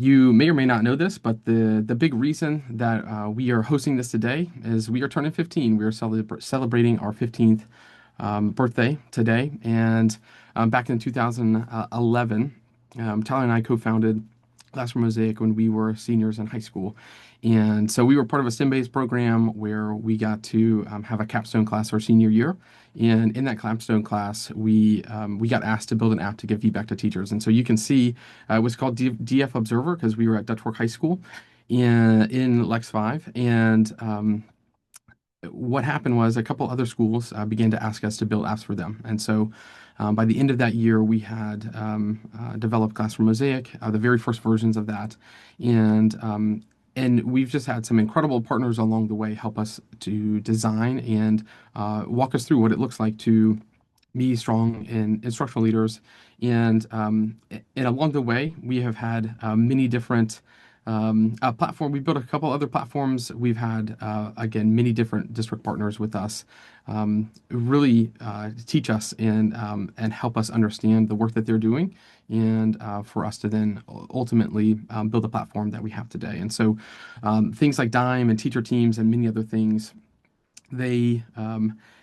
You may or may not know this, but the big reason that we are hosting this today is we are turning 15. We are celebrating our 15th birthday today. And back in 2011, Tyler and I co-founded Classroom Mosaic when we were seniors in high school. And so we were part of a STEM-based program where we got to have a capstone class our senior year. And in that capstone class, we got asked to build an app to give feedback to teachers. And so you can see it was called DF Observer because we were at Dutch Fork High School in Lex 5. And what happened was a couple other schools began to ask us to build apps for them. And so by the end of that year, we had developed Classroom Mosaic, the very first versions of that. And and we've just had some incredible partners along the way help us to design and walk us through what it looks like to be strong in instructional leaders. And along the way, we have had many different platform. We built a couple other platforms. We've had, again, many different district partners with us, really teach us and help us understand the work that they're doing, and for us to then ultimately build a platform that we have today. And so things like Dime and teacher teams and many other things, they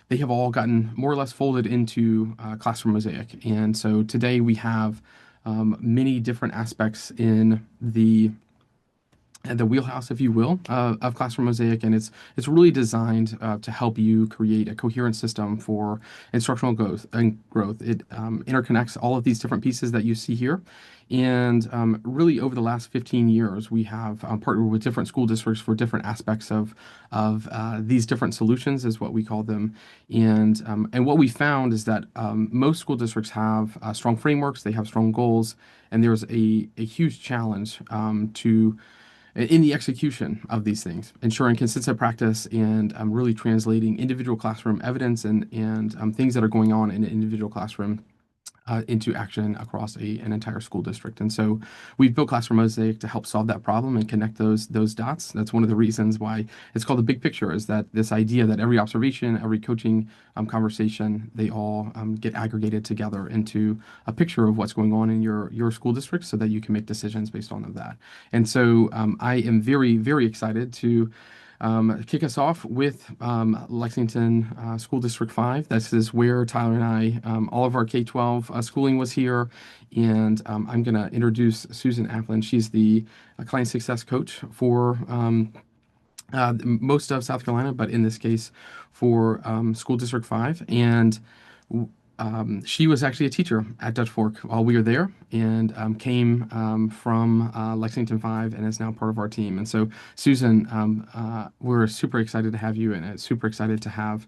they have all gotten more or less folded into Classroom Mosaic. And so today we have many different aspects in the wheelhouse, if you will, of Classroom Mosaic, and it's really designed to help you create a coherent system for instructional growth. It interconnects all of these different pieces that you see here, and really over the last 15 years, we have partnered with different school districts for different aspects of these different solutions, is what we call them. And what we found is that most school districts have strong frameworks, they have strong goals, and there's a huge challenge to in the execution of these things, ensuring consistent practice and really translating individual classroom evidence and things that are going on in an individual classroom into action across an entire school district. And so we've built Classroom Mosaic to help solve that problem and connect those dots. That's one of the reasons why it's called the big picture, is that this idea that every observation, every coaching conversation, they all get aggregated together into a picture of what's going on in your school district so that you can make decisions based on of that. And so I am very, very excited to kick us off with Lexington School District 5. This is where Tyler and I, all of our K-12 schooling was here. And I'm going to introduce Susan Applin. She's the client success coach for most of South Carolina, but in this case for School District 5. And she was actually a teacher at Dutch Fork while we were there, and came from Lexington 5 and is now part of our team. And so, Susan, we're super excited to have you, and super excited to have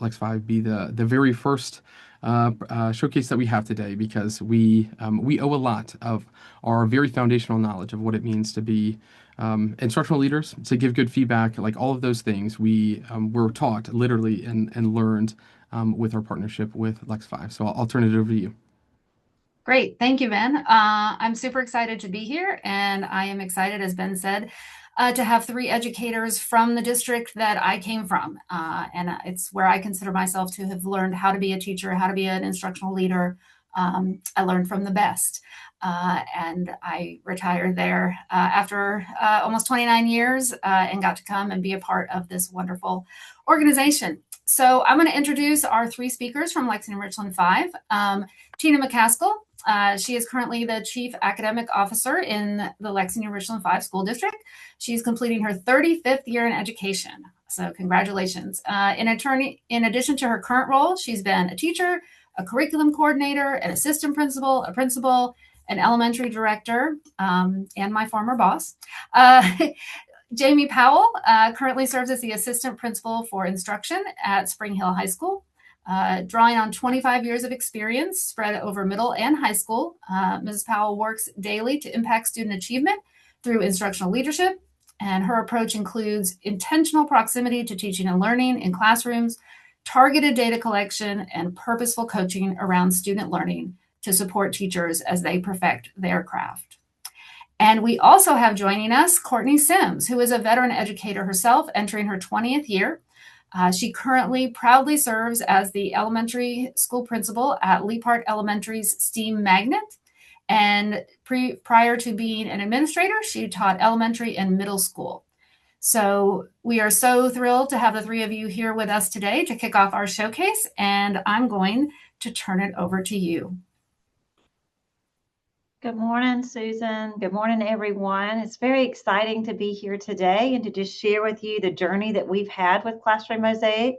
Lex 5 be the very first showcase that we have today, because we owe a lot of our very foundational knowledge of what it means to be instructional leaders, to give good feedback, like all of those things we were taught literally and learned with our partnership with Lex 5. So I'll turn it over to you. Great. Thank you, Ben. I'm super excited to be here, and I am excited, as Ben said, to have three educators from the district that I came from. And it's where I consider myself to have learned how to be a teacher, how to be an instructional leader. I learned from the best. And I retired there after almost 29 years and got to come and be a part of this wonderful organization. So I'm going to introduce our three speakers from Lexington Richland 5. Tina McCaskill. She is currently the Chief Academic Officer in the Lexington Richland 5 School District. She's completing her 35th year in education. So congratulations. In addition to her current role, she's been a teacher, a curriculum coordinator, an assistant principal, a principal, an elementary director, and my former boss. Jamie Powell currently serves as the assistant principal for instruction at Spring Hill High School. Drawing on 25 years of experience spread over middle and high school, Mrs. Powell works daily to impact student achievement through instructional leadership, and her approach includes intentional proximity to teaching and learning in classrooms, targeted data collection, and purposeful coaching around student learning to support teachers as they perfect their craft. And we also have joining us Courtney Sims, who is a veteran educator herself, entering her 20th year. She currently proudly serves as the elementary school principal at Leapart Elementary's STEAM Magnet. And prior to being an administrator, she taught elementary and middle school. So we are so thrilled to have the three of you here with us today to kick off our showcase, and I'm going to turn it over to you. Good morning, Susan. Good morning, everyone. It's very exciting to be here today and to just share with you the journey that we've had with Classroom Mosaic.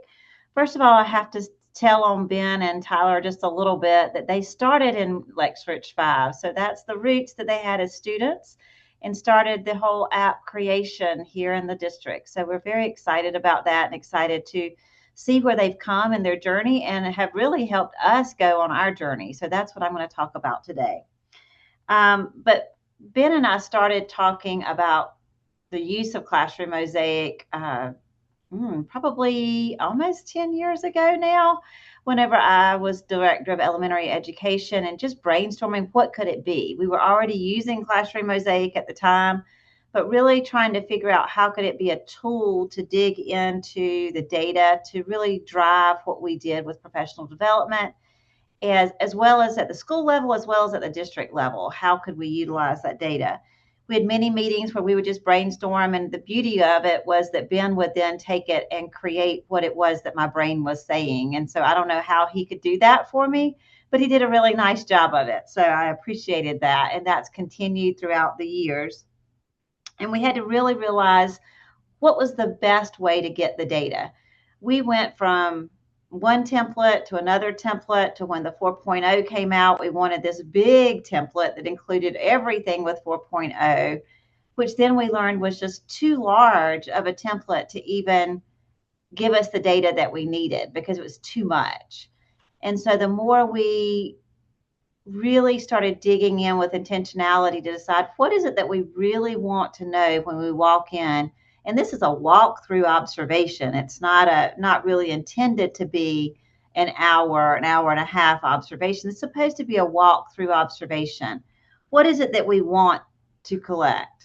First of all, I have to tell on Ben and Tyler just a little bit that they started in Lexridge 5. So that's the roots that they had as students and started the whole app creation here in the district. So we're very excited about that and excited to see where they've come in their journey and have really helped us go on our journey. So that's what I'm going to talk about today. But Ben and I started talking about the use of Classroom Mosaic probably almost 10 years ago now, whenever I was director of elementary education and just brainstorming what could it be. We were already using Classroom Mosaic at the time, but really trying to figure out how could it be a tool to dig into the data to really drive what we did with professional development, as well as at the school level, as well as at the district level. How could we utilize that data? We had many meetings where we would just brainstorm, and the beauty of it was that Ben would then take it and create what it was that my brain was saying. And so I don't know how he could do that for me, but he did a really nice job of it. So I appreciated that, and that's continued throughout the years. And we had to really realize what was the best way to get the data. We went from one template to another template to when the 4.0 came out, we wanted this big template that included everything with 4.0, which then we learned was just too large of a template to even give us the data that we needed because it was too much. And so the more we really started digging in with intentionality to decide what is it that we really want to know when we walk in. And this is a walk-through observation. It's not really intended to be an hour and a half observation. It's supposed to be a walk-through observation. What is it that we want to collect?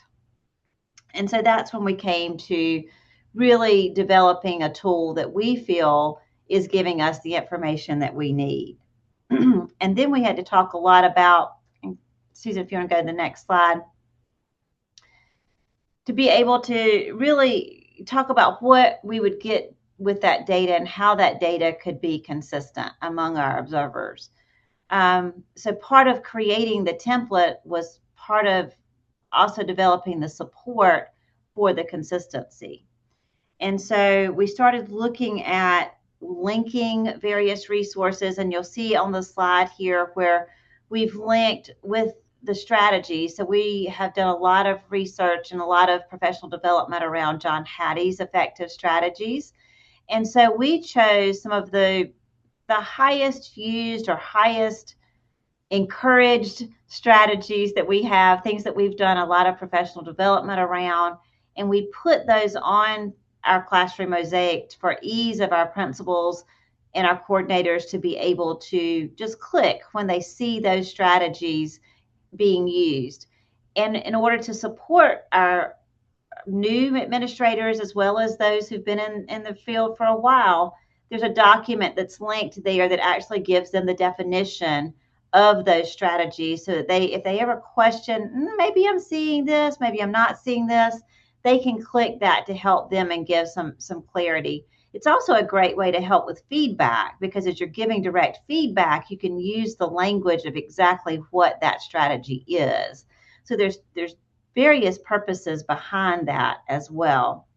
And so that's when we came to really developing a tool that we feel is giving us the information that we need. And then we had to talk a lot about, Susan, if you want to go to the next slide, to be able to really talk about what we would get with that data and how that data could be consistent among our observers. So part of creating the template was part of also developing the support for the consistency. And so we started looking at linking various resources, and you'll see on the slide here where we've linked with the strategy. So we have done a lot of research and a lot of professional development around John Hattie's effective strategies. And so we chose some of the highest used or highest encouraged strategies that we have, things that we've done a lot of professional development around, and we put those on our Classroom Mosaic for ease of our principals and our coordinators to be able to just click when they see those strategies being used. And in order to support our new administrators as well as those who've been in the field for a while, there's a document that's linked there that actually gives them the definition of those strategies so that if they ever question, maybe I'm seeing this, maybe I'm not seeing this, they can click that to help them and give some clarity. It's also a great way to help with feedback because as you're giving direct feedback, you can use the language of exactly what that strategy is. So there's various purposes behind that as well.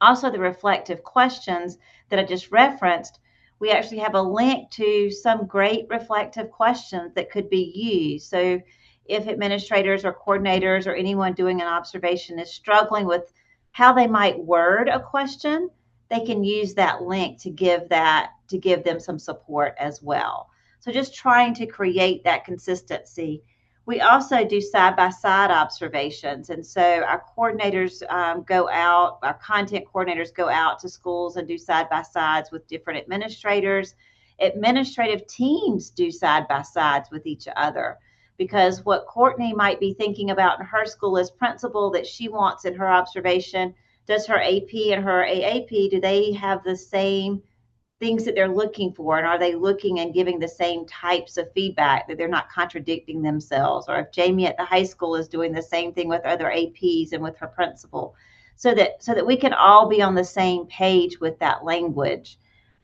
Also, the reflective questions that I just referenced, we actually have a link to some great reflective questions that could be used. So if administrators or coordinators or anyone doing an observation is struggling with how they might word a question, they can use that link to give them some support as well. So just trying to create that consistency. We also do side-by-side observations. And so our coordinators go out, our content coordinators go out to schools and do side-by-sides with different administrators. Administrative teams do side-by-sides with each other because what Courtney might be thinking about in her school as principal that she wants in her observation, does her AP and her AAP, do they have the same things that they're looking for, and are they looking and giving the same types of feedback, that they're not contradicting themselves, or if Jamie at the high school is doing the same thing with other APs and with her principal, so that we can all be on the same page with that language.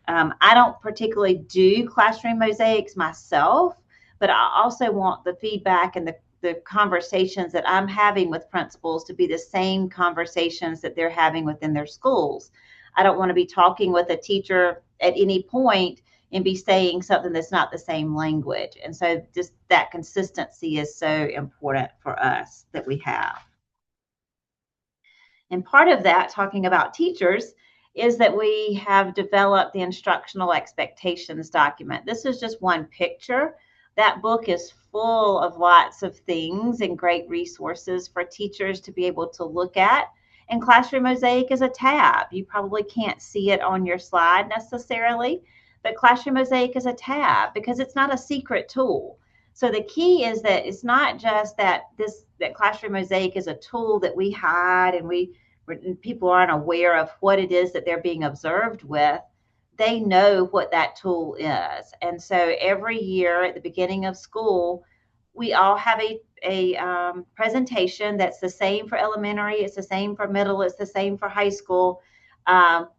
I don't particularly do classroom mosaics myself, but I also want the feedback and the conversations that I'm having with principals to be the same conversations that they're having within their schools. I don't want to be talking with a teacher at any point and be saying something that's not the same language. And so just that consistency is so important for us that we have. And part of that, talking about teachers, is that we have developed the instructional expectations document. This is just one picture. That book is full of lots of things and great resources for teachers to be able to look at. And Classroom Mosaic is a tab. You probably can't see it on your slide necessarily, but Classroom Mosaic is a tab because it's not a secret tool. So the key is that it's not just that Classroom Mosaic is a tool that we hide and people aren't aware of what it is that they're being observed with. They know what that tool is. And so every year at the beginning of school, we all have a presentation that's the same for elementary, it's the same for middle, it's the same for high school, that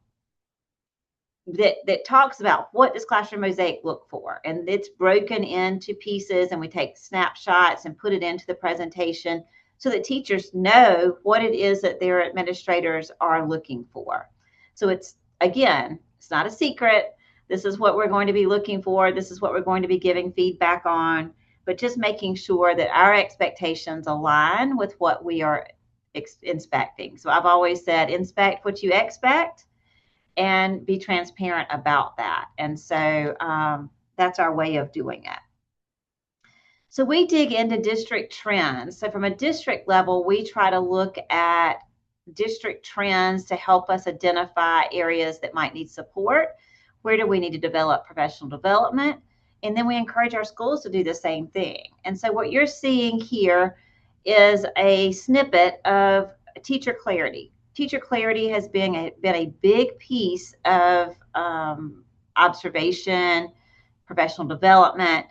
talks about what does Classroom Mosaic look for. And it's broken into pieces, and we take snapshots and put it into the presentation so that teachers know what it is that their administrators are looking for. So it's, again, it's not a secret. This is what we're going to be looking for. This is what we're going to be giving feedback on, but just making sure that our expectations align with what we are inspecting. So I've always said, inspect what you expect and be transparent about that. And so that's our way of doing it. So we dig into district trends. So from a district level, we try to look at district trends to help us identify areas that might need support. Where do we need to develop professional development? And then we encourage our schools to do the same thing. And so what you're seeing here is a snippet of teacher clarity. Teacher clarity has been a big piece of observation, professional development,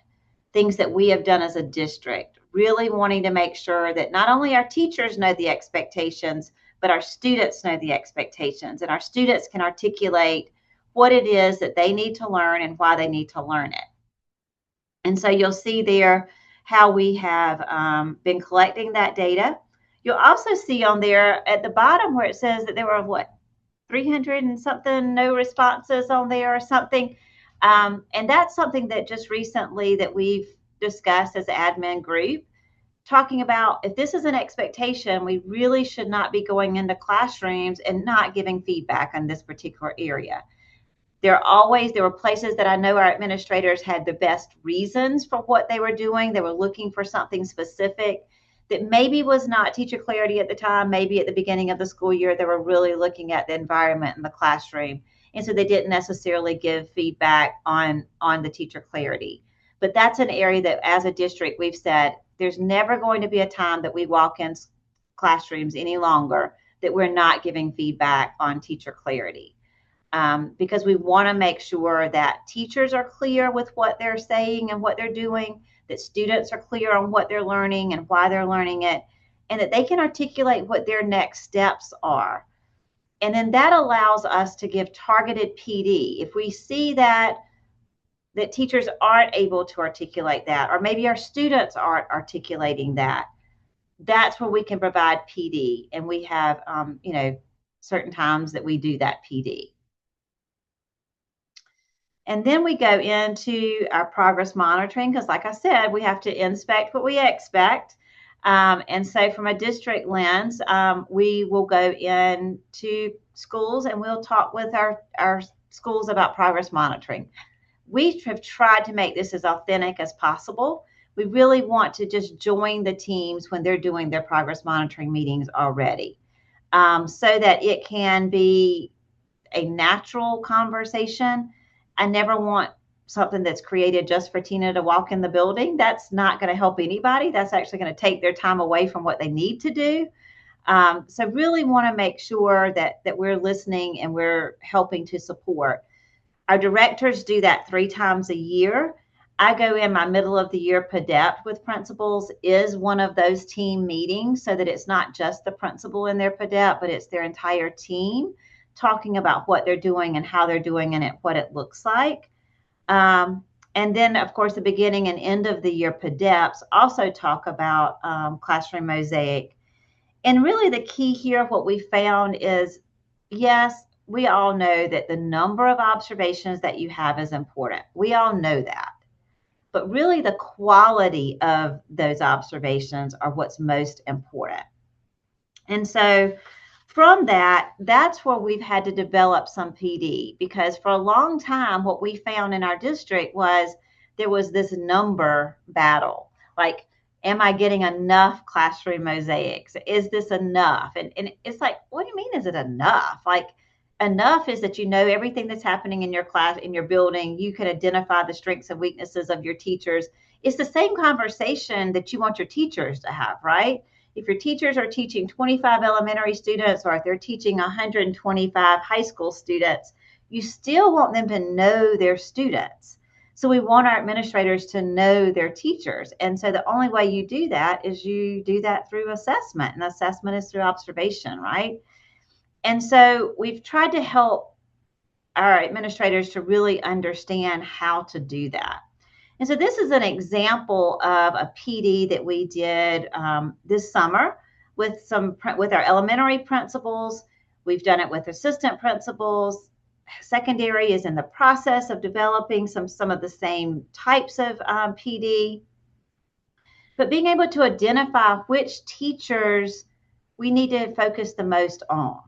things that we have done as a district, really wanting to make sure that not only our teachers know the expectations, but our students know the expectations, and our students can articulate what it is that they need to learn and why they need to learn it. And so you'll see there how we have been collecting that data. You'll also see on there at the bottom where it says that there were 300 and something no responses on there or something. And that's something that just recently that we've discussed as an admin group, talking about if this is an expectation, we really should not be going into classrooms and not giving feedback on this particular area. There were places that I know our administrators had the best reasons for what they were doing. They were looking for something specific that maybe was not teacher clarity at the time. Maybe at the beginning of the school year, they were really looking at the environment in the classroom. And so they didn't necessarily give feedback on the teacher clarity. But that's an area that as a district, we've said, there's never going to be a time that we walk in classrooms any longer that we're not giving feedback on teacher clarity. Because we want to make sure that teachers are clear with what they're saying and what they're doing, that students are clear on what they're learning and why they're learning it, and that they can articulate what their next steps are. And then that allows us to give targeted PD. If we see that teachers aren't able to articulate that, or maybe our students aren't articulating that, that's where we can provide PD. And we have, certain times that we do that PD. And then we go into our progress monitoring, because like I said, we have to inspect what we expect. And so from a district lens, we will go into schools and we'll talk with our schools about progress monitoring. We have tried to make this as authentic as possible. We really want to just join the teams when they're doing their progress monitoring meetings already, so that it can be a natural conversation. I never want something that's created just for Tina to walk in the building. That's not going to help anybody. That's actually going to take their time away from what they need to do. So really want to make sure that we're listening and we're helping to support. Our directors do that 3 times a year. I go in my middle of the year PDEP with principals is one of those team meetings, so that it's not just the principal in their PDEP, but it's their entire team talking about what they're doing and how they're doing it and what it looks like. And then, of course, the beginning and end of the year PDEPs also talk about classroom mosaic. And really the key here, what we found is, yes, we all know that the number of observations that you have is important. We all know that. But really the quality of those observations are what's most important. And so from that, that's where we've had to develop some PD, because for a long time, what we found in our district was there was this number battle. Like, am I getting enough classroom mosaics? Is this enough? And it's like, what do you mean, is it enough? Like, enough is that you know everything that's happening in your class, in your building. You can identify the strengths and weaknesses of your teachers. It's the same conversation that you want your teachers to have, right? If your teachers are teaching 25 elementary students, or if they're teaching 125 high school students, you still want them to know their students. So we want our administrators to know their teachers. And so the only way you do that is you do that through assessment, and assessment is through observation, right? And so we've tried to help our administrators to really understand how to do that. And so this is an example of a PD that we did this summer with our elementary principals. We've done it with assistant principals. Secondary is in the process of developing some of the same types of PD. But being able to identify which teachers we need to focus the most on.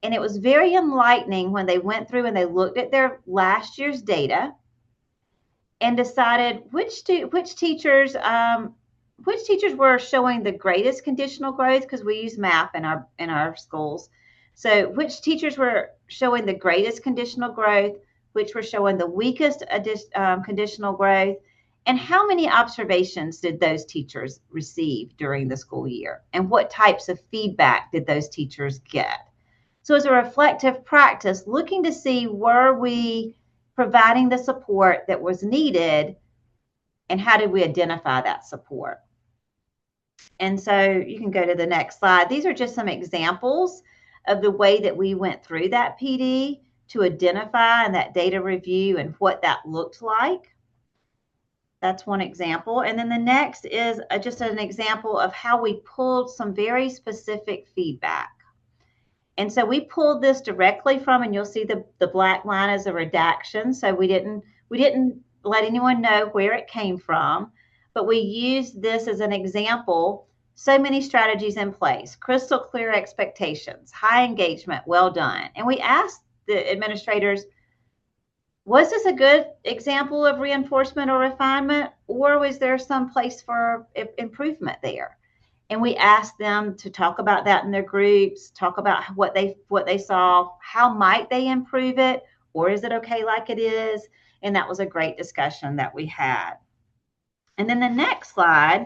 And it was very enlightening when they went through and they looked at their last year's data and decided which teachers were showing the greatest conditional growth, because we use MAP in our schools. So which teachers were showing the greatest conditional growth, which were showing the weakest conditional growth, and how many observations did those teachers receive during the school year, and what types of feedback did those teachers get. So as a reflective practice, looking to see, were we providing the support that was needed, and how did we identify that support? And so you can go to the next slide. These are just some examples of the way that we went through that PD to identify and that data review and what that looked like. That's one example. And then the next is just an example of how we pulled some very specific feedback. And so we pulled this directly from, and you'll see the black line is a redaction. So we didn't let anyone know where it came from, but we used this as an example. So many strategies in place, crystal clear expectations, high engagement, well done. And we asked the administrators, was this a good example of reinforcement or refinement, or was there some place for improvement there? And we asked them to talk about that in their groups, talk about what they saw, how might they improve it, or is it okay like it is? And that was a great discussion that we had. And then the next slide,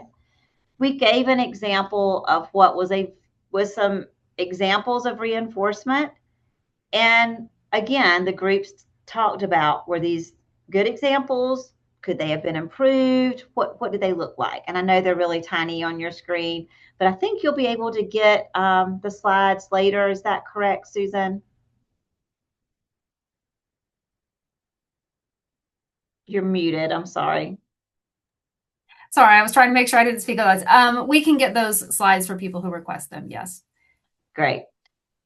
we gave an example of what was some examples of reinforcement. And again, the groups talked about, were these good examples? Could they have been improved? What did they look like? And I know they're really tiny on your screen, but I think you'll be able to get the slides later. Is that correct, Susan? You're muted. I'm sorry. Sorry, I was trying to make sure I didn't speak of those. We can get those slides for people who request them. Yes. Great.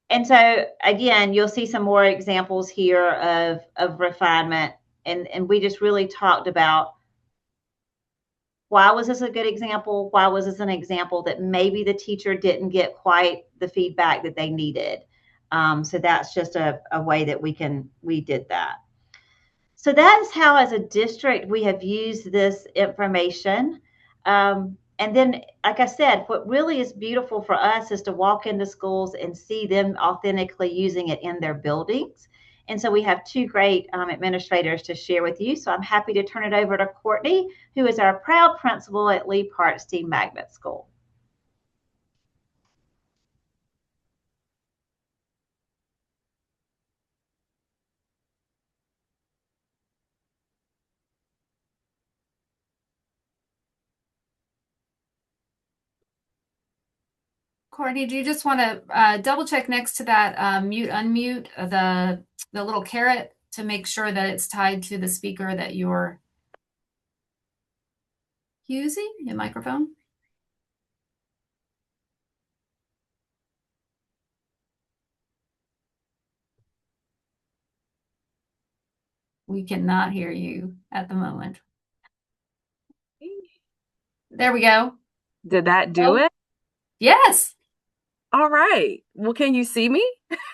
And so again, you'll see some more examples here of refinement. And we just really talked about, why was this a good example? Why was this an example that maybe the teacher didn't get quite the feedback that they needed? So that's just a way that we did that. So that's how, as a district, we have used this information. And then, like I said, what really is beautiful for us is to walk into schools and see them authentically using it in their buildings. And so we have two great administrators to share with you. So I'm happy to turn it over to Courtney, who is our proud principal at Lee Parkstein Magnet School. Courtney, do you just want to double check next to that mute unmute the little caret to make sure that it's tied to the speaker that you're using, your microphone? We cannot hear you at the moment. There we go. Did that do it? Yes. All right. Well, can you see me?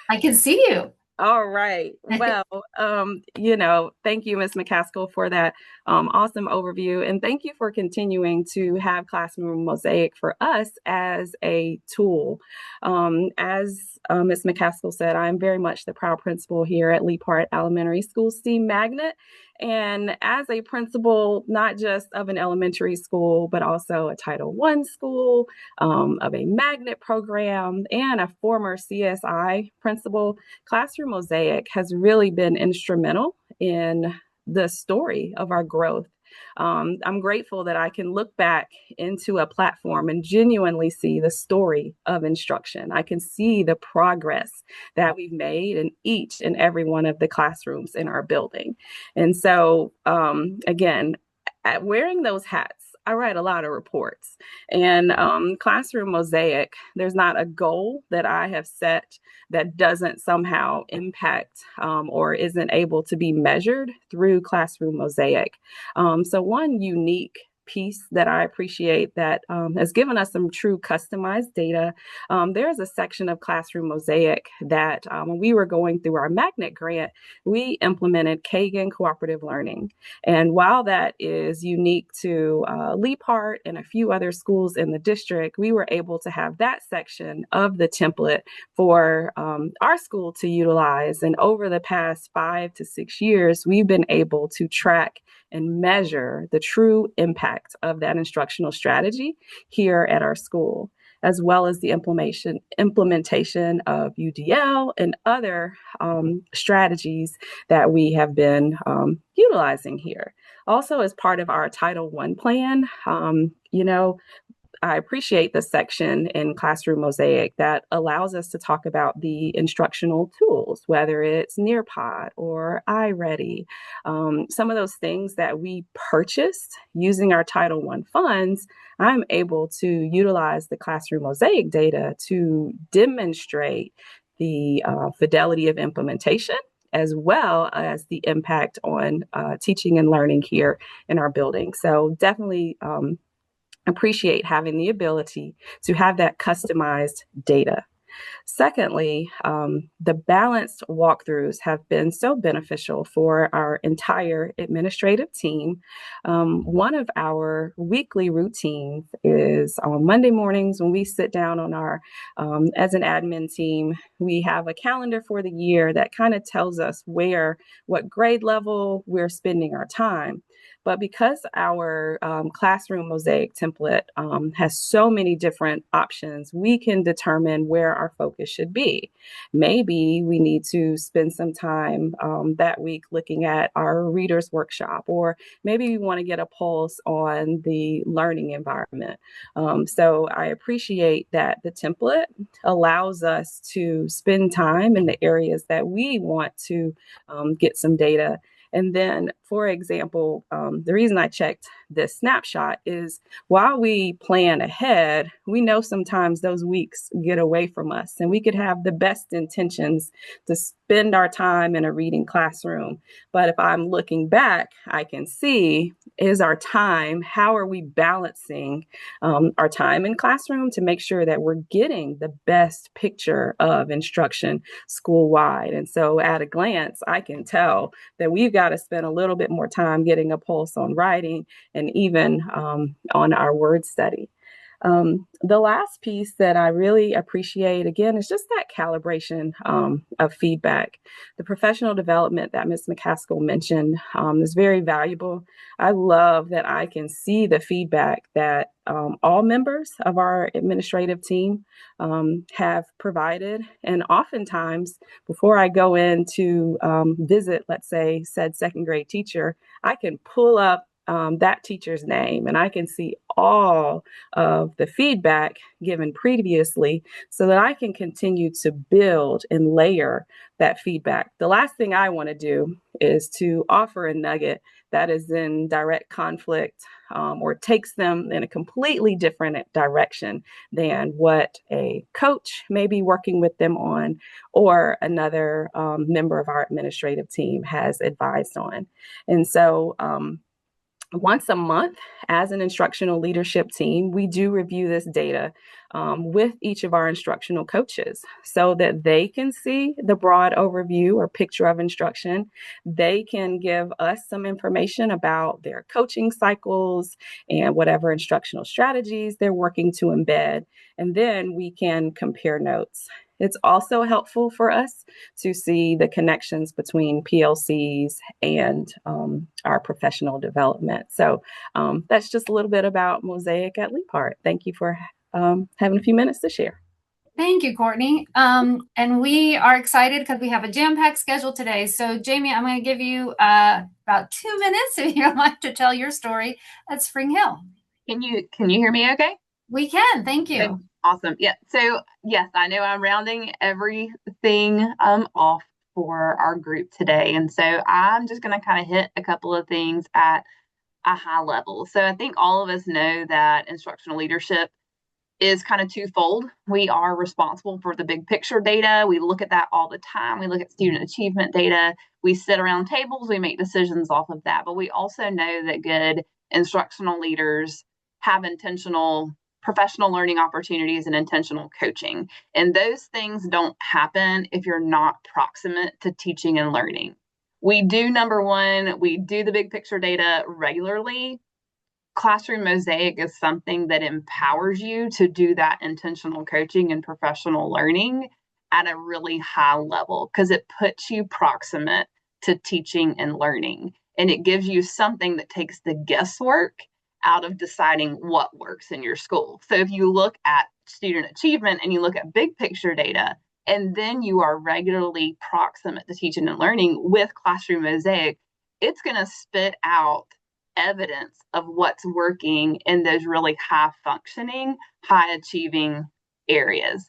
I can see you. All right. Well, thank you, Ms. McCaskill, for that awesome overview. And thank you for continuing to have Classroom Mosaic for us as a tool. As Ms. McCaskill said, I'm very much the proud principal here at Lee Park Elementary School STEAM Magnet. And as a principal, not just of an elementary school, but also a Title I school, of a magnet program, and a former CSI principal, Classroom Mosaic has really been instrumental in the story of our growth. I'm grateful that I can look back into a platform and genuinely see the story of instruction. I can see the progress that we've made in each and every one of the classrooms in our building. And so, again, at wearing those hats, I write a lot of reports. And Classroom Mosaic, there's not a goal that I have set that doesn't somehow impact or isn't able to be measured through Classroom Mosaic. So one unique piece that I appreciate that has given us some true customized data. There's a section of Classroom Mosaic that when we were going through our magnet grant, we implemented Kagan cooperative learning. And while that is unique to Lee Park and a few other schools in the district, we were able to have that section of the template for our school to utilize. And over the past 5 to 6 years, we've been able to track and measure the true impact of that instructional strategy here at our school, as well as the implementation of UDL and other strategies that we have been utilizing here. Also, as part of our Title I plan, I appreciate the section in Classroom Mosaic that allows us to talk about the instructional tools, whether it's Nearpod or iReady, some of those things that we purchased using our Title I funds. I'm able to utilize the Classroom Mosaic data to demonstrate the fidelity of implementation, as well as the impact on teaching and learning here in our building. So definitely appreciate having the ability to have that customized data. Secondly, the balanced walkthroughs have been so beneficial for our entire administrative team. One of our weekly routines is on Monday mornings when we sit down on our, as an admin team, we have a calendar for the year that kind of tells us what grade level we're spending our time. But because our Classroom Mosaic template has so many different options, we can determine where our focus should be. Maybe we need to spend some time that week looking at our readers workshop, or maybe we want to get a pulse on the learning environment. So I appreciate that the template allows us to spend time in the areas that we want to get some data. And then, for example, the reason I checked this snapshot is while we plan ahead, we know sometimes those weeks get away from us, and we could have the best intentions to spend our time in a reading classroom. But if I'm looking back, I can see, is our time, how are we balancing our time in classroom to make sure that we're getting the best picture of instruction school-wide? And so at a glance, I can tell that we've got to spend a little bit more time getting a pulse on writing and even on our word study. The last piece that I really appreciate, again, is just that calibration of feedback. The professional development that Ms. McCaskill mentioned is very valuable. I love that I can see the feedback that all members of our administrative team have provided. And oftentimes, before I go in to visit, let's say, said second grade teacher, I can pull up that teacher's name, and I can see all of the feedback given previously so that I can continue to build and layer that feedback. The last thing I want to do is to offer a nugget that is in direct conflict or takes them in a completely different direction than what a coach may be working with them on or another member of our administrative team has advised on. And so, once a month, as an instructional leadership team, we do review this data with each of our instructional coaches so that they can see the broad overview or picture of instruction. They can give us some information about their coaching cycles and whatever instructional strategies they're working to embed. And then we can compare notes. It's also helpful for us to see the connections between PLCs and our professional development. So that's just a little bit about Mosaic at Leapart. Thank you for having a few minutes to share. Thank you, Courtney. And we are excited because we have a jam-packed schedule today. So Jamie, I'm going to give you about 2 minutes if you'd like to tell your story at Spring Hill. Can you hear me okay? We can. Thank you. Okay. Awesome. Yeah. So yes, I know I'm rounding everything off for our group today. And so I'm just going to kind of hit a couple of things at a high level. So I think all of us know that instructional leadership is kind of twofold. We are responsible for the big picture data. We look at that all the time. We look at student achievement data. We sit around tables. We make decisions off of that. But we also know that good instructional leaders have intentional professional learning opportunities and intentional coaching. And those things don't happen if you're not proximate to teaching and learning. We do, number one, we do the big picture data regularly. Classroom Mosaic is something that empowers you to do that intentional coaching and professional learning at a really high level because it puts you proximate to teaching and learning. And it gives you something that takes the guesswork out of deciding what works in your school. So if you look at student achievement and you look at big picture data, and then you are regularly proximate to teaching and learning with Classroom Mosaic, it's going to spit out evidence of what's working in those really high functioning, high achieving areas.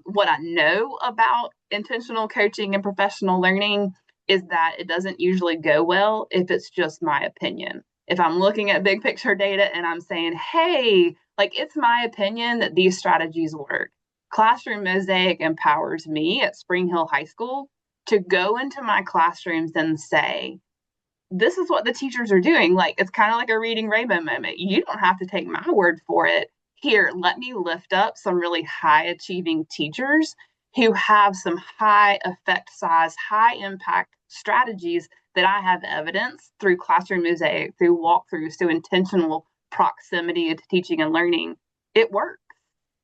What I know about intentional coaching and professional learning is that it doesn't usually go well if it's just my opinion. If I'm looking at big picture data and I'm saying, hey, like it's my opinion that these strategies work. Classroom Mosaic empowers me at Spring Hill High School to go into my classrooms and say, this is what the teachers are doing. Like, it's kind of like a reading rainbow moment. You don't have to take my word for it. Here, let me lift up some really high achieving teachers who have some high effect size, high impact strategies that I have evidence through Classroom Mosaic, through walkthroughs, through intentional proximity to teaching and learning. It works.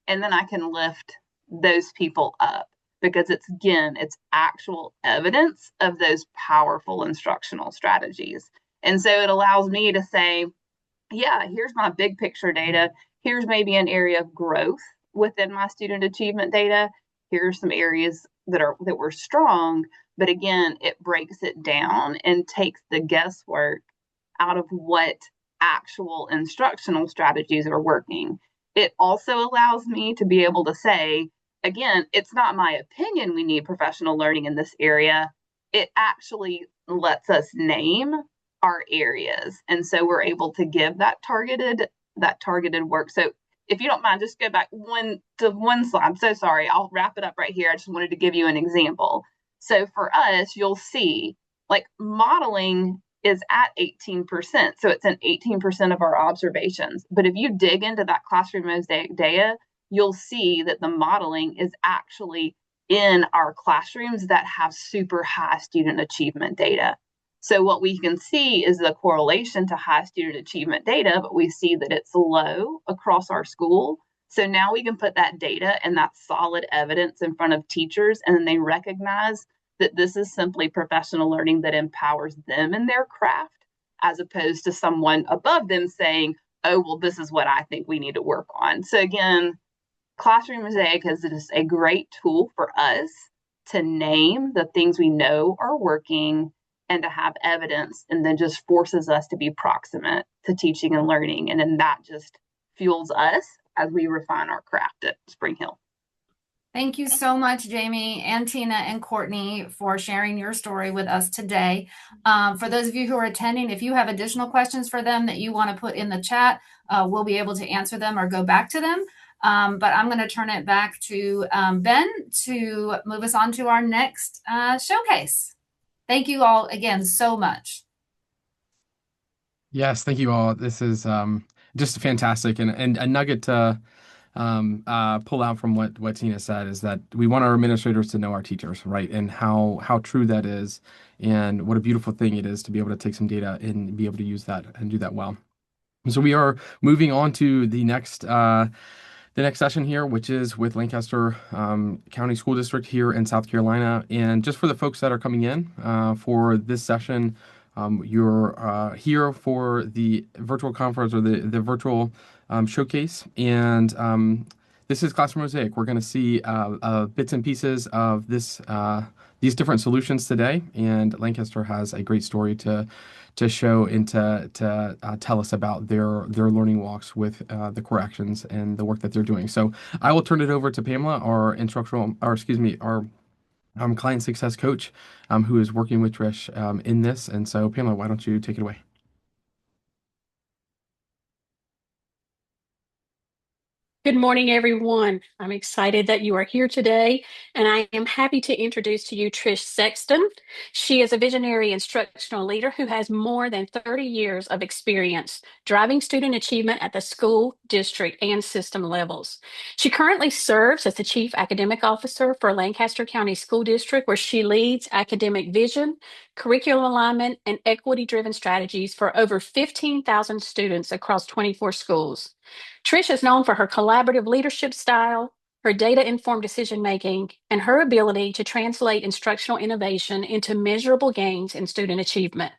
And then I can lift those people up because it's actual evidence of those powerful instructional strategies. And so it allows me to say, yeah, here's my big picture data. Here's maybe an area of growth within my student achievement data. Here are some areas that were strong, but again, it breaks it down and takes the guesswork out of what actual instructional strategies are working. It also allows me to be able to say, again, it's not my opinion we need professional learning in this area. It actually lets us name our areas. And so we're able to give that targeted work. So if you don't mind, just go back one slide. I'm so sorry. I'll wrap it up right here. I just wanted to give you an example. So for us, you'll see like modeling is at 18%. So it's an 18% of our observations. But if you dig into that Classroom Mosaic data, you'll see that the modeling is actually in our classrooms that have super high student achievement data. So what we can see is the correlation to high student achievement data, but we see that it's low across our school. So now we can put that data and that solid evidence in front of teachers, and then they recognize that this is simply professional learning that empowers them in their craft, as opposed to someone above them saying, oh, well, this is what I think we need to work on. So again, Classroom Mosaic is just a great tool for us to name the things we know are working and to have evidence, and then just forces us to be proximate to teaching and learning. And then that just fuels us as we refine our craft at Spring Hill. Thank you so much, Jamie and Tina and Courtney, for sharing your story with us today. For those of you who are attending, if you have additional questions for them that you want to put in the chat, we'll be able to answer them or go back to them. But I'm going to turn it back to Ben to move us on to our next showcase. Thank you all again so much. Yes, thank you all. This is just fantastic, and a nugget to pull out from what Tina said is that we want our administrators to know our teachers, right? And how true that is, and what a beautiful thing it is to be able to take some data and be able to use that and do that well. So we are moving on to the next session here, which is with Lancaster County School District here in South Carolina. And just for the folks that are coming in for this session, you're here for the virtual conference or the virtual showcase. And this is Classroom Mosaic. We're going to see bits and pieces of these different solutions today. And Lancaster has a great story to show and to tell us about their learning walks with the core actions and the work that they're doing. So I will turn it over to Pamela, our client success coach, who is working with Trish in this. And so Pamela, why don't you take it away? Good morning, everyone. I'm excited that you are here today, and I am happy to introduce to you Trish Sexton. She is a visionary instructional leader who has more than 30 years of experience driving student achievement at the school, district, and system levels. She currently serves as the Chief Academic Officer for Lancaster County School District, where she leads academic vision, curriculum alignment, and equity-driven strategies for over 15,000 students across 24 schools. Trish is known for her collaborative leadership style, her data-informed decision-making, and her ability to translate instructional innovation into measurable gains in student achievement.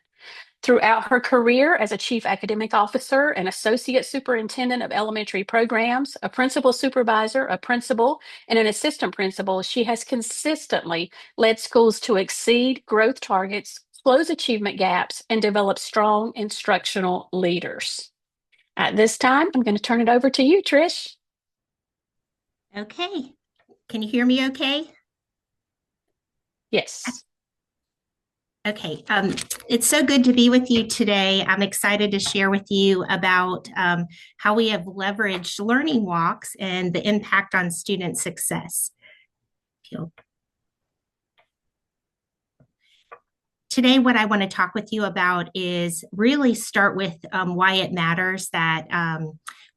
Throughout her career as a chief academic officer, an associate superintendent of elementary programs, a principal supervisor, a principal, and an assistant principal, she has consistently led schools to exceed growth targets, close achievement gaps, and develop strong instructional leaders. At this time, I'm going to turn it over to you, Trish. Okay. Can you hear me okay? Yes. Okay. It's so good to be with you today. I'm excited to share with you about how we have leveraged learning walks and the impact on student success. Today, what I want to talk with you about is really start with why it matters that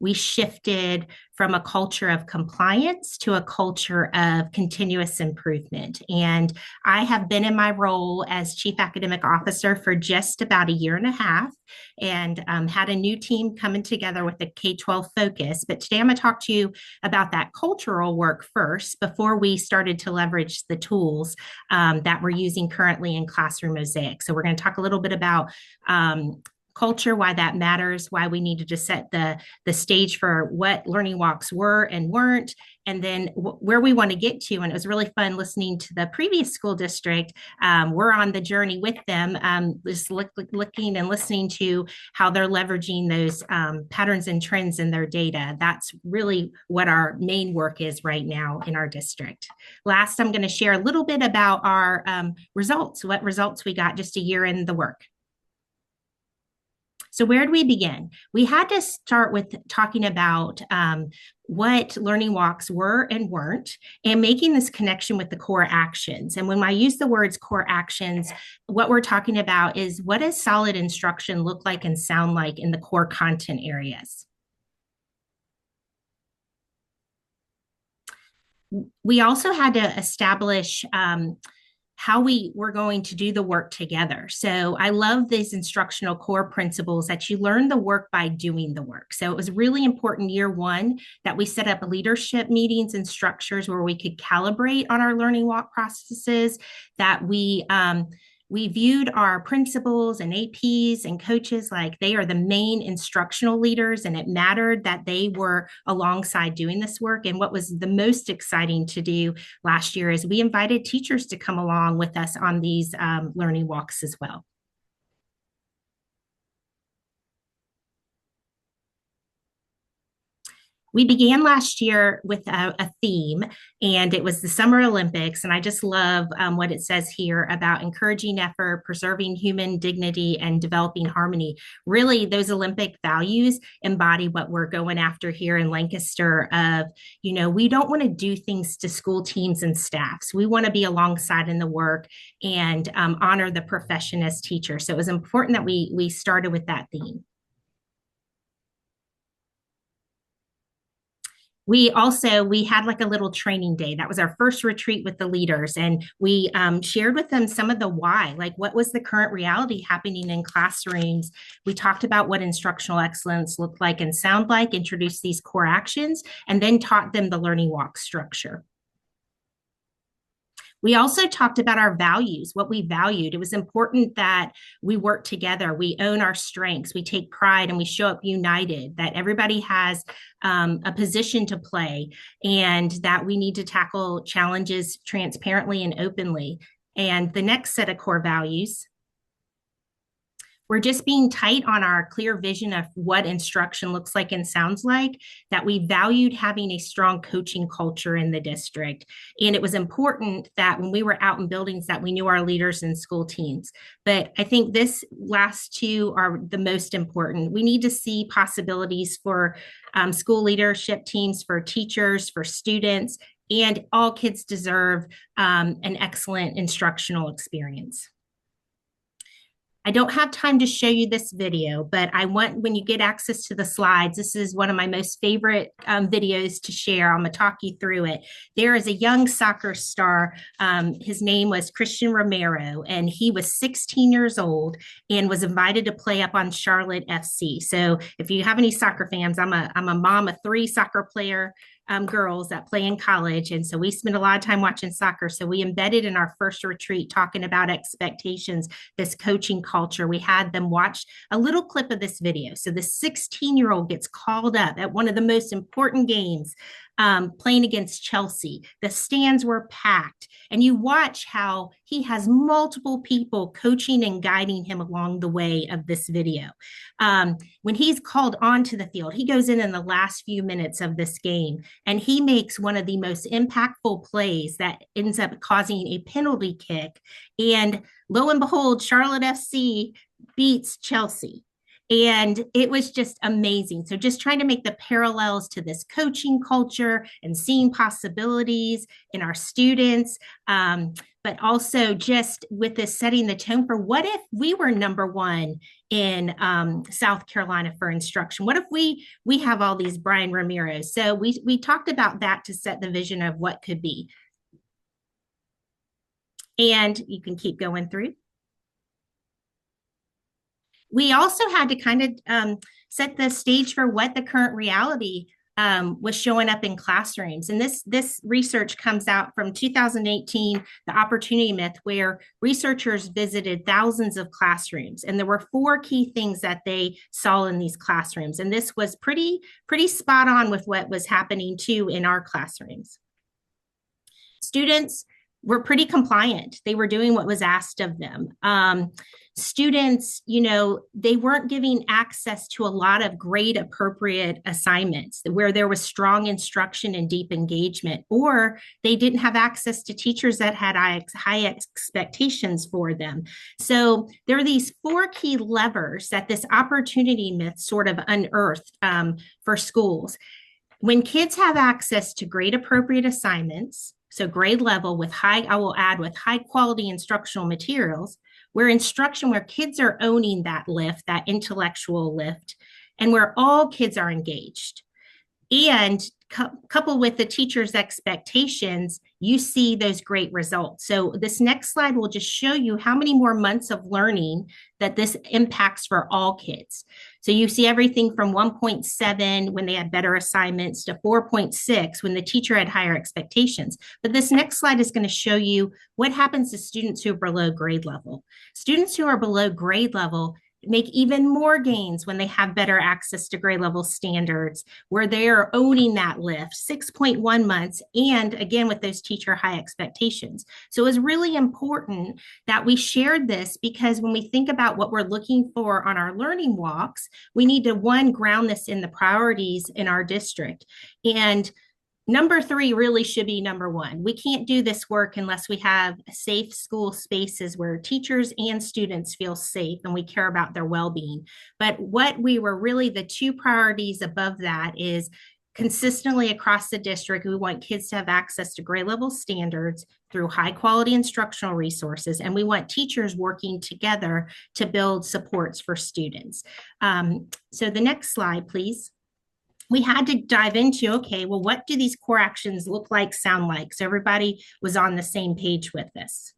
we shifted from a culture of compliance to a culture of continuous improvement. And I have been in my role as Chief Academic Officer for just about a year and a half, and had a new team coming together with a K-12 focus. But today I'm going to talk to you about that cultural work first before we started to leverage the tools that we're using currently in Classroom Mosaic. So we're going to talk a little bit about culture, why that matters, why we needed to set the stage for what learning walks were and weren't, and then where we want to get to. And it was really fun listening to the previous school district. We're on the journey with them, just looking and listening to how they're leveraging those patterns and trends in their data. That's really what our main work is right now in our district. Last, I'm going to share a little bit about our results, what results we got just a year in the work. So where did we begin? We had to start with talking about what learning walks were and weren't, and making this connection with the core actions. And when I use the words core actions, what we're talking about is what does solid instruction look like and sound like in the core content areas. We also had to establish how we were going to do the work together. So I love these instructional core principles that you learn the work by doing the work. So it was really important year one that we set up leadership meetings and structures where we could calibrate on our learning walk processes, that we we viewed our principals and APs and coaches like they are the main instructional leaders, and it mattered that they were alongside doing this work. And what was the most exciting to do last year is we invited teachers to come along with us on these learning walks as well. We began last year with a theme, and it was the Summer Olympics. And I just love what it says here about encouraging effort, preserving human dignity, and developing harmony. Really, those Olympic values embody what we're going after here in Lancaster of, we don't want to do things to school teams and staffs. We want to be alongside in the work and honor the profession as teachers. So it was important that we started with that theme. We had like a little training day. That was our first retreat with the leaders. And we shared with them some of the why, like what was the current reality happening in classrooms. We talked about what instructional excellence looked like and sound like, introduced these core actions, and then taught them the learning walk structure. We also talked about our values, what we valued. It was important that we work together. We own our strengths. We take pride and we show up united, that everybody has a position to play, and that we need to tackle challenges transparently and openly. And the next set of core values, we're just being tight on our clear vision of what instruction looks like and sounds like, that we valued having a strong coaching culture in the district. And it was important that when we were out in buildings that we knew our leaders and school teams. But I think this last two are the most important. We need to see possibilities for school leadership teams, for teachers, for students, and all kids deserve an excellent instructional experience. I don't have time to show you this video, but I want, when you get access to the slides, this is one of my most favorite videos to share. I'm gonna talk you through it. There is a young soccer star. His name was Christian Romero, and he was 16 years old and was invited to play up on Charlotte FC. So if you have any soccer fans, I'm a mom of 3 soccer player girls that play in college. And so we spend a lot of time watching soccer. So we embedded in our first retreat talking about expectations, this coaching culture. We had them watch a little clip of this video. So the 16-year-old gets called up at one of the most important games, playing against Chelsea. The stands were packed, and you watch how he has multiple people coaching and guiding him along the way of this video. When he's called onto the field, he goes in the last few minutes of this game, and he makes one of the most impactful plays that ends up causing a penalty kick. And lo and behold, Charlotte FC beats Chelsea. And it was just amazing. So just trying to make the parallels to this coaching culture and seeing possibilities in our students, but also just with this setting the tone for what if we were #1 in South Carolina for instruction? What if we have all these Brian Ramirez? So we talked about that to set the vision of what could be. And you can keep going through. We also had to kind of set the stage for what the current reality was showing up in classrooms. And this research comes out from 2018, the Opportunity Myth, where researchers visited thousands of classrooms. And there were 4 key things that they saw in these classrooms. And this was pretty spot on with what was happening too in our classrooms. Students were pretty compliant. They were doing what was asked of them. Students, they weren't giving access to a lot of grade appropriate assignments where there was strong instruction and deep engagement, or they didn't have access to teachers that had high expectations for them. So there are these 4 key levers that this opportunity myth sort of unearthed for schools. When kids have access to grade appropriate assignments, so grade level with high quality instructional materials, where kids are owning that lift, that intellectual lift, and where all kids are engaged. And coupled with the teacher's expectations, you see those great results. So this next slide will just show you how many more months of learning that this impacts for all kids. So you see everything from 1.7 when they had better assignments to 4.6 when the teacher had higher expectations. But this next slide is going to show you what happens to students who are below grade level. Students who are below grade level make even more gains when they have better access to grade level standards, where they are owning that lift, 6.1 months, and again, with those teacher high expectations. So it was really important that we shared this, because when we think about what we're looking for on our learning walks, we need to, one, ground this in the priorities in our district. And number 3 really should be number 1. We can't do this work unless we have safe school spaces where teachers and students feel safe and we care about their well-being. But what we were really, the 2 priorities above that is consistently across the district, we want kids to have access to grade level standards through high quality instructional resources. And we want teachers working together to build supports for students. So the next slide, please. We had to dive into, okay, well, what do these core actions look like, sound like? So everybody was on the same page with this.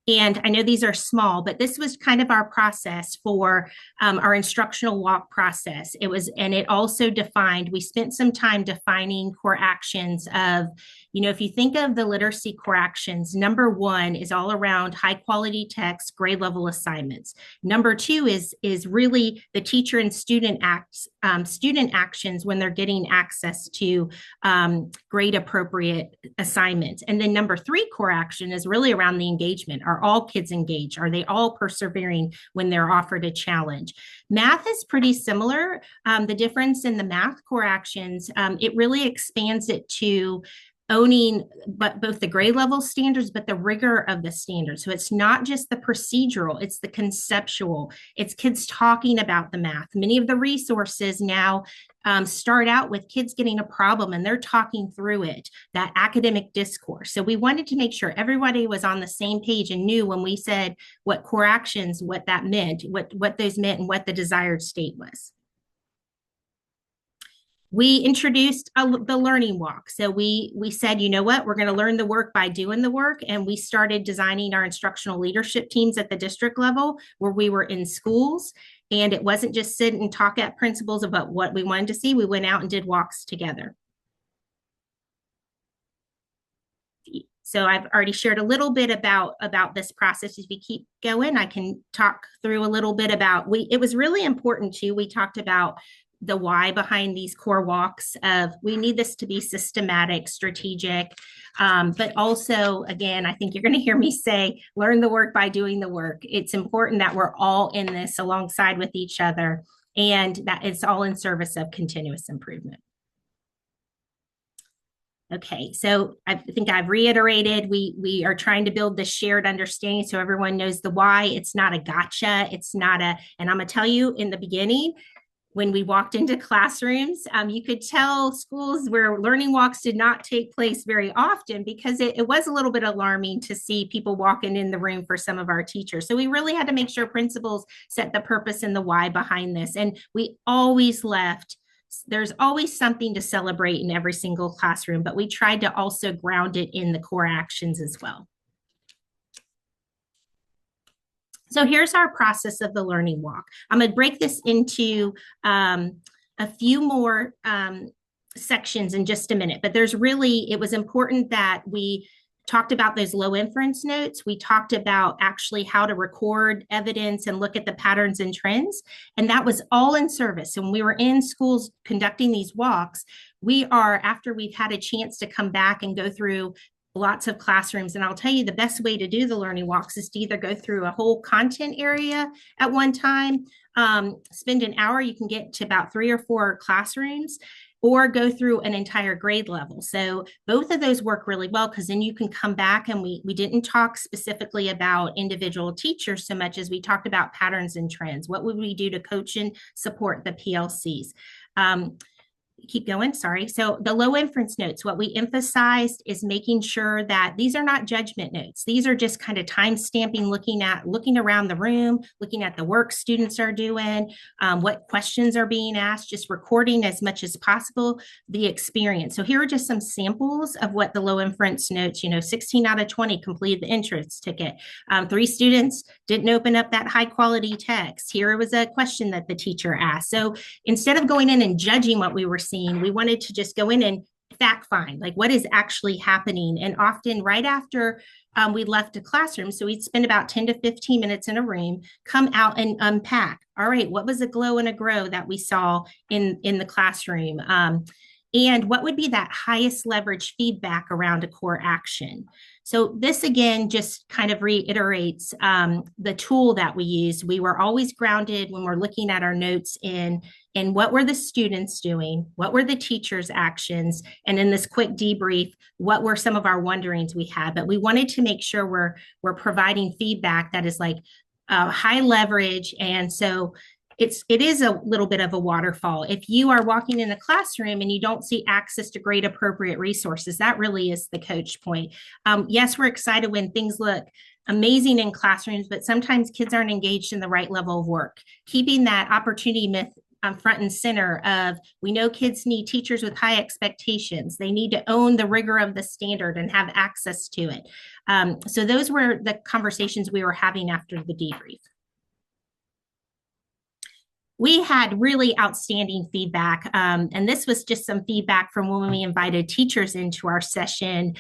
And I know these are small, but this was kind of our process for our instructional walk process. And it also defined, we spent some time defining core actions of, if you think of the literacy core actions, number 1 is all around high quality text, grade level assignments. Number 2 is really the teacher and student actions when they're getting access to grade appropriate assignments. And then number 3 core action is really around the engagement. Are all kids engaged? Are they all persevering when they're offered a challenge? Math is pretty similar. The difference in the math core actions, it really expands it to owning both the grade level standards, but the rigor of the standards. So it's not just the procedural, it's the conceptual. It's kids talking about the math. Many of the resources now start out with kids getting a problem and they're talking through it, that academic discourse. So we wanted to make sure everybody was on the same page and knew when we said what core actions, what that meant, what those meant, and what the desired state was. We introduced the learning walk. So we said, you know what, we're going to learn the work by doing the work. And we started designing our instructional leadership teams at the district level where we were in schools. And it wasn't just sit and talk at principals about what we wanted to see. We went out and did walks together. So I've already shared a little bit about this process. As we keep going, I can talk through a little bit about, it was really important too. We talked about the why behind these core walks of we need this to be systematic, strategic, but also, again, I think you're going to hear me say, learn the work by doing the work. It's important that we're all in this alongside with each other and that it's all in service of continuous improvement. Okay, so I think I've reiterated, we are trying to build this shared understanding so everyone knows the why. It's not a gotcha. It's not and I'm going to tell you in the beginning, when we walked into classrooms, you could tell schools where learning walks did not take place very often because it was a little bit alarming to see people walking in the room for some of our teachers. So we really had to make sure principals set the purpose and the why behind this. And we always left, there's always something to celebrate in every single classroom, but we tried to also ground it in the core actions as well. So here's our process of the learning walk. I'm going to break this into a few more sections in just a minute, but it was important that we talked about those low inference notes. We talked about actually how to record evidence and look at the patterns and trends. And that was all in service. And when we were in schools conducting these walks, after we've had a chance to come back and go through lots of classrooms. And I'll tell you the best way to do the learning walks is to either go through a whole content area at one time, spend an hour, you can get to about 3 or 4 classrooms, or go through an entire grade level. So both of those work really well because then you can come back and we didn't talk specifically about individual teachers so much as we talked about patterns and trends. What would we do to coach and support the PLCs? keep going, sorry. So the low inference notes, what we emphasized is making sure that these are not judgment notes. These are just kind of time stamping, looking around the room, looking at the work students are doing, what questions are being asked, just recording as much as possible the experience. So here are just some samples of what the low inference notes, 16 out of 20 completed the entrance ticket. 3 students didn't open up that high quality text. Here was a question that the teacher asked. So instead of going in and judging what we were seeing, we wanted to just go in and fact find, like what is actually happening. And often right after we left a classroom, so we'd spend about 10 to 15 minutes in a room, come out and unpack. All right, what was a glow and a grow that we saw in the classroom? And what would be that highest leverage feedback around a core action? So this again just kind of reiterates the tool that we use. We were always grounded when we're looking at our notes in what were the students doing, what were the teachers' actions, and in this quick debrief, what were some of our wonderings we had. But we wanted to make sure we're providing feedback that is like high leverage, and so it is a little bit of a waterfall. If you are walking in a classroom and you don't see access to grade appropriate resources, that really is the coach point. Yes, we're excited when things look amazing in classrooms, but sometimes kids aren't engaged in the right level of work. Keeping that opportunity myth front and center of, we know kids need teachers with high expectations. They need to own the rigor of the standard and have access to it. So those were the conversations we were having after the debrief. We had really outstanding feedback, and this was just some feedback from when we invited teachers into our session.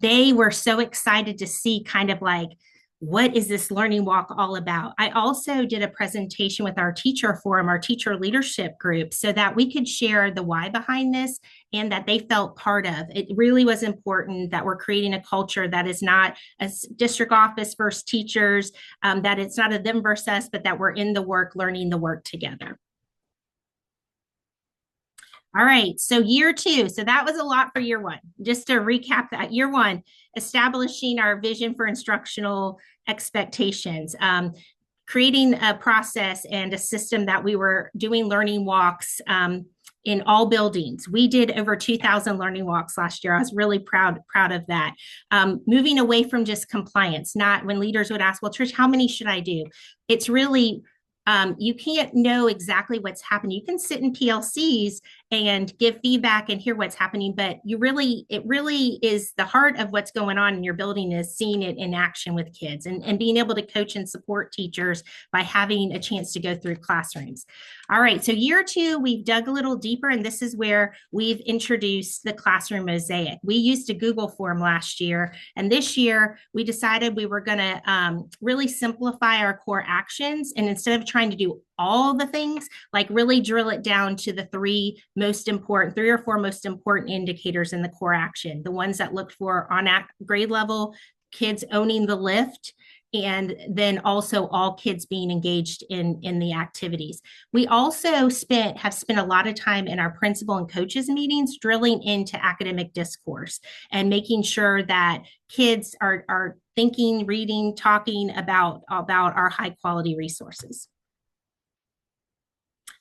They were so excited to see kind of like, what is this learning walk all about? I also did a presentation with our teacher forum, our teacher leadership group, so that we could share the why behind this and that they felt part of. It really was important that we're creating a culture that is not a district office versus teachers, that it's not a them versus us, but that we're in the work, learning the work together. All right, so year 2. So that was a lot for year 1. Just to recap that, year 1, establishing our vision for instructional expectations, creating a process and a system that we were doing learning walks in all buildings. We did over 2,000 learning walks last year. I was really proud of that. Moving away from just compliance, not when leaders would ask, well, Trish, how many should I do? It's really, you can't know exactly what's happening. You can sit in PLCs and give feedback and hear what's happening, but it really is the heart of what's going on in your building is seeing it in action with kids and being able to coach and support teachers by having a chance to go through classrooms. All right, so year 2, we've dug a little deeper, and this is where we've introduced the classroom mosaic. We used a Google form last year, and this year we decided we were going to really simplify our core actions, and instead of trying to do all the things, like really drill it down to the 3 or 4 most important indicators in the core action, the ones that look for on grade level, kids owning the lift, and then also all kids being engaged in the activities. We also have spent a lot of time in our principal and coaches meetings drilling into academic discourse and making sure that kids are thinking, reading, talking about our high quality resources.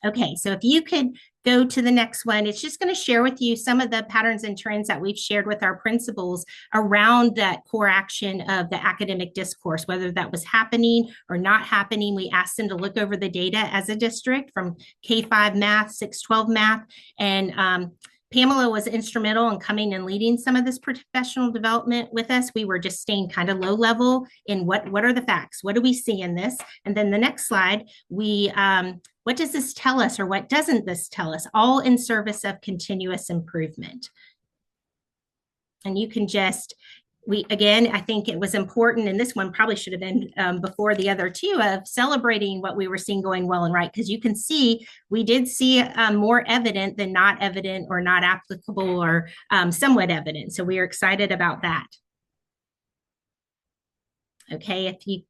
Okay, so if you could go to the next one, it's just going to share with you some of the patterns and trends that we've shared with our principals around that core action of the academic discourse, whether that was happening or not happening. We asked them to look over the data as a district from K-5 math, 6-12 math, and Pamela was instrumental in coming and leading some of this professional development with us. We were just staying kind of low level in what are the facts? What do we see in this? And then the next slide, what does this tell us or what doesn't this tell us? All in service of continuous improvement. And you can just, I think it was important, and this one probably should have been before the other 2, of celebrating what we were seeing going well and right, because you can see we did see more evident than not evident or not applicable or somewhat evident. So we are excited about that. Okay, if you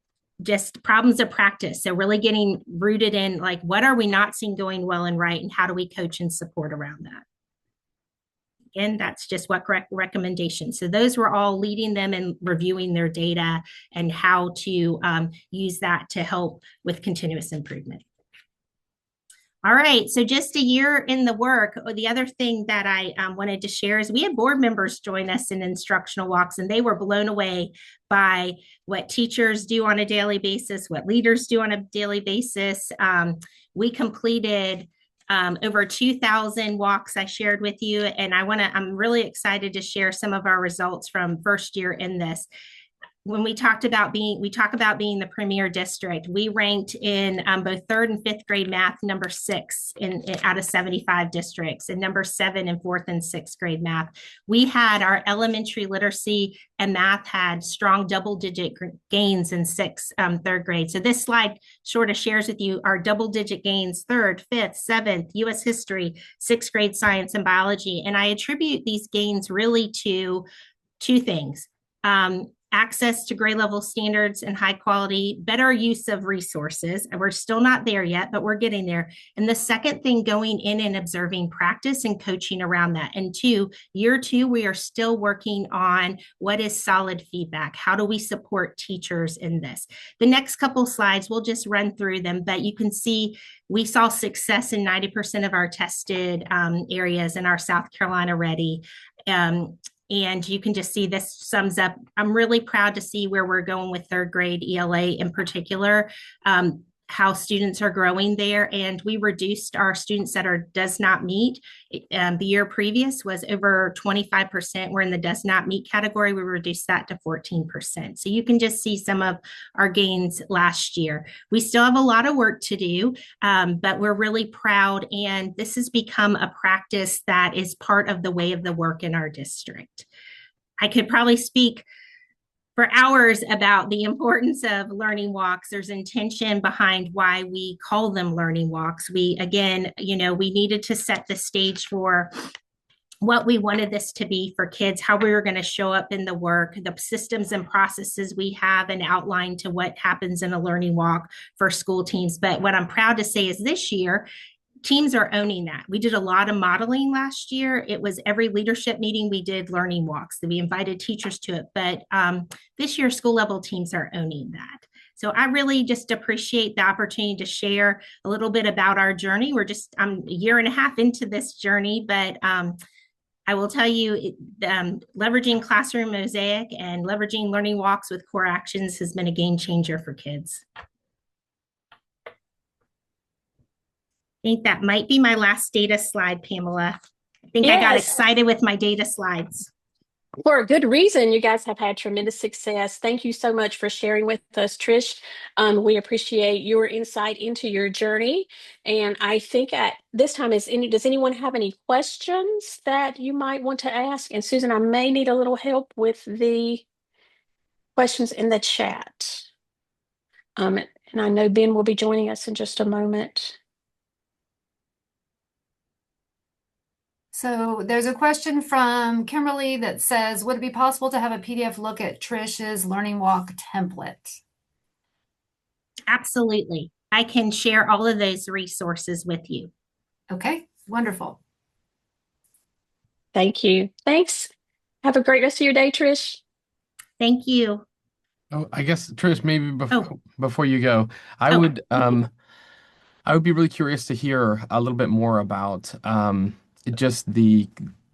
just problems of practice. So really getting rooted in like, what are we not seeing going well and right, and how do we coach and support around that? Again, that's just what recommendations. So those were all leading them and reviewing their data and how to use that to help with continuous improvement. All right, so just a year in the work. The other thing that I wanted to share is we had board members join us in instructional walks, and they were blown away by what teachers do on a daily basis, what leaders do on a daily basis. We completed over 2,000 walks I shared with you, and I'm really excited to share some of our results from first year in this. When we talk about being the premier district, we ranked in both third and fifth grade math number 6 out of 75 districts, and number 7 in fourth and sixth grade math. We had our elementary literacy and math had strong double-digit gains in third grade. So this slide sort of shares with you our double-digit gains, third, fifth, seventh, U.S. history, sixth grade science and biology. And I attribute these gains really to two things. Access to grade level standards and high quality, better use of resources. And we're still not there yet, but we're getting there. And the second thing, going in and observing practice and coaching around that. And year two, we are still working on what is solid feedback. How do we support teachers in this? The next couple slides, we'll just run through them, but you can see we saw success in 90% of our tested areas in our South Carolina Ready. And you can just see this sums up. I'm really proud to see where we're going with third grade ELA in particular, how students are growing there. And we reduced our students that does not meet. The year previous was over 25%. We're in the does not meet category. We reduced that to 14%. So you can just see some of our gains last year. We still have a lot of work to do, but we're really proud. And this has become a practice that is part of the way of the work in our district. I could probably speak for hours about the importance of learning walks. There's intention behind why we call them learning walks. We needed to set the stage for what we wanted this to be for kids, how we were going to show up in the work, the systems and processes we have, and outline to what happens in a learning walk for school teams. But what I'm proud to say is this year, teams are owning that. We did a lot of modeling last year. It was every leadership meeting we did learning walks. We invited teachers to it. But this year, school level teams are owning that. So I really just appreciate the opportunity to share a little bit about our journey. I'm a year and a half into this journey, but I will tell you, leveraging Classroom Mosaic and leveraging learning walks with core actions has been a game changer for kids. I think that might be my last data slide, Pamela. I think I got excited with my data slides. For a good reason. You guys have had tremendous success. Thank you so much for sharing with us, Trish. We appreciate your insight into your journey. And I think at this time, does anyone have any questions that you might want to ask? And Susan, I may need a little help with the questions in the chat. And I know Ben will be joining us in just a moment. So there's a question from Kimberly that says, would it be possible to have a PDF look at Trish's Learning Walk template? Absolutely. I can share all of those resources with you. Okay, wonderful. Thank you. Thanks. Have a great rest of your day, Trish. Thank you. Oh, I guess, Trish, maybe before you go, I would be really curious to hear a little bit more about just I'm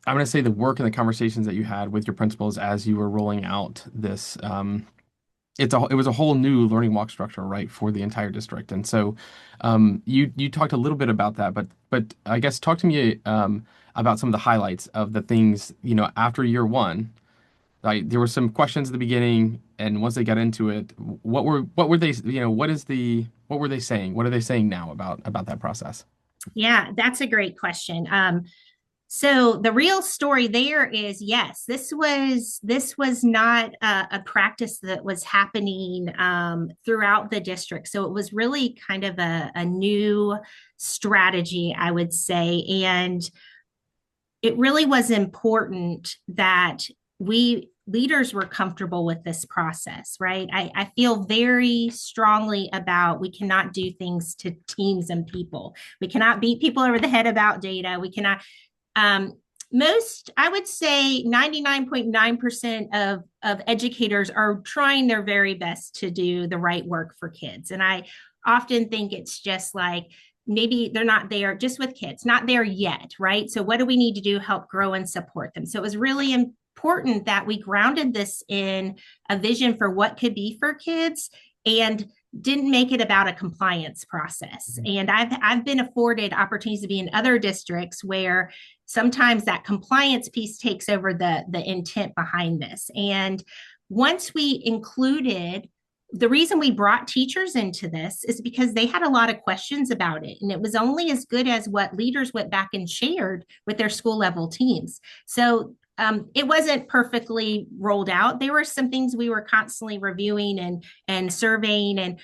going to say the work and the conversations that you had with your principals as you were rolling out this. It was a whole new learning walk structure, right, for the entire district. And so you talked a little bit about that, but I guess talk to me about some of the highlights of the things, after year one. Like, there were some questions at the beginning, and once they got into it, what were they, what were they saying? What are they saying now about that process? Yeah, that's a great question. So the real story there is, yes, this was not a practice that was happening throughout the district. So it was really kind of a new strategy, I would say. And it really was important that leaders were comfortable with this process, right? I feel very strongly about we cannot do things to teams and people. We cannot beat people over the head about data. We cannot, I would say 99.9% of educators are trying their very best to do the right work for kids. And I often think it's just like, maybe they're not there just with kids, not there yet, right? So what do we need to do to help grow and support them? So it was really important that we grounded this in a vision for what could be for kids and didn't make it about a compliance process. And I've been afforded opportunities to be in other districts where sometimes that compliance piece takes over the intent behind this. And once we included, the reason we brought teachers into this is because they had a lot of questions about it. And it was only as good as what leaders went back and shared with their school level teams. So it wasn't perfectly rolled out. There were some things we were constantly reviewing and surveying, and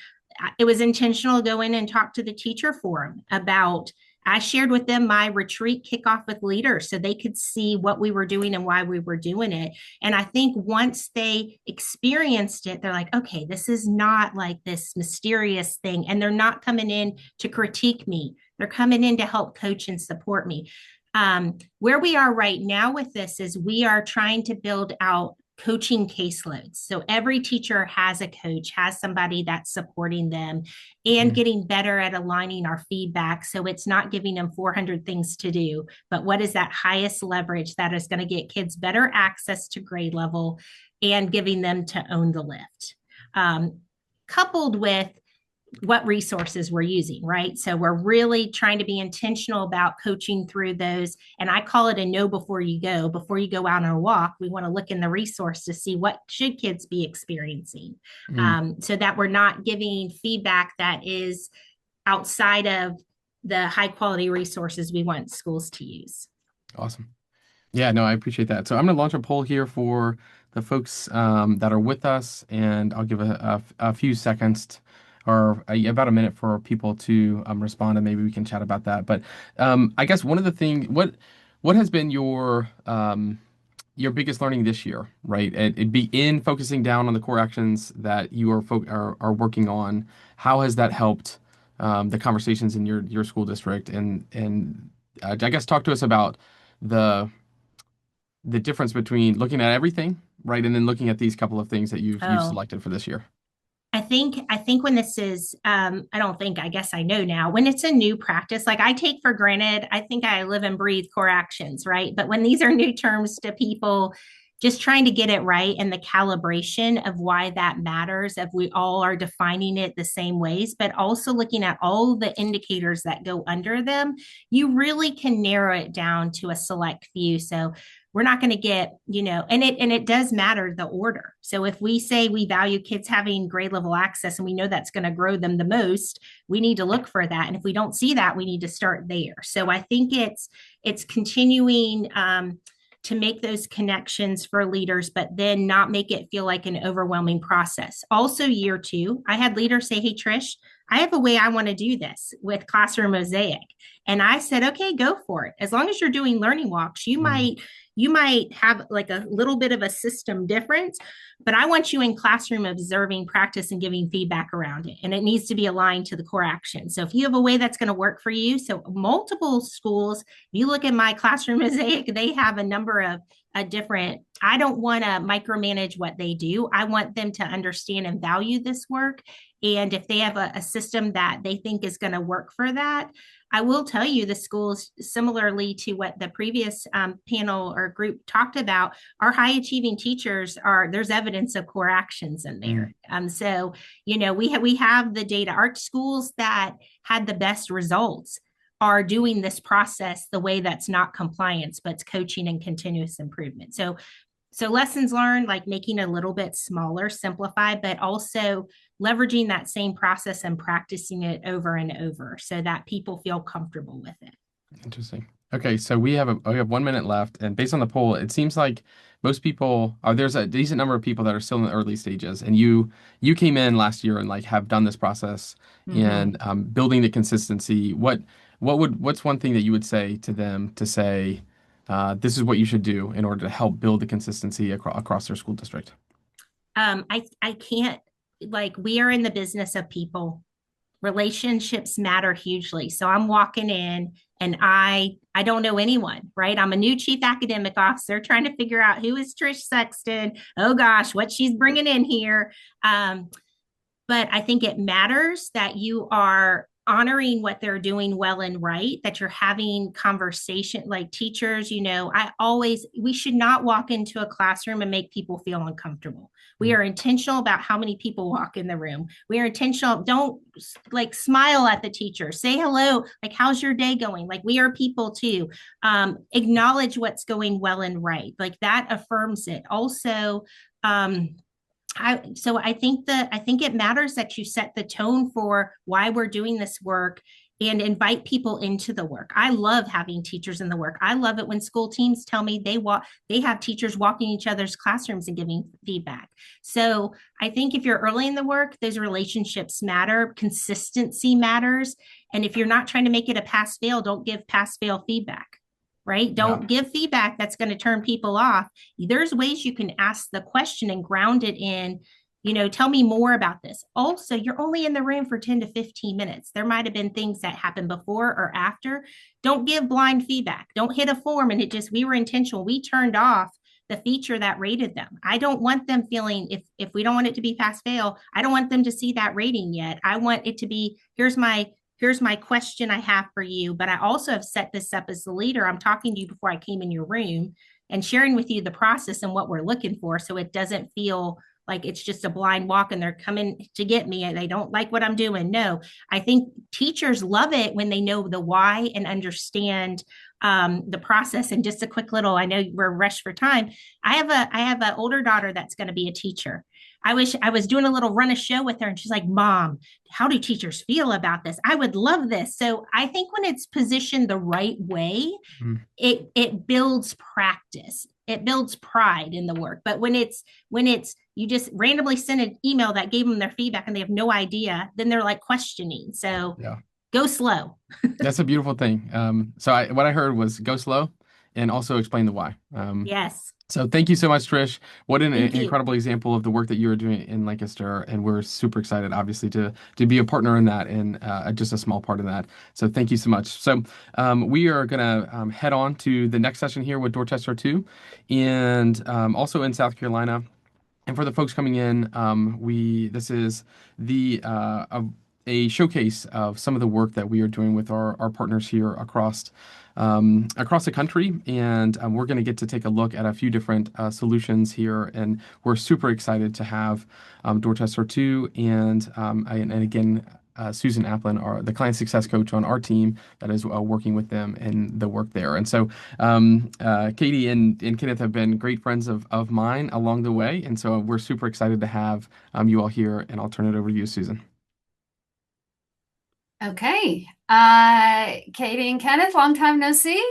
it was intentional to go in and talk to the teacher forum about. I shared with them my retreat kickoff with leaders so they could see what we were doing and why we were doing it. And I think once they experienced it, they're like, okay, this is not like this mysterious thing. And they're not coming in to critique me. They're coming in to help coach and support me. Where we are right now with this is we are trying to build out coaching caseloads. So every teacher has a coach, has somebody that's supporting them, and getting better at aligning our feedback. So it's not giving them 400 things to do, but what is that highest leverage that is going to get kids better access to grade level and giving them to own the lift. Coupled with what resources we're using, right? So we're really trying to be intentional about coaching through those. And I call it a know before you go. Before you go out on a walk, we want to look in the resource to see what should kids be experiencing, so that we're not giving feedback that is outside of the high quality resources we want schools to use. Awesome. Yeah, no, I appreciate that. So I'm going to launch a poll here for the folks that are with us, and I'll give a few seconds or about a minute for people to respond, and maybe we can chat about that. But I guess one of the things, what has been your biggest learning this year, right? It be in focusing down on the core actions that you are working on. How has that helped the conversations in your school district? And I guess talk to us about the difference between looking at everything, right, and then looking at these couple of things that you've selected for this year. I think when this is, I guess I know now, when it's a new practice, like I take for granted, I think I live and breathe core actions, right? But when these are new terms to people, just trying to get it right and the calibration of why that matters, if we all are defining it the same ways, but also looking at all the indicators that go under them, you really can narrow it down to a select few. So we're not going to get, and it does matter the order. So if we say we value kids having grade level access and we know that's going to grow them the most, we need to look for that. And if we don't see that, we need to start there. So I think it's continuing to make those connections for leaders, but then not make it feel like an overwhelming process. Also, year 2, I had leaders say, hey, Trish, I have a way I want to do this with Classroom Mosaic. And I said, okay, go for it. As long as you're doing learning walks, you might have like a little bit of a system difference, but I want you in classroom observing practice and giving feedback around it. And it needs to be aligned to the core action. So if you have a way that's going to work for you, so multiple schools, if you look at my Classroom Mosaic, they have a number of different, I don't want to micromanage what they do. I want them to understand and value this work. And if they have a system that they think is going to work for that, I will tell you the schools, similarly to what the previous panel or group talked about, our high achieving teachers there's evidence of core actions in there. So, we have the data. Our schools that had the best results are doing this process the way that's not compliance, but it's coaching and continuous improvement. So lessons learned, like making it a little bit smaller, simplified, but also leveraging that same process and practicing it over and over so that people feel comfortable with it. Interesting. Okay, so we have 1 minute left, and based on the poll, it seems like most people there's a decent number of people that are still in the early stages, and you came in last year and have done this process and building the consistency. What's one thing that you would say to them to say this is what you should do in order to help build the consistency across their school district? I can't, we are in the business of people. Relationships matter hugely. So I'm walking in and I don't know anyone, right? I'm a new chief academic officer trying to figure out who is Trish Sexton. Oh gosh, what she's bringing in here. But I think it matters that you are honoring what they're doing well and right, that you're having conversation like teachers, we should not walk into a classroom and make people feel uncomfortable. We are intentional about how many people walk in the room. We are intentional. Don't like smile at the teacher, say hello, like how's your day going? Like we are people too. Acknowledge what's going well and right. Like that affirms it. Also, I think it matters that you set the tone for why we're doing this work and invite people into the work. I love having teachers in the work. I love it when school teams tell me they have teachers walking each other's classrooms and giving feedback. So I think if you're early in the work, those relationships matter. Consistency matters. And if you're not trying to make it a pass fail, don't give pass fail feedback. Right? Don't give feedback that's going to turn people off. There's ways you can ask the question and ground it in, tell me more about this. Also, you're only in the room for 10 to 15 minutes. There might have been things that happened before or after. Don't give blind feedback. Don't hit a form and we were intentional. We turned off the feature that rated them. I don't want them feeling, if we don't want it to be pass fail, I don't want them to see that rating yet. I want it to be, here's my question I have for you, but I also have set this up as the leader. I'm talking to you before I came in your room and sharing with you the process and what we're looking for. So it doesn't feel like it's just a blind walk and they're coming to get me and they don't like what I'm doing. No, I think teachers love it when they know the why and understand the process. And just a quick little, I know we're rushed for time. I have an older daughter that's going to be a teacher. I wish I was doing a little run a show with her and she's like, Mom, how do teachers feel about this? I would love this. So I think when it's positioned the right way, it builds practice. It builds pride in the work. But when it's you just randomly send an email that gave them their feedback and they have no idea, then they're like questioning. So go slow. That's a beautiful thing. What I heard was go slow and also explain the why. Yes. So thank you so much, Trish. What an incredible example of the work that you are doing in Lancaster. And we're super excited, obviously, to be a partner in that and just a small part of that. So thank you so much. So we are going to head on to the next session here with Dorchester 2 and also in South Carolina. And for the folks coming in, this is a showcase of some of the work that we are doing with our partners here across the country, and we're going to get to take a look at a few different solutions here, and we're super excited to have Dorchester 2 and again Susan Applin, the client success coach on our team that is working with them in the work there. And so Katie and Kenneth have been great friends of mine along the way, and so we're super excited to have you all here, and I'll turn it over to you, Susan. Okay. Katie and Kenneth, long time no see.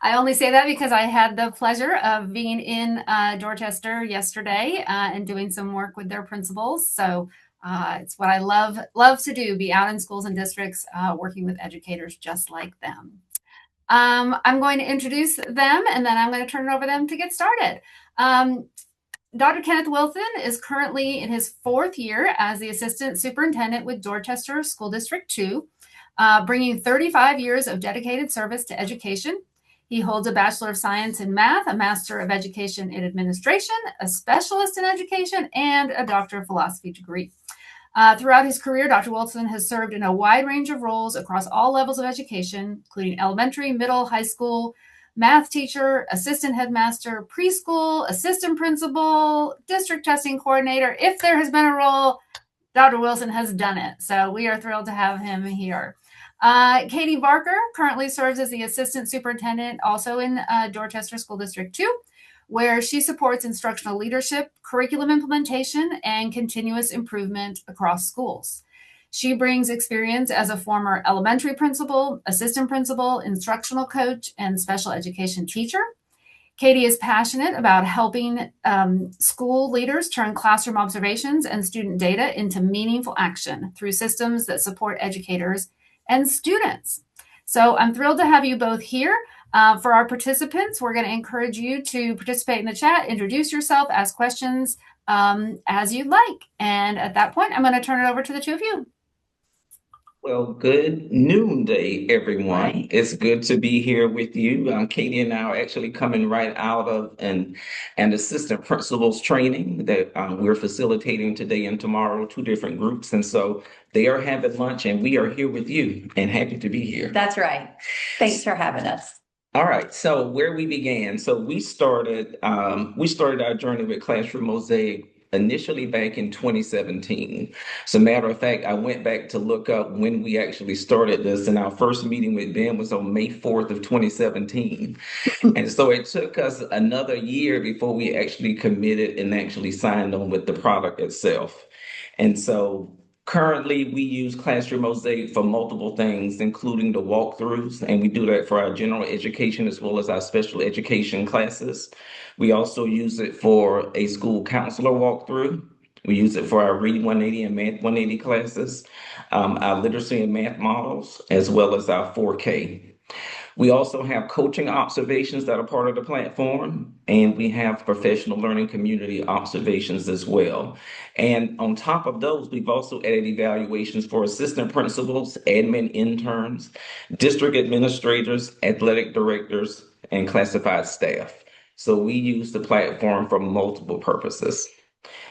I only say that because I had the pleasure of being in Dorchester yesterday and doing some work with their principals. So it's what I love to do, be out in schools and districts working with educators just like them. I'm going to introduce them and then I'm going to turn it over to them to get started. Dr. Kenneth Wilson is currently in his 4th year as the Assistant Superintendent with Dorchester School District 2, bringing 35 years of dedicated service to education. He holds a Bachelor of Science in Math, a Master of Education in Administration, a Specialist in Education, and a Doctor of Philosophy degree. Throughout his career, Dr. Wilson has served in a wide range of roles across all levels of education, including elementary, middle, high school, math teacher, assistant headmaster, preschool, assistant principal, district testing coordinator. If there has been a role, Dr. Wilson has done it. So we are thrilled to have him here. Katie Barker currently serves as the assistant superintendent also in Dorchester School District 2, where she supports instructional leadership, curriculum implementation, and continuous improvement across schools. She brings experience as a former elementary principal, assistant principal, instructional coach, and special education teacher. Katie is passionate about helping school leaders turn classroom observations and student data into meaningful action through systems that support educators and students. So I'm thrilled to have you both here. For our participants, we're going to encourage you to participate in the chat, introduce yourself, ask questions as you'd like. And at that point, I'm going to turn it over to the two of you. Well, good noonday, everyone. Right. It's good to be here with you. Katie and I are actually coming right out of an assistant principal's training that we're facilitating today and tomorrow, two different groups. And so they are having lunch and we are here with you and happy to be here. That's right. Thanks for having us. All right, so where we began. So we started our journey with Classroom Mosaic initially back in 2017. As a matter of fact, I went back to look up when we actually started this, and our first meeting with Ben was on May 4th of 2017. And so it took us another year before we actually committed and actually signed on with the product itself. And so currently we use Classroom Mosaic for multiple things, including the walkthroughs, and we do that for our general education as well as our special education classes. We also use it for a school counselor walkthrough. We use it for our Reading 180 and Math 180 classes, our literacy and math models, as well as our 4K. We also have coaching observations that are part of the platform, and we have professional learning community observations as well. And on top of those, we've also added evaluations for assistant principals, admin interns, district administrators, athletic directors, and classified staff. So we use the platform for multiple purposes.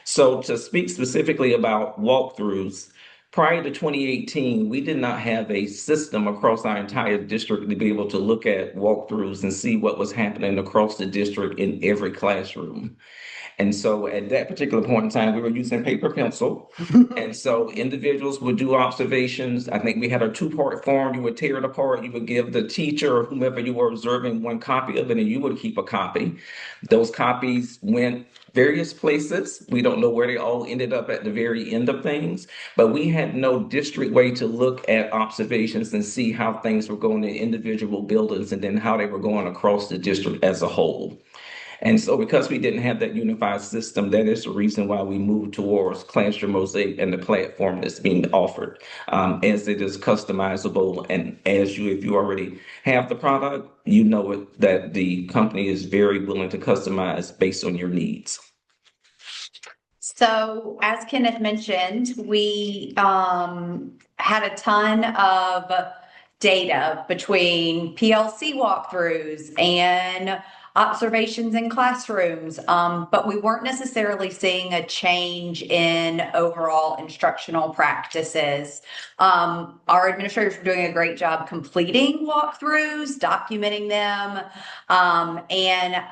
So to speak specifically about walkthroughs, prior to 2018, we did not have a system across our entire district to be able to look at walkthroughs and see what was happening across the district in every classroom. And so at that particular point in time, we were using paper pencil. And so individuals would do observations. I think we had a two-part form. You would tear it apart. You would give the teacher or whomever you were observing one copy of it, and you would keep a copy. Those copies went various places. We don't know where they all ended up at the very end of things, but we had no district way to look at observations and see how things were going in individual buildings and then how they were going across the district as a whole. And so because we didn't have that unified system, that is the reason why we moved towards Classroom Mosaic and the platform that's being offered, as it is customizable. And if you already have the product, you know that the company is very willing to customize based on your needs. So, as Kenneth mentioned, we had a ton of data between PLC walkthroughs and observations in classrooms, but we weren't necessarily seeing a change in overall instructional practices. Our administrators were doing a great job completing walkthroughs, documenting them, and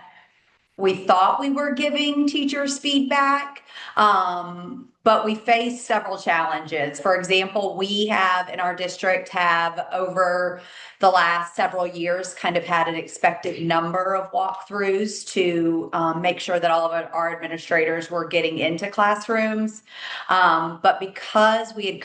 we thought we were giving teachers feedback, but we faced several challenges. For example, we have in our district have over the last several years kind of had an expected number of walkthroughs to make sure that all of our administrators were getting into classrooms. But because we had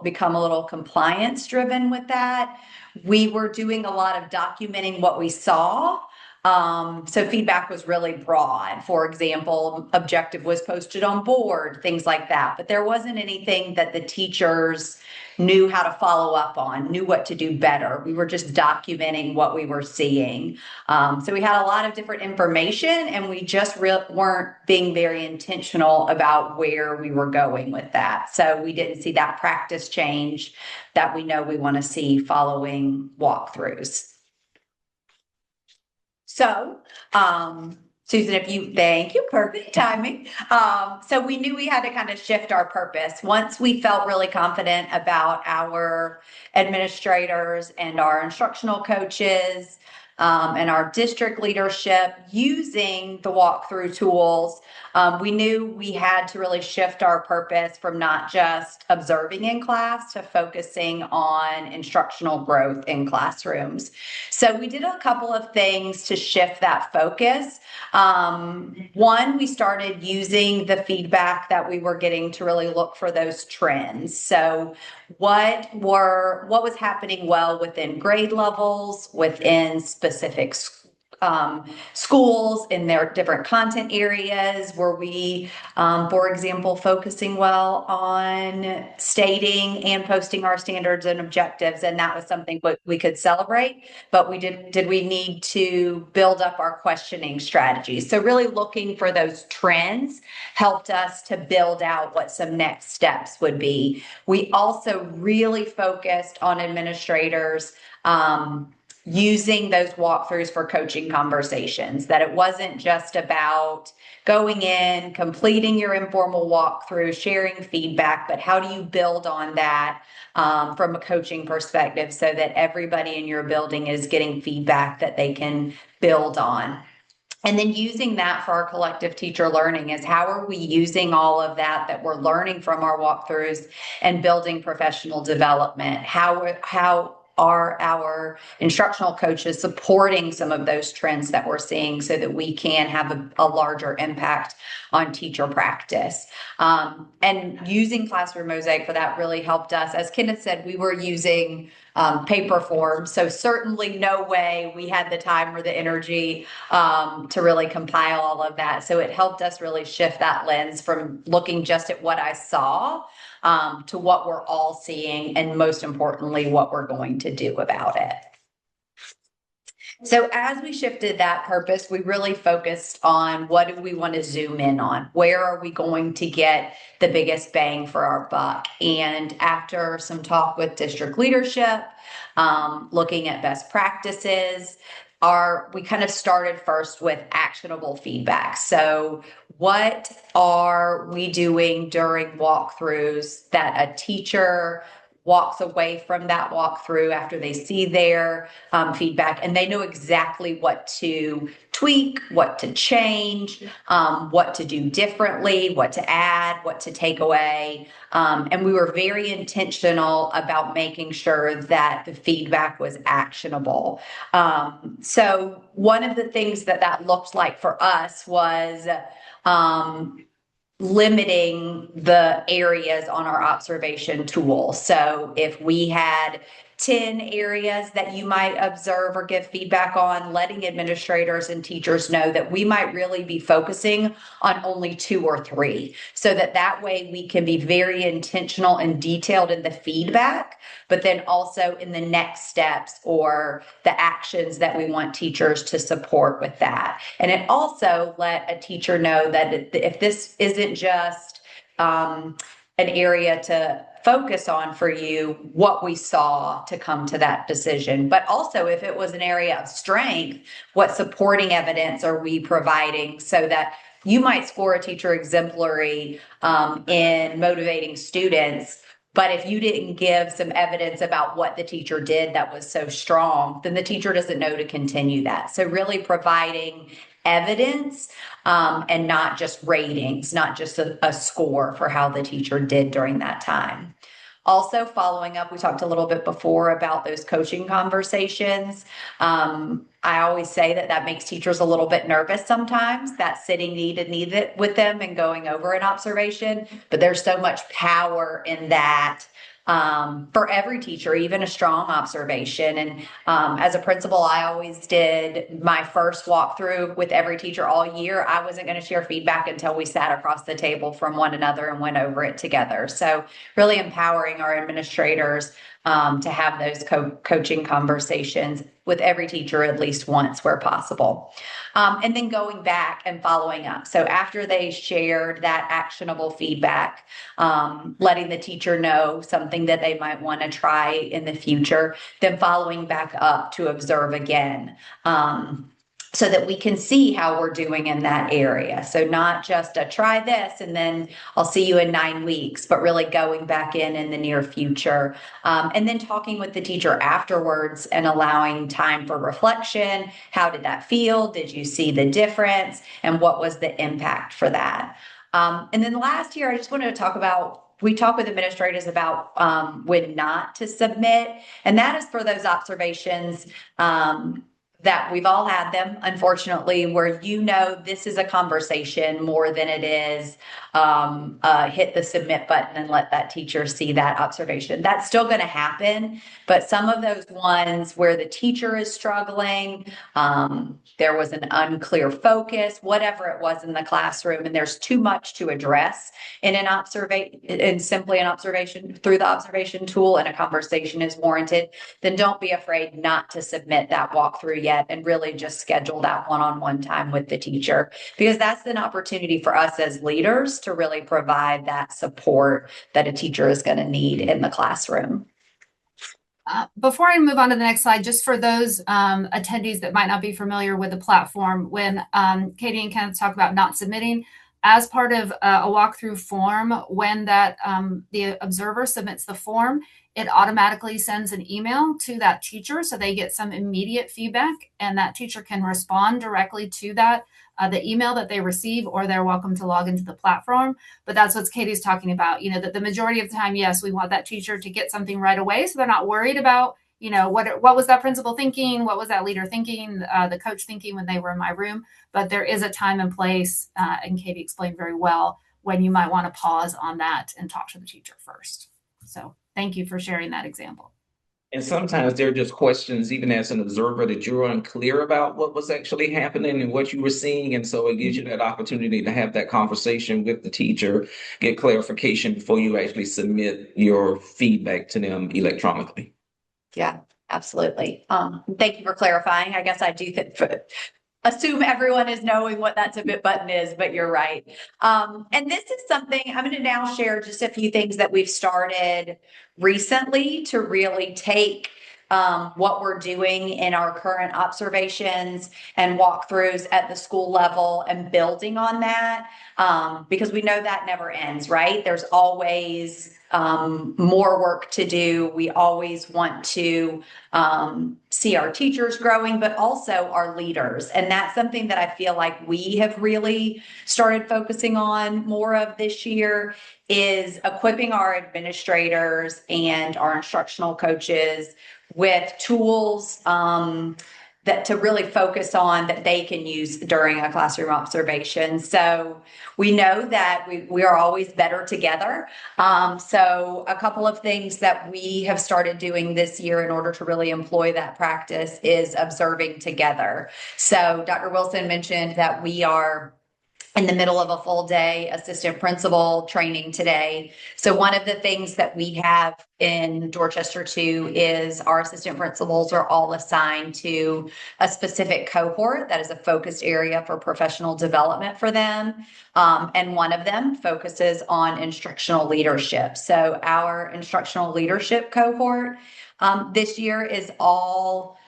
become a little compliance driven with that, we were doing a lot of documenting what we saw. So feedback was really broad. For example, objective was posted on board, things like that. But there wasn't anything that the teachers knew how to follow up on, knew what to do better. We were just documenting what we were seeing. So we had a lot of different information, and we just weren't being very intentional about where we were going with that. So we didn't see that practice change that we know we want to see following walkthroughs. So, Susan, thank you, perfect timing. So we knew we had to kind of shift our purpose. Once we felt really confident about our administrators and our instructional coaches, and our district leadership using the walkthrough tools, we knew we had to really shift our purpose from not just observing in class to focusing on instructional growth in classrooms. So we did a couple of things to shift that focus. One, we started using the feedback that we were getting to really look for those trends. So what was happening well within grade levels, within specific schools in their different content areas? Were we, for example, focusing well on stating and posting our standards and objectives? And that was something we could celebrate, but did we need to build up our questioning strategies? So really looking for those trends helped us to build out what some next steps would be. We also really focused on administrators using those walkthroughs for coaching conversations, that it wasn't just about going in, completing your informal walkthrough, sharing feedback, but how do you build on that from a coaching perspective so that everybody in your building is getting feedback that they can build on. And then using that for our collective teacher learning is how are we using all of that we're learning from our walkthroughs and building professional development? How are our instructional coaches supporting some of those trends that we're seeing so that we can have a larger impact on teacher practice? And using Classroom Mosaic for that really helped us. As Kenneth said, we were using paper forms, so certainly no way we had the time or the energy to really compile all of that. So it helped us really shift that lens from looking just at what I saw to what we're all seeing, and most importantly, what we're going to do about it. So as we shifted that purpose, we really focused on what do we want to zoom in on? Where are we going to get the biggest bang for our buck? And after some talk with district leadership, looking at best practices, we kind of started first with actionable feedback. So what are we doing during walkthroughs that a teacher walks away from that walkthrough after they see their feedback and they know exactly what to tweak, what to change, what to do differently, what to add, what to take away. And we were very intentional about making sure that the feedback was actionable. So one of the things that looked like for us was limiting the areas on our observation tool. So if we had 10 areas that you might observe or give feedback on, letting administrators and teachers know that we might really be focusing on only 2 or 3, so that way we can be very intentional and detailed in the feedback, but then also in the next steps or the actions that we want teachers to support with that. And it also let a teacher know that if this isn't just an area to focus on for you, what we saw to come to that decision, but also if it was an area of strength, what supporting evidence are we providing so that you might score a teacher exemplary in motivating students, but if you didn't give some evidence about what the teacher did that was so strong, then the teacher doesn't know to continue that. So really providing evidence and not just ratings, not just a score for how the teacher did during that time. Also following up, we talked a little bit before about those coaching conversations. I always say that makes teachers a little bit nervous sometimes, that sitting need with them and going over an observation, but there's so much power in that for every teacher, even a strong observation. And as a principal, I always did my first walkthrough with every teacher all year. I wasn't going to share feedback until we sat across the table from one another and went over it together. So really empowering our administrators to have those coaching conversations with every teacher at least once where possible. And then going back and following up. So after they shared that actionable feedback, letting the teacher know something that they might want to try in the future, then following back up to observe again. So that we can see how we're doing in that area. So not just try this and then I'll see you in 9 weeks, but really going back in the near future. And then talking with the teacher afterwards and allowing time for reflection. How did that feel? Did you see the difference? And what was the impact for that? And then last year, I just wanted to talk about, we talk with administrators about when not to submit, and that is for those observations that we've all had them, unfortunately, where this is a conversation more than it is hit the submit button and let that teacher see that observation. That's still going to happen, but some of those ones where the teacher is struggling, there was an unclear focus, whatever it was in the classroom, and there's too much to address in simply an observation through the observation tool, and a conversation is warranted, then don't be afraid not to submit that walkthrough yet, and really just schedule that one-on-one time with the teacher, because that's an opportunity for us as leaders to really provide that support that a teacher is going to need in the classroom. Before I move on to the next slide, just for those attendees that might not be familiar with the platform, when Katie and Kenneth talk about not submitting, as part of a walkthrough form, when that the observer submits the form, it automatically sends an email to that teacher, so they get some immediate feedback, and that teacher can respond directly to that, the email that they receive, or they're welcome to log into the platform. But that's what Katie's talking about, that the majority of the time, yes, we want that teacher to get something right away, so they're not worried about, what was that principal thinking? What was that leader thinking? The coach thinking when they were in my room? But there is a time and place, and Katie explained very well, when you might want to pause on that and talk to the teacher first. So thank you for sharing that example. And sometimes there are just questions, even as an observer, that you're unclear about what was actually happening and what you were seeing. And so it gives you that opportunity to have that conversation with the teacher, get clarification before you actually submit your feedback to them electronically. Yeah, absolutely. Thank you for clarifying. I guess I do assume everyone is knowing what that submit button is, but you're right. And this is something I'm going to now share just a few things that we've started recently to really take what we're doing in our current observations and walkthroughs at the school level and building on that, because we know that never ends, right? There's always more work to do. We always want to see our teachers growing, but also our leaders. And that's something that I feel like we have really started focusing on more of this year, is equipping our administrators and our instructional coaches with tools that to really focus on that they can use during a classroom observation. So we know that we are always better together. So a couple of things that we have started doing this year in order to really employ that practice is observing together. So Dr. Wilson mentioned that we are in the middle of a full day assistant principal training today. So one of the things that we have in Dorchester too is our assistant principals are all assigned to a specific cohort that is a focused area for professional development for them. And one of them focuses on instructional leadership. So our instructional leadership cohort this year is all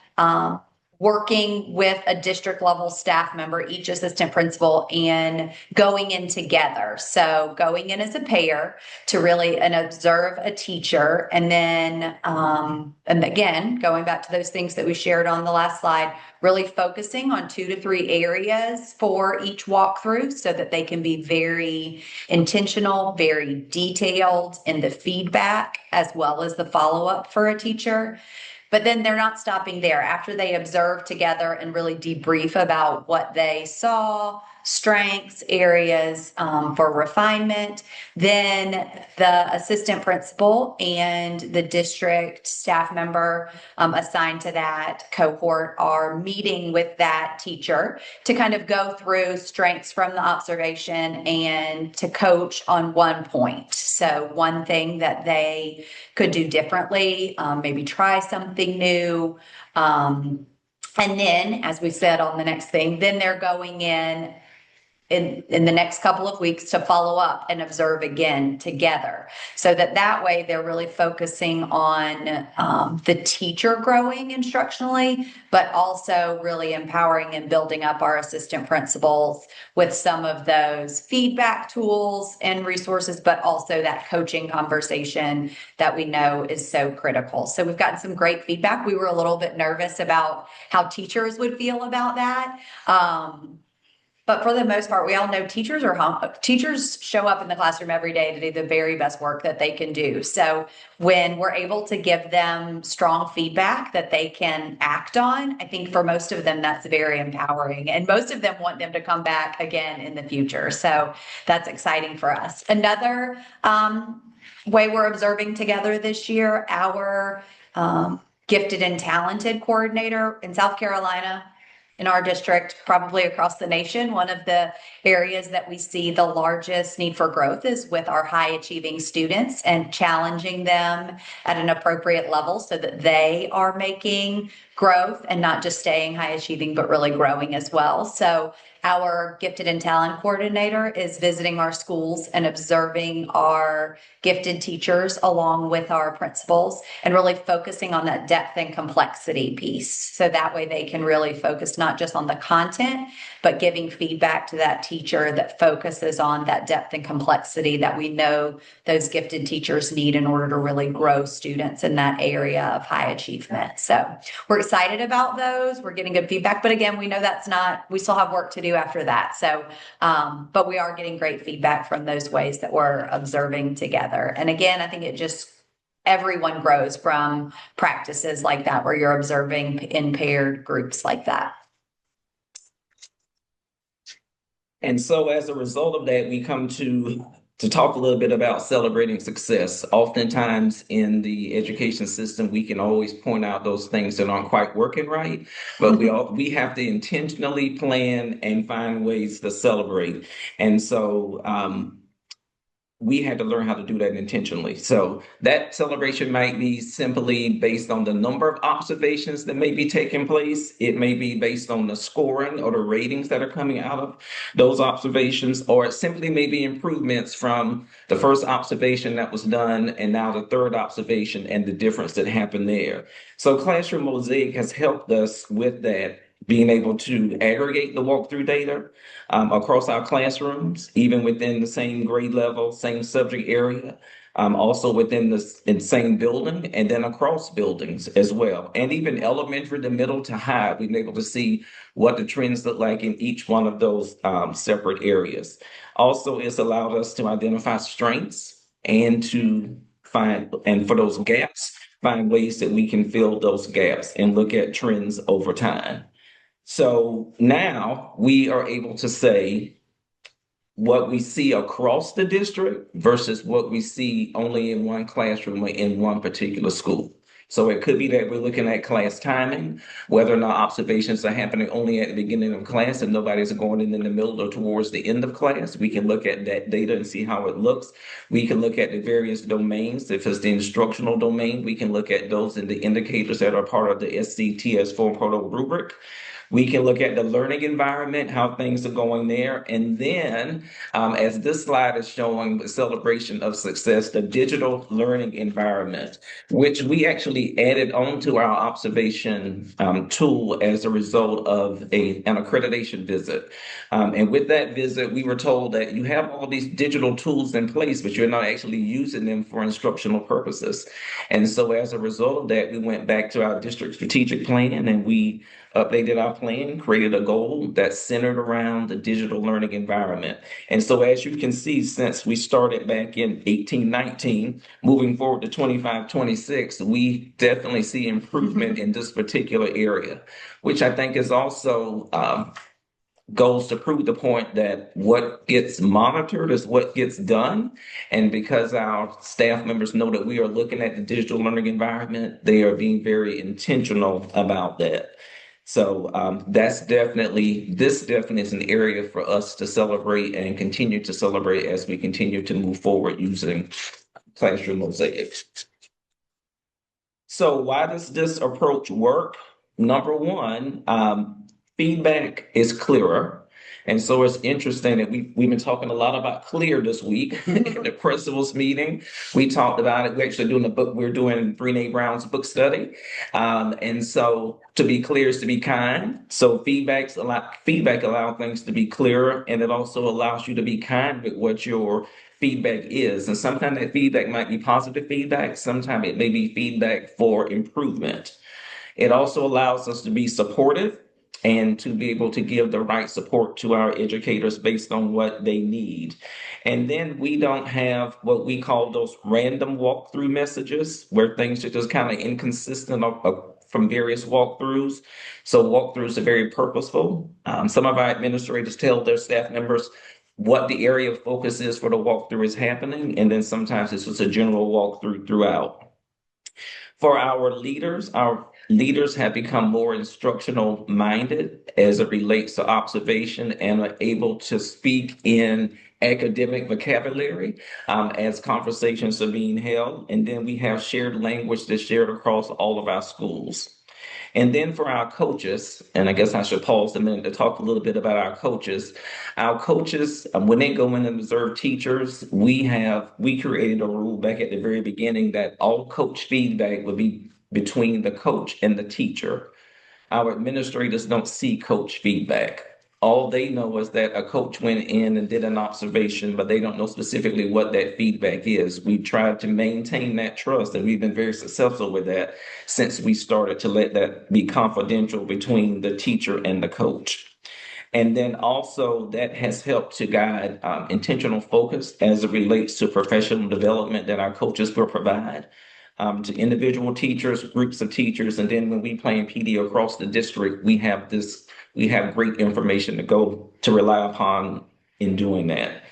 working with a district level staff member, each assistant principal, and going in together. So going in as a pair to really observe a teacher. And then, and again, going back to those things that we shared on the last slide, really focusing on 2 to 3 areas for each walkthrough so that they can be very intentional, very detailed in the feedback, as well as the follow-up for a teacher. But then they're not stopping there. After they observe together and really debrief about what they saw, strengths, areas for refinement, then the assistant principal and the district staff member assigned to that cohort are meeting with that teacher to kind of go through strengths from the observation and to coach on one point. So one thing that they could do differently, maybe try something new. And then, as we said on the next thing, then they're going in the next couple of weeks to follow up and observe again together, so that way they're really focusing on the teacher growing instructionally, but also really empowering and building up our assistant principals with some of those feedback tools and resources, but also that coaching conversation that we know is so critical. So we've gotten some great feedback. We were a little bit nervous about how teachers would feel about that. But for the most part, we all know teachers are home. Teachers show up in the classroom every day to do the very best work that they can do. So when we're able to give them strong feedback that they can act on, I think for most of them, that's very empowering. And most of them want them to come back again in the future. So that's exciting for us. Another way we're observing together this year, our gifted and talented coordinator in South Carolina, in our district, probably across the nation, one of the areas that we see the largest need for growth is with our high achieving students and challenging them at an appropriate level so that they are making growth and not just staying high achieving, but really growing as well. So our gifted and talent coordinator is visiting our schools and observing our gifted teachers along with our principals and really focusing on that depth and complexity piece. So that way they can really focus not just on the content, but giving feedback to that teacher that focuses on that depth and complexity that we know those gifted teachers need in order to really grow students in that area of high achievement. So we're excited about those. We're getting good feedback, but again, we know we still have work to do after that. So, but we are getting great feedback from those ways that we're observing together. And again, I think everyone grows from practices like that, where you're observing in paired groups like that. And so as a result of that, we come to talk a little bit about celebrating success. Oftentimes in the education system, we can always point out those things that aren't quite working right, but we have to intentionally plan and find ways to celebrate. And so we had to learn how to do that intentionally. So that celebration might be simply based on the number of observations that may be taking place. It may be based on the scoring or the ratings that are coming out of those observations, or it simply may be improvements from the first observation that was done and now the third observation and the difference that happened there. So Classroom Mosaic has helped us with that, being able to aggregate the walkthrough data across our classrooms, even within the same grade level, same subject area, also within the same building, and then across buildings as well. And even elementary to middle to high, we've been able to see what the trends look like in each one of those separate areas. Also, it's allowed us to identify strengths and to and for those gaps, find ways that we can fill those gaps and look at trends over time. So now we are able to say what we see across the district versus what we see only in one classroom or in one particular school. So it could be that we're looking at class timing, whether or not observations are happening only at the beginning of class and nobody's going in the middle or towards the end of class. We can look at that data and see how it looks. We can look at the various domains. If it's the instructional domain, we can look at those in the indicators that are part of the SCTS4 proto rubric. We can look at the learning environment, how things are going there. And then, as this slide is showing, the celebration of success, the digital learning environment, which we actually added onto our observation tool as a result of an accreditation visit. And with that visit, we were told that you have all these digital tools in place, but you're not actually using them for instructional purposes. And so as a result of that, we went back to our district strategic plan and we updated our plan, created a goal that's centered around the digital learning environment. And so as you can see, since we started back in 18-19, moving forward to 25-26, we definitely see improvement in this particular area, which I think is also goes to prove the point that what gets monitored is what gets done. And because our staff members know that we are looking at the digital learning environment, they are being very intentional about that. So this definitely is an area for us to celebrate and continue to celebrate as we continue to move forward using Classroom Mosaic. So why does this approach work? Number one, feedback is clearer. And so it's interesting that we've been talking a lot about clear this week in the principals meeting. We talked about it. We're actually doing we're doing Brené Brown's book study. And so to be clear is to be kind. So feedback allows things to be clearer, and it also allows you to be kind with what your feedback is. And sometimes that feedback might be positive feedback. Sometimes it may be feedback for improvement. It also allows us to be supportive. and to be able to give the right support to our educators based on what they need. And then we don't have what we call those random walkthrough messages where things are just kind of inconsistent from various walkthroughs. So walkthroughs are very purposeful. Some of our administrators tell their staff members what the area of focus is for the walkthrough is happening, and then sometimes it's just a general walkthrough throughout. For our leaders have become more instructional minded as it relates to observation and are able to speak in academic vocabulary as conversations are being held. And then we have shared language that's shared across all of our schools. And then for our coaches, and I guess I should pause a minute to talk a little bit about our coaches. Our coaches, when they go in and observe teachers, we created a rule back at the very beginning that all coach feedback would be between the coach and the teacher. Our administrators don't see coach feedback. All they know is that a coach went in and did an observation, but they don't know specifically what that feedback is. We tried to maintain that trust, and we've been very successful with that since we started to let that be confidential between the teacher and the coach. And then also that has helped to guide intentional focus as it relates to professional development that our coaches will provide to individual teachers, groups of teachers. And then when we plan PD across the district, we have great information to go to rely upon in doing that.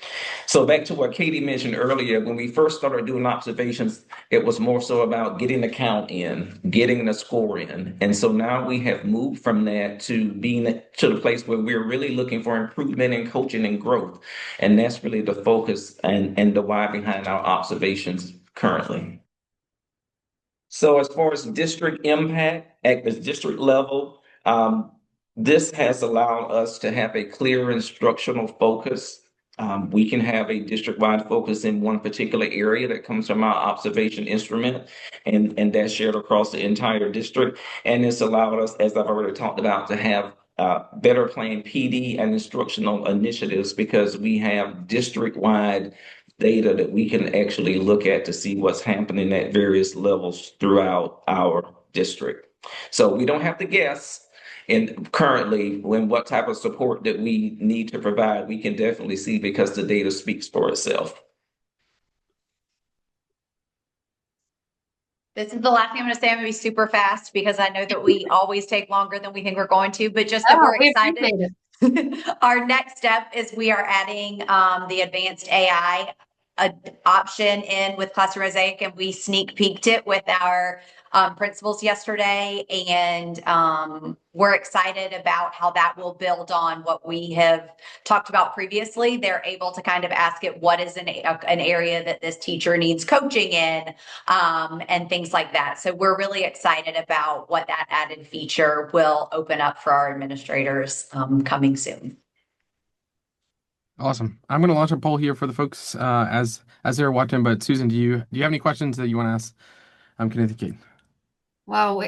So back to what Katie mentioned earlier, when we first started doing observations, it was more so about getting the count in, getting the score in. And so now we have moved from that to being to the place where we're really looking for improvement in coaching and growth. And that's really the focus and the why behind our observations currently. So as far as district impact at the district level, this has allowed us to have a clear instructional focus. We can have a district-wide focus in one particular area that comes from our observation instrument, and that's shared across the entire district. And it's allowed us, as I've already talked about, to have better planned PD and instructional initiatives because we have district-wide data that we can actually look at to see what's happening at various levels throughout our district. So we don't have to guess. And currently, when what type of support that we need to provide, we can definitely see because the data speaks for itself. This is the last thing I'm going to say. I'm going to be super fast because I know that we always take longer than we think we're going to, but just that we're excited. Our next step is we are adding the advanced AI option in with Classroom Mosaic, and we sneak peeked it with our principals yesterday, and we're excited about how that will build on what we have talked about previously. They're able to kind of ask it, what is an area that this teacher needs coaching in, and things like that. So we're really excited about what that added feature will open up for our administrators coming soon. Awesome. I'm going to launch a poll here for the folks as they're watching. But Susan, do you have any questions that you want to ask Kenneth and Kate? Well,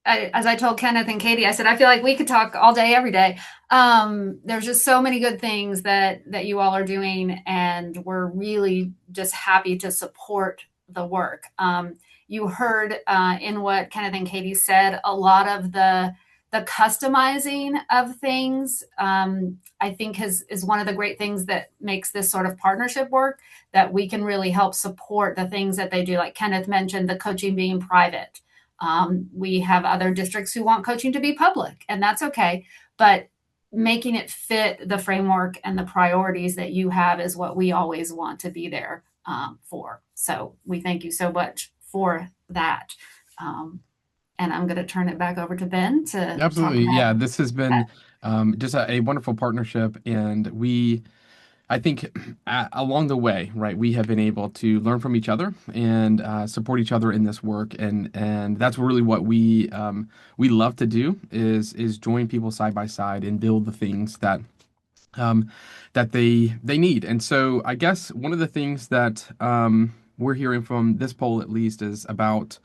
as I told Kenneth and Katie, I said I feel like we could talk all day, every day. There's just so many good things that you all are doing, and we're really just happy to support the work. You heard in what Kenneth and Katie said, a lot of the customizing of things, I think is one of the great things that makes this sort of partnership work, that we can really help support the things that they do. Like Kenneth mentioned, the coaching being private. We have other districts who want coaching to be public, and that's okay. But making it fit the framework and the priorities that you have is what we always want to be there for. So we thank you so much for that. And I'm going to turn it back over to Ben to Absolutely. Yeah, this has been just a wonderful partnership. And I think along the way, right, we have been able to learn from each other and support each other in this work. And that's really what we love to do is join people side by side and build the things that they need. And so I guess one of the things that we're hearing from this poll, at least, is about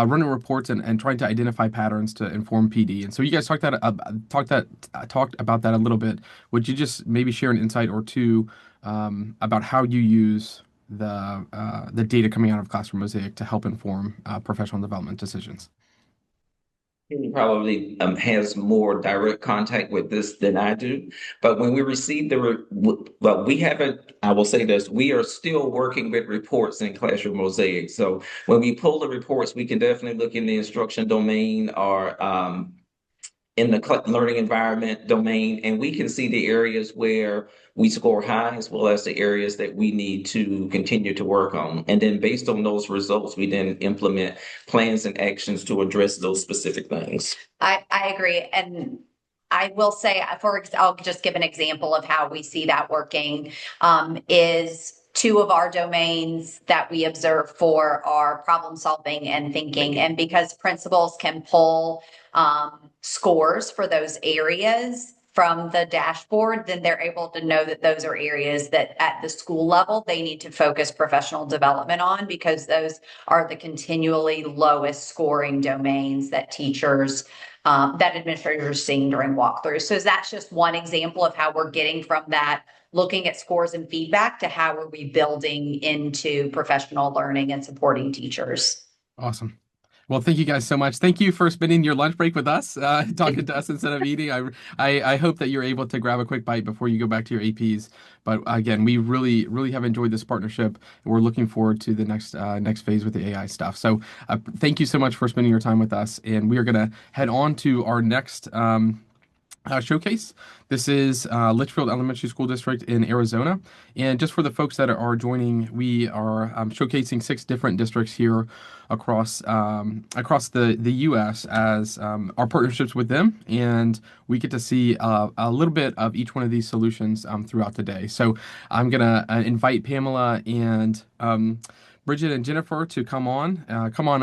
running reports and trying to identify patterns to inform PD. And so you guys talked about that a little bit. Would you just maybe share an insight or two about how you use the data coming out of Classroom Mosaic to help inform professional development decisions? He probably has more direct contact with this than I do. But when we receive well, we haven't, I will say this, we are still working with reports in Classroom Mosaic. So when we pull the reports, we can definitely look in the instruction domain or in the learning environment domain, and we can see the areas where we score high as well as the areas that we need to continue to work on. And then based on those results, we then implement plans and actions to address those specific things. I agree. And I will say, I'll just give an example of how we see that working, is two of our domains that we observe for are problem solving and thinking. And because principals can pull scores for those areas from the dashboard, then they're able to know that those are areas that at the school level they need to focus professional development on, because those are the continually lowest scoring domains that teachers that administrators are seeing during walkthroughs. So that's just one example of how we're getting from that, looking at scores and feedback, to how are we building into professional learning and supporting teachers. Awesome. Well, thank you guys so much. Thank you for spending your lunch break with us, talking to us instead of eating. I hope that you're able to grab a quick bite before you go back to your APs. But again, we really have enjoyed this partnership, and we're looking forward to the next phase with the AI stuff. So thank you so much for spending your time with us, and we are gonna head on to our next showcase. This is Litchfield Elementary School District in Arizona. And just for the folks that are joining, we are showcasing 6 different districts here across the U.S. as our partnerships with them. And we get to see a little bit of each one of these solutions throughout the day. So I'm going to invite Pamela and Bridget and Jennifer to come on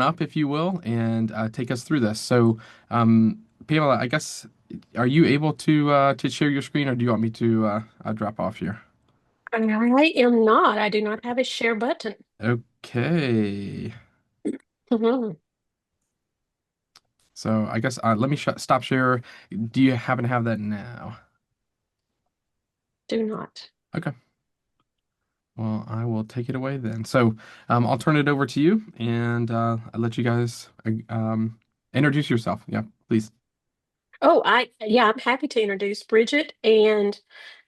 up, if you will, and take us through this. So Pamela, I guess, are you able to share your screen, or do you want me to drop off here? I am not. I do not have a share button. Okay. Mhm. So I guess let me stop share. Do you happen to have that now? Do not. Okay. Well, I will take it away then. So I'll turn it over to you, and I'll let you guys introduce yourself. Yeah, please. Oh, I'm happy to introduce Bridget and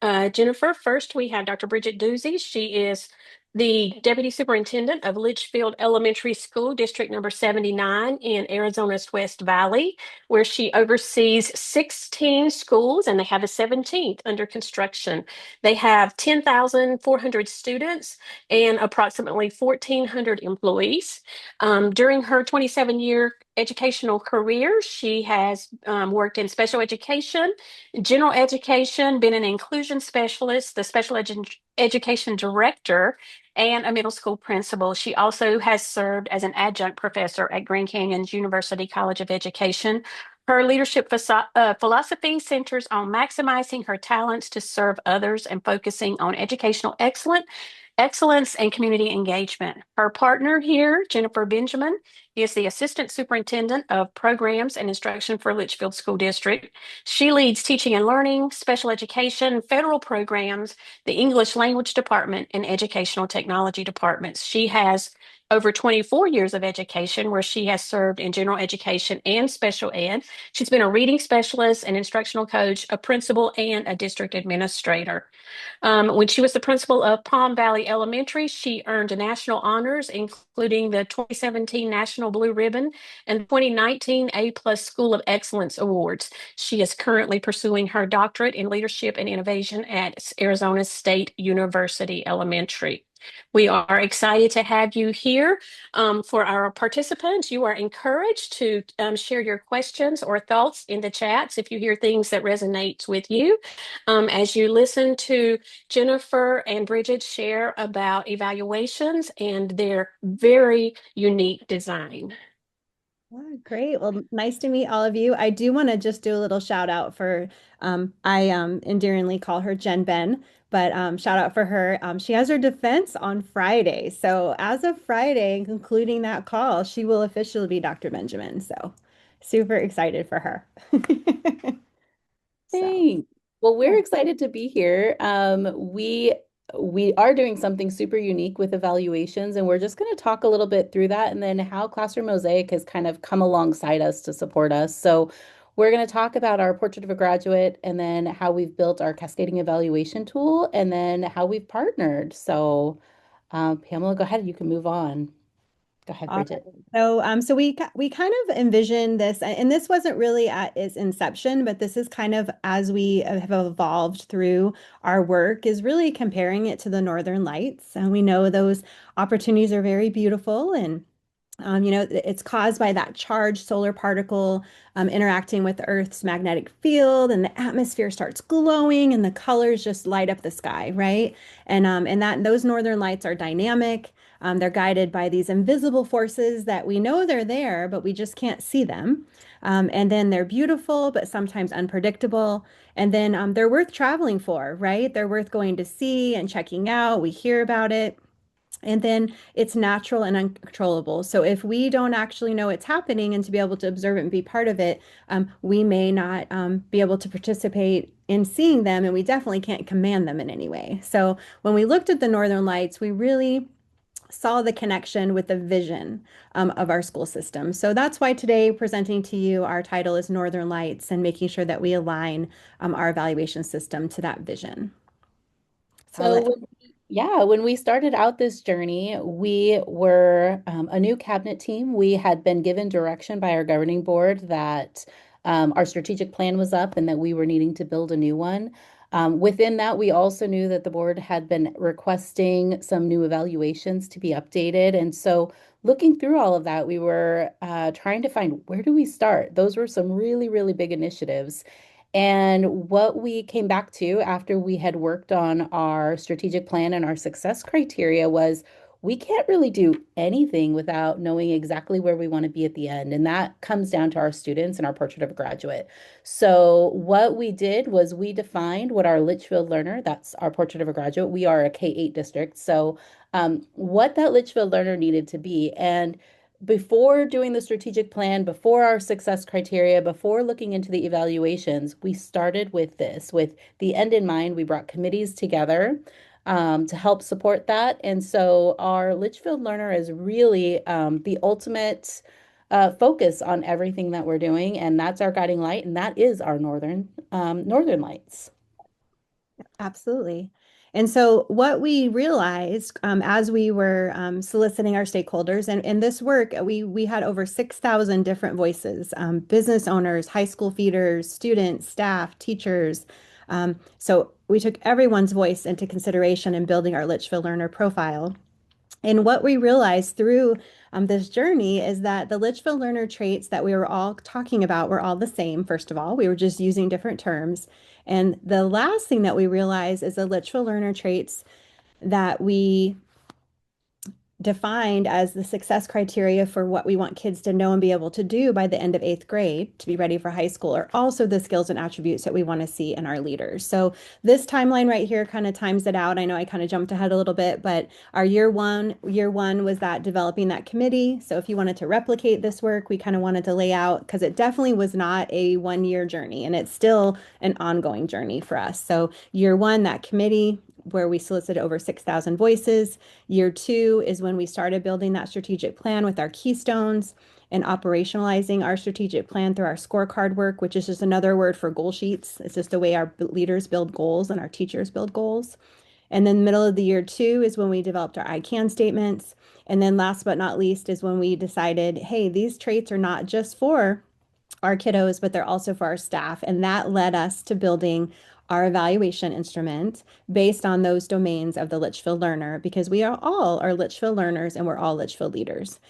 Jennifer. First, we have Dr. Bridget Doozy. She is the Deputy Superintendent of Litchfield Elementary School, District number 79 in Arizona's West Valley, where she oversees 16 schools, and they have a 17th under construction. They have 10,400 students and approximately 1,400 employees. During her 27-year educational career, she has worked in special education, general education, been an inclusion specialist, the special education director, and a middle school principal. She also has served as an adjunct professor at Grand Canyon's University College of Education. Her leadership philosophy centers on maximizing her talents to serve others and focusing on educational excellence and community engagement. Her partner here, Jennifer Benjamin, is the Assistant Superintendent of Programs and Instruction for Litchfield School District. She leads teaching and learning, special education, federal programs, the English language department, and educational technology departments. She has over 24 years of education where she has served in general education and special ed. She's been a reading specialist, an instructional coach, a principal, and a district administrator. When she was the principal of Palm Valley Elementary, she earned national honors, including the 2017 National Blue Ribbon and 2019 A+ School of Excellence Awards. She is currently pursuing her doctorate in leadership and innovation at Arizona State University Elementary. We are excited to have you here. For our participants, you are encouraged to share your questions or thoughts in the chats if you hear things that resonate with you. As you listen to Jennifer and Bridget share about evaluations and their very unique design. Oh, great. Well, nice to meet all of you. I do want to just do a little shout out for, I endearingly call her Jen Ben, but shout out for her. She has her defense on Friday. So as of Friday, concluding that call, she will officially be Dr. Benjamin. So super excited for her. So, Thanks. Well, we're yeah. excited to be here. We we are doing something super unique with evaluations, and we're just going to talk a little bit through that and then how Classroom Mosaic has kind of come alongside us to support us. So we're going to talk about our Portrait of a Graduate and then how we've built our cascading evaluation tool and then how we've partnered. So Pamela, go ahead. You can move on. Go ahead, All right. Bridget. So we kind of envisioned this, and this wasn't really at its inception, but this is kind of as we have evolved through our work, is really comparing it to the Northern Lights. And we know those opportunities are very beautiful, and it's caused by that charged solar particle interacting with the Earth's magnetic field, and the atmosphere starts glowing, and the colors just light up the sky, right? And that those northern lights are dynamic. They're guided by these invisible forces that we know they're there, but we just can't see them. And then they're beautiful, but sometimes unpredictable. And then they're worth traveling for, right? They're worth going to see and checking out. We hear about it. And then it's natural and uncontrollable. So if we don't actually know it's happening and to be able to observe it and be part of it, we may not be able to participate in seeing them, and we definitely can't command them in any way. So when we looked at the Northern Lights, we really saw the connection with the vision of our school system. So that's why today presenting to you, our title is Northern Lights, and making sure that we align our evaluation system to that vision. When we started out this journey, we were a new cabinet team. We had been given direction by our governing board that our strategic plan was up and that we were needing to build a new one. Within that, we also knew that the board had been requesting some new evaluations to be updated. And so looking through all of that, we were trying to find, where do we start? Those were some really, really big initiatives. And what we came back to after we had worked on our strategic plan and our success criteria was we can't really do anything without knowing exactly where we want to be at the end. And that comes down to our students and our portrait of a graduate. So what we did was we defined what our Litchfield learner, that's our portrait of a graduate. We are a K-8 district. So what that Litchfield learner needed to be. And before doing the strategic plan, before our success criteria, before looking into the evaluations, we started with this, with the end in mind. We brought committees together to help support that. And so our Litchfield learner is really the ultimate focus on everything that we're doing. And that's our guiding light. And that is our Northern Lights. Absolutely. And so what we realized as we were soliciting our stakeholders, and in this work, we had over 6,000 different voices, business owners, high school feeders, students, staff, teachers. So we took everyone's voice into consideration in building our Litchfield Learner profile. And what we realized through this journey is that the Litchfield learner traits that we were all talking about were all the same. First of all, we were just using different terms. And the last thing that we realized is the Litchfield learner traits that we defined as the success criteria for what we want kids to know and be able to do by the end of 8th grade to be ready for high school are also the skills and attributes that we want to see in our leaders. So this timeline right here kind of times it out. I know I kind of jumped ahead a little bit, but our year one was that developing that committee. So if you wanted to replicate this work, we kind of wanted to lay out, because it definitely was not a 1-year journey, and it's still an ongoing journey for us. So year one, that committee, where we solicited over 6,000 voices. Year 2 is when we started building that strategic plan with our keystones and operationalizing our strategic plan through our scorecard work, which is just another word for goal sheets. It's just the way our leaders build goals and our teachers build goals. And then middle of the year 2 is when we developed our I can statements. And then last but not least is when we decided, hey, these traits are not just for our kiddos, but they're also for our staff. And that led us to building our evaluation instrument based on those domains of the Litchfield learner, because we are all our Litchfield learners and we're all Litchfield leaders.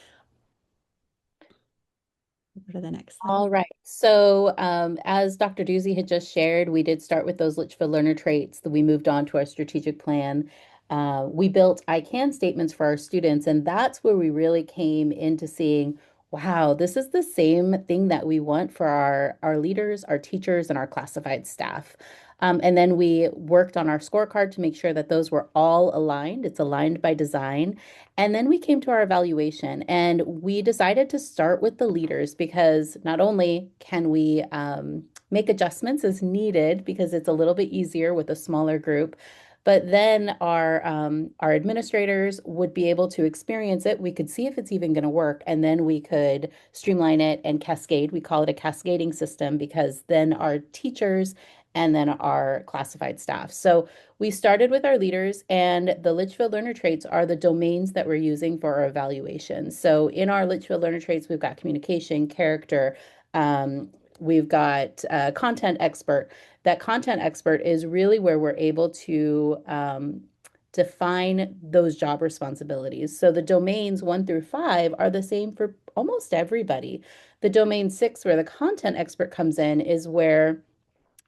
Go to the next slide. All right. So as Dr. Doozy had just shared, we did start with those Litchfield learner traits. That we moved on to our strategic plan. We built I can statements for our students, and that's where we really came into seeing, wow, this is the same thing that we want for our leaders, our teachers, and our classified staff. And then we worked on our scorecard to make sure that those were all aligned. It's aligned by design. And then we came to our evaluation, and we decided to start with the leaders, because not only can we make adjustments as needed because it's a little bit easier with a smaller group, But then our administrators would be able to experience it. We could see if it's even going to work, and then we could streamline it and cascade. We call it a cascading system because then our teachers and then our classified staff. So we started with our leaders, and the Litchfield learner traits are the domains that we're using for our evaluation. So in our Litchfield learner traits, we've got communication, character, we've got content expert. That content expert is really where we're able to define those job responsibilities. So the domains 1 through 5 are the same for almost everybody. The domain 6, where the content expert comes in, is where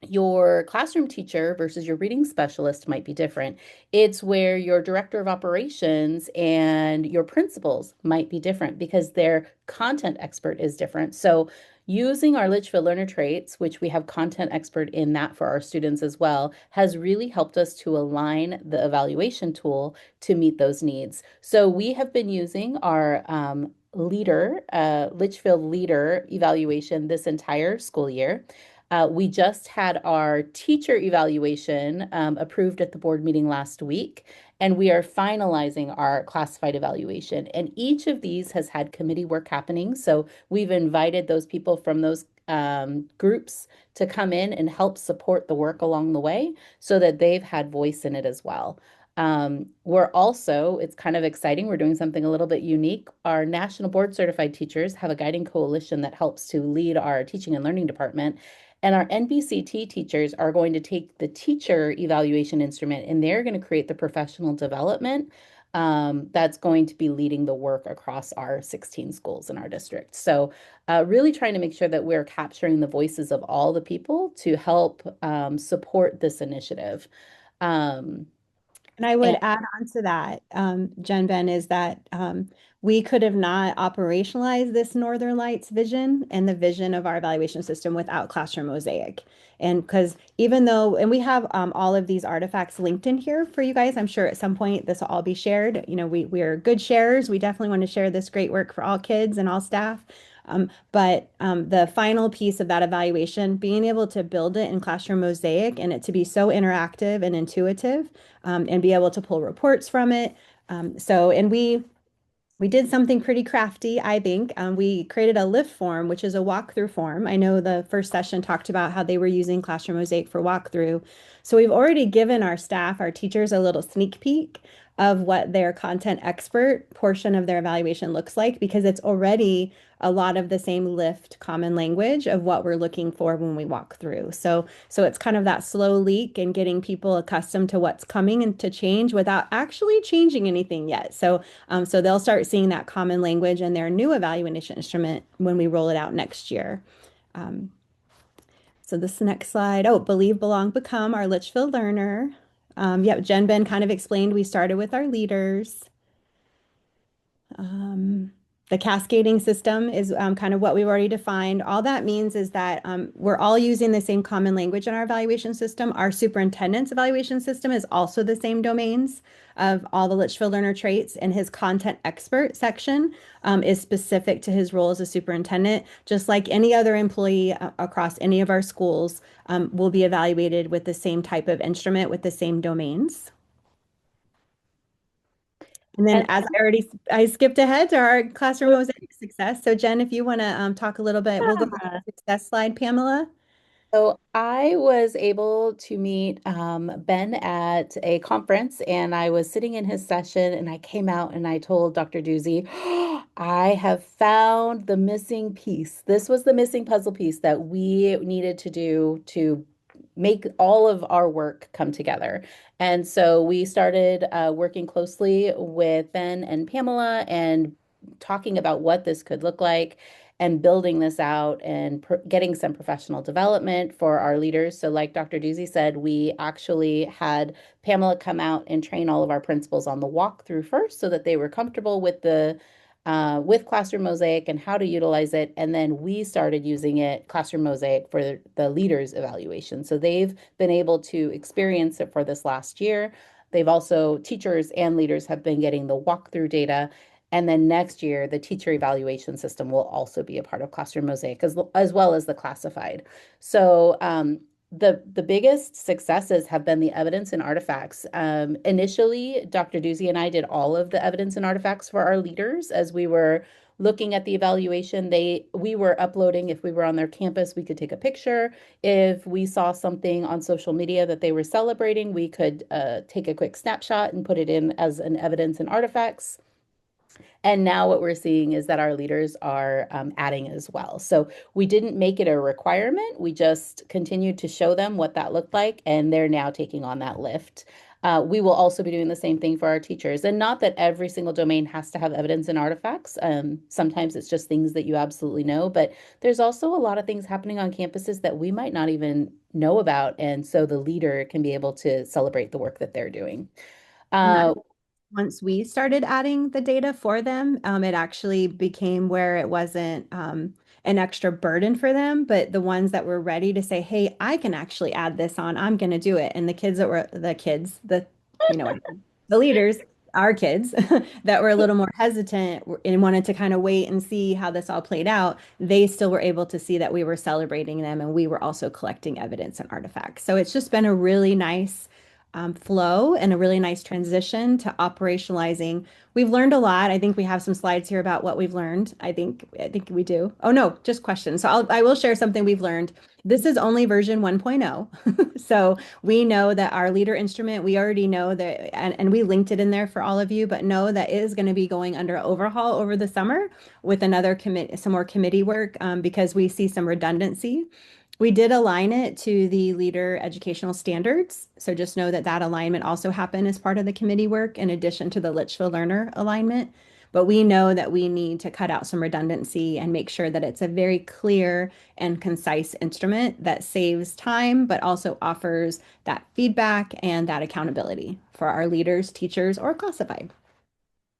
your classroom teacher versus your reading specialist might be different. It's where your director of operations and your principals might be different because their content expert is different. So using our Litchfield learner traits, which we have content expert in that for our students as well, has really helped us to align the evaluation tool to meet those needs. So we have been using our Litchfield leader evaluation this entire school year. We just had our teacher evaluation approved at the board meeting last week, and we are finalizing our classified evaluation. And each of these has had committee work happening. So we've invited those people from those groups to come in and help support the work along the way so that they've had voice in it as well. We're also, it's kind of exciting, we're doing something a little bit unique. Our national board certified teachers have a guiding coalition that helps to lead our teaching and learning department. And our NBCT teachers are going to take the teacher evaluation instrument and they're going to create the professional development that's going to be leading the work across our 16 schools in our district. So really trying to make sure that we're capturing the voices of all the people to help support this initiative. And I would add on to that, Jen Ben, is that we could have not operationalized this Northern Lights vision and the vision of our evaluation system without Classroom Mosaic. And because even though, and we have all of these artifacts linked in here for you guys, I'm sure at some point this will all be shared. You know, we are good sharers. We definitely want to share this great work for all kids and all staff. But the final piece of that evaluation, being able to build it in Classroom Mosaic and it to be so interactive and intuitive, and be able to pull reports from it. And we did something pretty crafty, I think. We created a lift form, which is a walkthrough form. I know the first session talked about how they were using Classroom Mosaic for walkthrough. So we've already given our staff, our teachers, a little sneak peek of what their content expert portion of their evaluation looks like, because it's already a lot of the same lift common language of what we're looking for when we walk through. So it's kind of that slow leak and getting people accustomed to what's coming and to change without actually changing anything yet. So they'll start seeing that common language in their new evaluation instrument when we roll it out next year. So this next slide, believe, belong, become, our Litchfield learner. Yep, Jen Ben kind of explained we started with our leaders. The cascading system is kind of what we've already defined. All that means is that we're all using the same common language in our evaluation system. Our superintendent's evaluation system is also the same domains of all the Litchfield learner traits, and his content expert section is specific to his role as a superintendent. Just like any other employee across any of our schools will be evaluated with the same type of instrument with the same domains. And then I skipped ahead to our Classroom Mosaic success. So Jen, if you want to talk a little bit, we'll go to the success slide, Pamela. So I was able to meet Ben at a conference, and I was sitting in his session, and I came out and I told Dr. Doozy, I have found the missing piece. This was the missing puzzle piece that we needed to do to make all of our work come together. And so we started working closely with Ben and Pamela and talking about what this could look like and building this out and getting some professional development for our leaders. So like Dr. Doozy said, we actually had Pamela come out and train all of our principals on the walkthrough first so that they were comfortable with the with Classroom Mosaic and how to utilize it. And then we started using it, Classroom Mosaic, for the leaders evaluation. So they've been able to experience it for this last year. They've also, teachers and leaders have been getting the walkthrough data. And then next year, the teacher evaluation system will also be a part of Classroom Mosaic as well as the classified. So the biggest successes have been the evidence and artifacts. Initially, Dr. Doozy and I did all of the evidence and artifacts for our leaders as we were looking at the evaluation. We were uploading, if we were on their campus, we could take a picture. If we saw something on social media that they were celebrating, we could take a quick snapshot and put it in as an evidence and artifacts. And now what we're seeing is that our leaders are adding as well. So we didn't make it a requirement. We just continued to show them what that looked like, and they're now taking on that lift. We will also be doing the same thing for our teachers. And not that every single domain has to have evidence and artifacts. Sometimes it's just things that you absolutely know, but there's also a lot of things happening on campuses that we might not even know about. And so the leader can be able to celebrate the work that they're doing. Once we started adding the data for them, it actually became where it wasn't an extra burden for them, but the ones that were ready to say, hey, I can actually add this on, I'm going to do it. And the kids that were you know, the leaders, our kids that were a little more hesitant and wanted to kind of wait and see how this all played out, they still were able to see that we were celebrating them and we were also collecting evidence and artifacts. So it's just been a really nice flow and a really nice transition to operationalizing. We've learned a lot. I think we have some slides here about what we've learned. I think we do. Oh no, just questions. So I will share something we've learned. This is only version 1.0. So we know that our leader instrument, we already know that, and we linked it in there for all of you, but know that it is going to be going under overhaul over the summer with some more committee work because we see some redundancy. We did align it to the leader educational standards. So just know that that alignment also happened as part of the committee work in addition to the Litchfield learner alignment. But we know that we need to cut out some redundancy and make sure that it's a very clear and concise instrument that saves time, but also offers that feedback and that accountability for our leaders, teachers, or classified.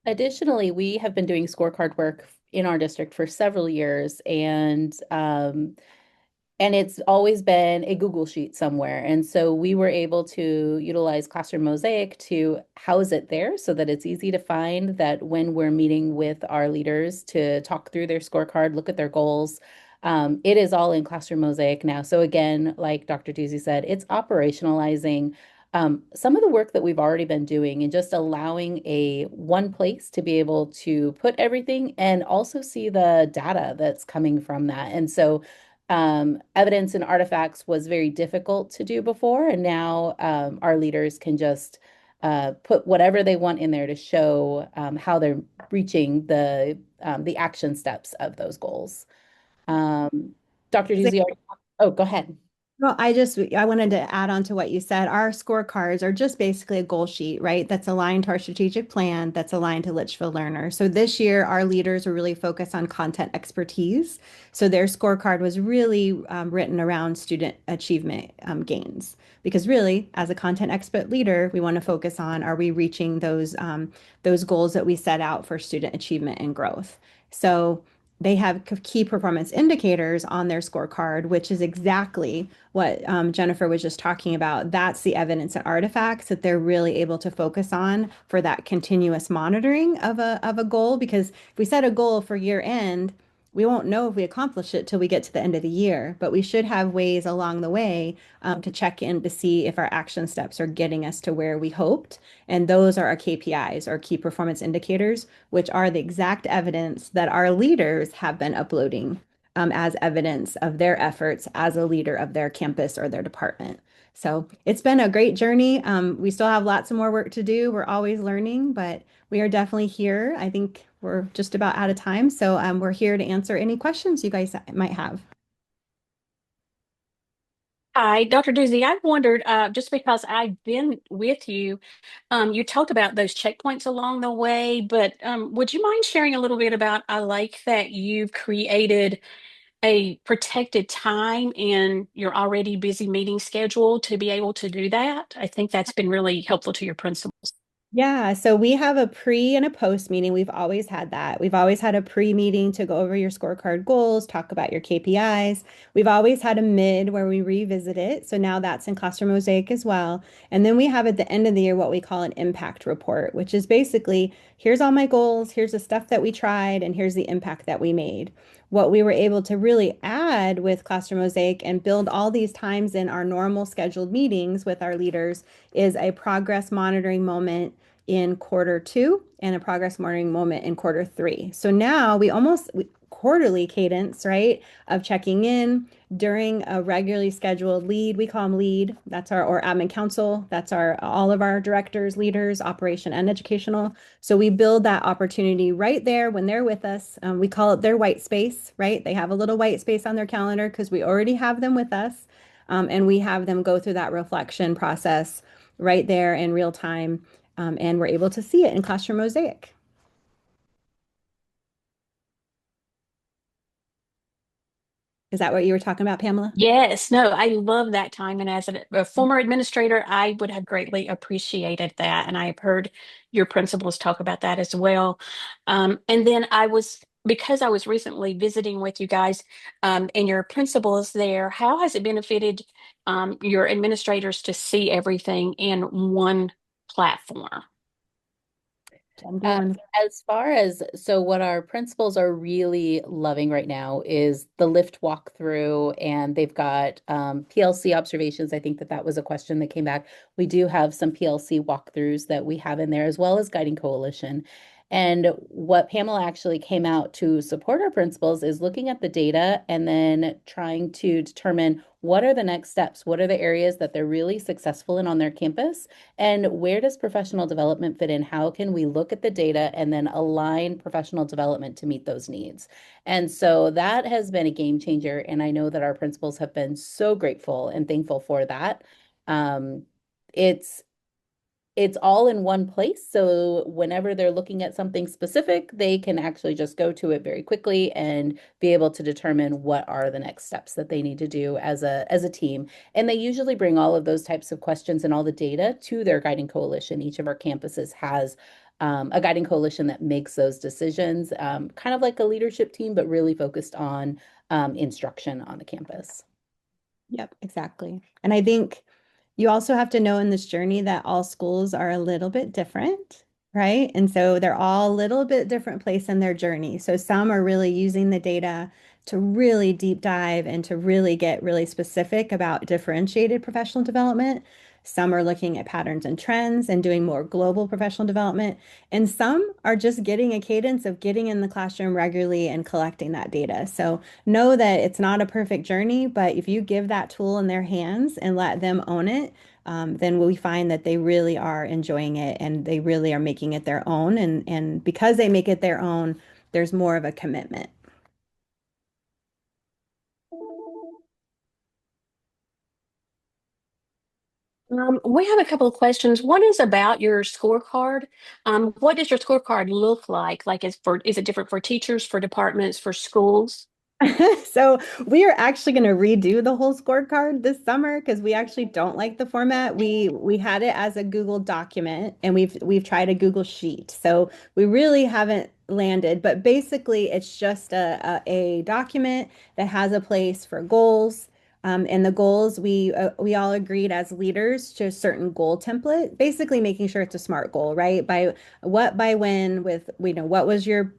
Additionally, we have been doing scorecard work in our district for several years, and it's always been a Google sheet somewhere. And so we were able to utilize Classroom Mosaic to house it there so that it's easy to find, that when we're meeting with our leaders to talk through their scorecard, look at their goals, it is all in Classroom Mosaic now. So again, like Dr. Doozy said, it's operationalizing some of the work that we've already been doing and just allowing a one place to be able to put everything and also see the data that's coming from that. And so evidence and artifacts was very difficult to do before, and now our leaders can just put whatever they want in there to show how they're reaching the action steps of those goals. Dr. Doozy, oh, go ahead. Well, I wanted to add on to what you said. Our scorecards are just basically a goal sheet, right? That's aligned to our strategic plan, that's aligned to Litchfield learners. So this year, our leaders are really focused on content expertise. So their scorecard was really written around student achievement gains. Because really, as a content expert leader, we want to focus on, are we reaching those goals that we set out for student achievement and growth? So they have key performance indicators on their scorecard, which is exactly what Jennifer was just talking about. That's the evidence and artifacts that they're really able to focus on for that continuous monitoring of a goal. Because if we set a goal for year end, we won't know if we accomplish it till we get to the end of the year, but we should have ways along the way to check in to see if our action steps are getting us to where we hoped. And those are our KPIs, or key performance indicators, which are the exact evidence that our leaders have been uploading as evidence of their efforts as a leader of their campus or their department. So it's been a great journey. We still have lots of more work to do. We're always learning, but we are definitely here. I think we're just about out of time. So we're here to answer any questions you guys might have. Hi, Dr. Doozy. I wondered, just because I've been with you, you talked about those checkpoints along the way, but would you mind sharing a little bit about, I like that you've created a protected time in your already busy meeting schedule to be able to do that? I think that's been really helpful to your principals. Yeah, so we have a pre and a post meeting. We've always had that. We've always had a pre-meeting to go over your scorecard goals, talk about your KPIs. We've always had a mid where we revisit it. So now that's in Classroom Mosaic as well. And then we have at the end of the year what we call an impact report, which is basically, here's all my goals, here's the stuff that we tried, and here's the impact that we made. what we were able to really add with Classroom Mosaic and build all these times in our normal scheduled meetings with our leaders is a progress monitoring moment in quarter 2 and a progress monitoring moment in quarter 3. So now quarterly cadence, right, of checking in during a regularly scheduled lead. We call them lead. That's our, or admin council. That's all of our directors, leaders, operation and educational. So we build that opportunity right there when they're with us. We call it their white space, right? They have a little white space on their calendar because we already have them with us. And we have them go through that reflection process right there in real time. And we're able to see it in Classroom Mosaic. Is that what you were talking about, Pamela? Yes, no, I love that time. And as a former administrator, I would have greatly appreciated that. And I've heard your principals talk about that as well. And then because I was recently visiting with you guys and your principals there, how has it benefited your administrators to see everything in one platform? As far as, so what our principals are really loving right now is the lift walkthrough, and they've got PLC observations. I think that was a question that came back. We do have some PLC walkthroughs that we have in there, as well as Guiding Coalition. And what Pamela actually came out to support our principals is looking at the data and then trying to determine what are the next steps, what are the areas that they're really successful in on their campus, and where does professional development fit in? How can we look at the data and then align professional development to meet those needs? And so that has been a game changer. And I know that our principals have been so grateful and thankful for that. Um, it's all in one place. So whenever they're looking at something specific, they can actually just go to it very quickly and be able to determine what are the next steps that they need to do as a team. And they usually bring all of those types of questions and all the data to their guiding coalition. Each of our campuses has a guiding coalition that makes those decisions, kind of like a leadership team, but really focused on instruction on the campus. Yep, exactly. And I think you also have to know in this journey that all schools are a little bit different, right? And so they're all a little bit different place in their journey. So some are really using the data to really deep dive and to really get really specific about differentiated professional development. Some are looking at patterns and trends and doing more global professional development. And some are just getting a cadence of getting in the classroom regularly and collecting that data. So know that it's not a perfect journey, but if you give that tool in their hands and let them own it, then we find that they really are enjoying it and they really are making it their own. And because they make it their own, there's more of a commitment. We have a couple of questions. One is about your scorecard. What does your scorecard look like? Is it different for teachers, for departments, for schools? So we are actually going to redo the whole scorecard this summer because we actually don't like the format. We had it as a Google document and we've tried a Google Sheet. So we really haven't landed, but basically it's just a document that has a place for goals. And the goals we all agreed as leaders to a certain goal template, basically making sure it's a SMART goal, right? By what, by when, with what was your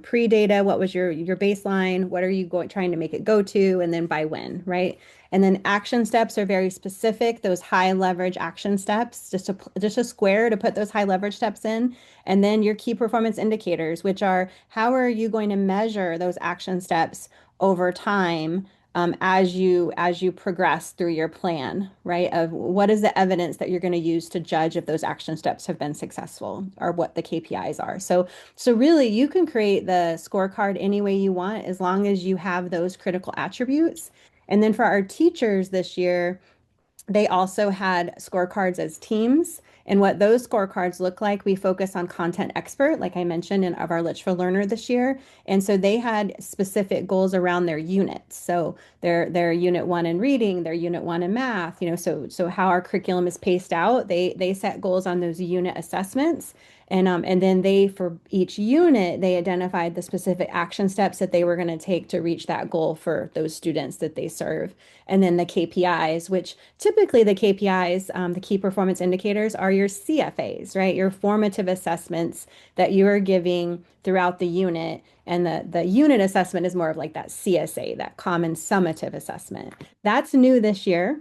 pre-data, what was your baseline, what are you trying to make it go to, and then by when, right? And then action steps are very specific, those high leverage action steps, just a square to put those high leverage steps in. And then your key performance indicators, which are how are you going to measure those action steps over time, as you progress through your plan, right? Of what is the evidence that you're going to use to judge if those action steps have been successful or what the KPIs are. So really you can create the scorecard any way you want as long as you have those critical attributes. And then for our teachers this year, they also had scorecards as teams. And what those scorecards look like, we focus on content expert, like I mentioned, in of our Litchfield Learner this year. And so they had specific goals around their units. So their unit 1 in reading, their unit 1 in math, so how our curriculum is paced out, they set goals on those unit assessments. And then for each unit, they identified the specific action steps that they were going to take to reach that goal for those students that they serve. And then the KPIs, which typically the KPIs, the key performance indicators, are your CFAs, right? Your formative assessments that you are giving throughout the unit. And the unit assessment is more of like that CSA, that common summative assessment. That's new this year.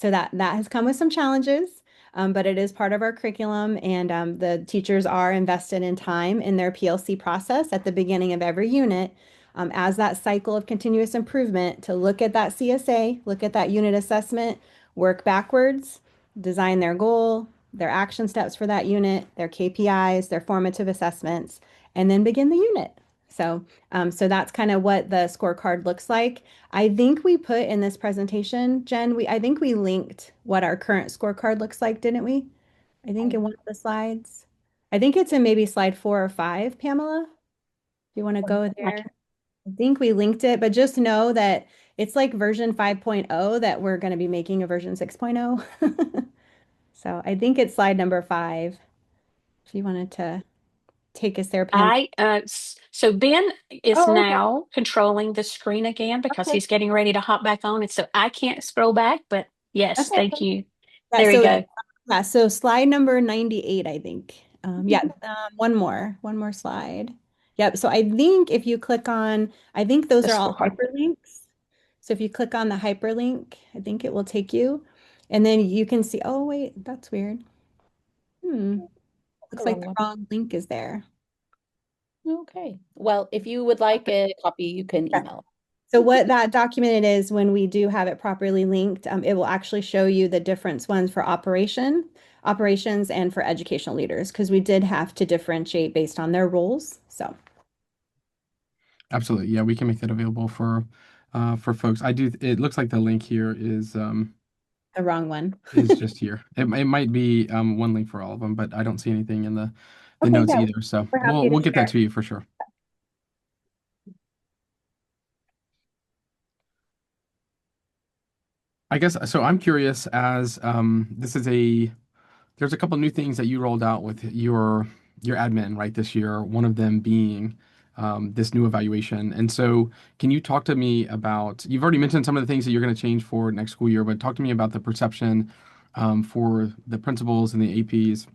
So that has come with some challenges, but it is part of our curriculum, and the teachers are invested in time in their PLC process at the beginning of every unit as that cycle of continuous improvement to look at that CSA, look at that unit assessment, work backwards, design their goal, their action steps for that unit, their KPIs, their formative assessments, and then begin the unit. So that's kind of what the scorecard looks like. I think we put in this presentation, Jen, I think we linked what our current scorecard looks like, didn't we? I think in one of the slides. I think it's in maybe slide 4 or 5, Pamela. If you want to go there. I think we linked it, but just know that it's like version 5.0 that we're going to be making a version 6.0. So I think it's slide number 5. If you wanted to take us there, Pam. So Ben is Oh, okay. now controlling the screen again because Okay. he's getting ready to hop back on. And so I can't scroll back, but yes, Okay. thank you. Yeah, There we so go. yeah, so slide number 98, I think. Yeah, one more slide. Yep. So I think if you click on, I think those The are all scorecard. hyperlinks. So if you click on the hyperlink, I think it will take you, and then you can see, oh wait, that's weird. Looks like the wrong link is there. Okay. Well, if you would like a copy, you can Yeah. email. So what that document is, when we do have it properly linked, it will actually show you the difference ones for operations and for educational leaders, because we did have to differentiate based on their roles. So Absolutely. Yeah, we can make that available for folks. I do. It looks like the link here the wrong one. is just here. It might be one link for all of them, but I don't see anything in the Okay, notes yeah, either. So we're happy we'll to get that share. to you for sure. I guess so. I'm curious as there's a couple new things that you rolled out with your admin right this year. One of them being this new evaluation. And so, can you talk to me about? You've already mentioned some of the things that you're going to change for next school year, but talk to me about the perception for the principals and the APs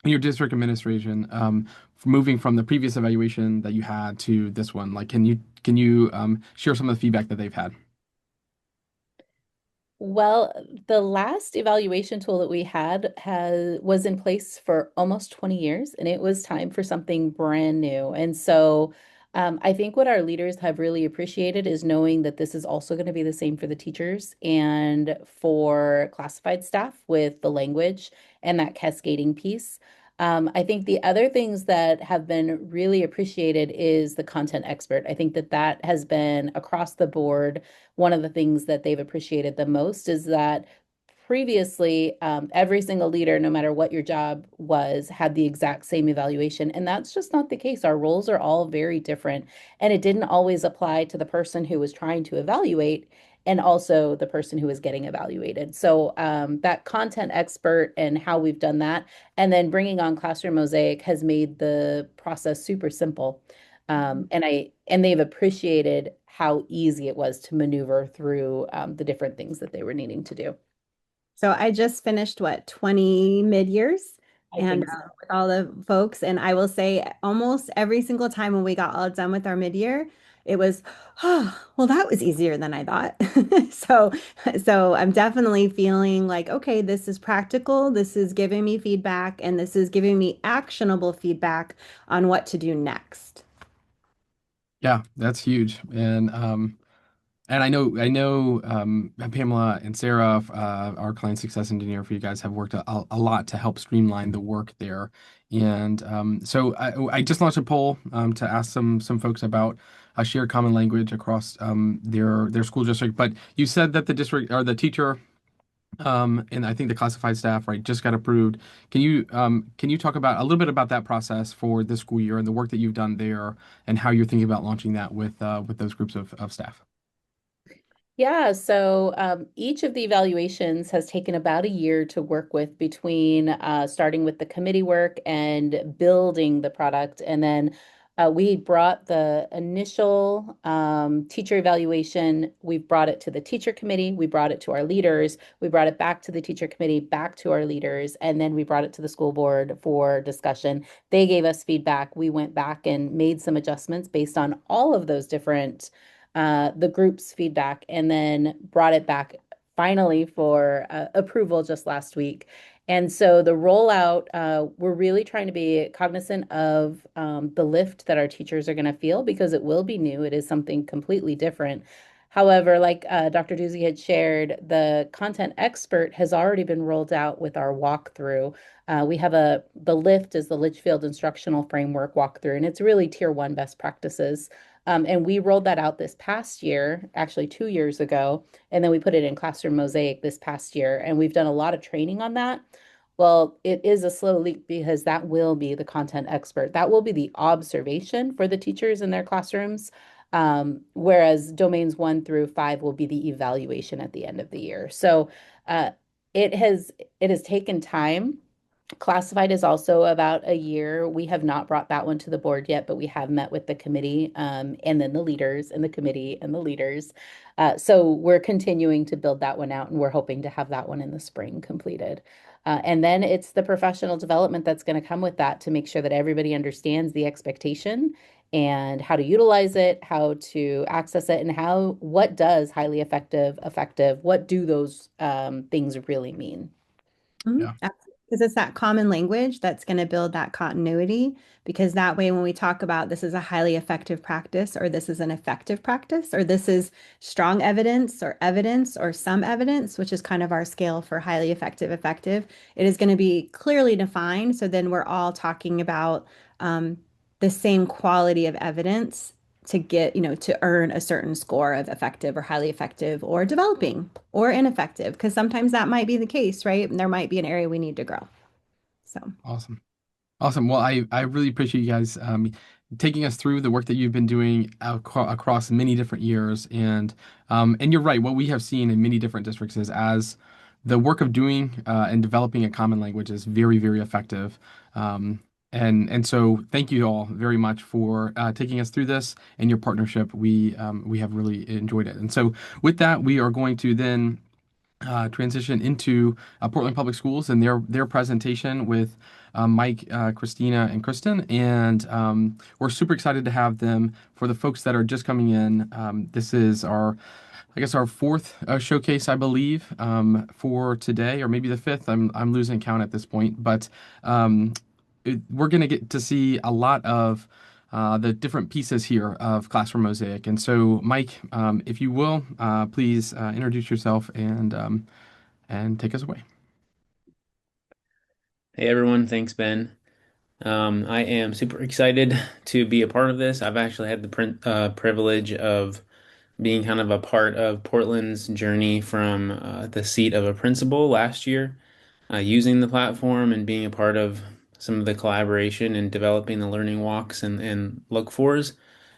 in your district administration, moving from the previous evaluation that you had to this one. Like, can you share some of the feedback that they've had? Well, the last evaluation tool that we had was in place for almost 20 years, and it was time for something brand new. And so I think what our leaders have really appreciated is knowing that this is also going to be the same for the teachers and for classified staff with the language and that cascading piece. I think the other things that have been really appreciated is the content expert. I think that that has been across the board one of the things that they've appreciated the most is that previously, every single leader, no matter what your job was, had the exact same evaluation. And that's just not the case. Our roles are all very different. And it didn't always apply to the person who was trying to evaluate and also the person who was getting evaluated. So that content expert and how we've done that, and then bringing on Classroom Mosaic has made the process super simple. And they've appreciated how easy it was to maneuver through the different things that they were needing to do. So I just finished 20 mid-years I and think so. with all the folks, and I will say almost every single time when we got all done with our mid-year, it was, oh, well, that was easier than I thought. So, so I'm definitely feeling like, okay, this is practical, this is giving me feedback, and this is giving me actionable feedback on what to do next. Yeah, that's huge. And I know Pamela and Sarah, our client success engineer for you guys, have worked a lot to help streamline the work there. And so I just launched a poll to ask some folks about a shared common language across their school district. But you said that the district or the teacher and I think the classified staff, right, just got approved. Can you talk about a little bit about that process for this school year and the work that you've done there and how you're thinking about launching that with those groups of staff? Yeah, so each of the evaluations has taken about a year to work with between starting with the committee work and building the product. And then we brought the initial teacher evaluation, we brought it to the teacher committee, we brought it to our leaders, we brought it back to the teacher committee, back to our leaders, and then we brought it to the school board for discussion. They gave us feedback. We went back and made some adjustments based on all of those different the group's feedback, and then brought it back finally for approval just last week. And so the rollout, we're really trying to be cognizant of the lift that our teachers are going to feel because it will be new. It is something completely different. However, like Dr. Doozy had shared, the content expert has already been rolled out with our walkthrough. We have the lift is the Litchfield Instructional Framework walkthrough, and it's really tier one best practices. And we rolled that out this past year, actually 2 years ago, and then we put it in Classroom Mosaic this past year, and we've done a lot of training on that. Well, it is a slow leak because that will be the content expert. That will be the observation for the teachers in their classrooms, whereas domains 1 through 5 will be the evaluation at the end of the year. So uh, it has taken time. Classified is also about a year. We have not brought that one to the board yet, but we have met with the committee and then the leaders and the committee and the leaders. So we're continuing to build that one out, and we're hoping to have that one in the spring completed. And then it's the professional development that's going to come with that to make sure that everybody understands the expectation and how to utilize it, how to access it, and what does highly effective, what do those things really mean? Yeah. Because it's that common language that's going to build that continuity. Because that way, when we talk about this is a highly effective practice, or this is an effective practice, or this is strong evidence, or some evidence, which is kind of our scale for highly effective, it is going to be clearly defined. So then we're all talking about the same quality of evidence to get, to earn a certain score of effective or highly effective or developing or ineffective, because sometimes that might be the case, right? And there might be an area we need to grow. So, Awesome. Awesome. Well, I really appreciate you guys taking us through the work that you've been doing across many different years. And you're right. What we have seen in many different districts is as the work of doing and developing a common language is very, very effective. And so thank you all very much for taking us through this and your partnership. We have really enjoyed it. And so with that, we are going to then transition into Portland Public Schools and their presentation with Mike, Christina, and Kristen. And we're super excited to have them. For the folks that are just coming in, this is I guess our fourth showcase, I believe, for today, or maybe the fifth. I'm losing count at this point, but we're going to get to see a lot of the different pieces here of Classroom Mosaic. And so, Mike, if you will, please introduce yourself and take us away. Hey everyone, thanks Ben. I am super excited to be a part of this. I've actually had the privilege of being kind of a part of Portland's journey from the seat of a principal last year, using the platform and being a part of some of the collaboration and developing the learning walks and look fors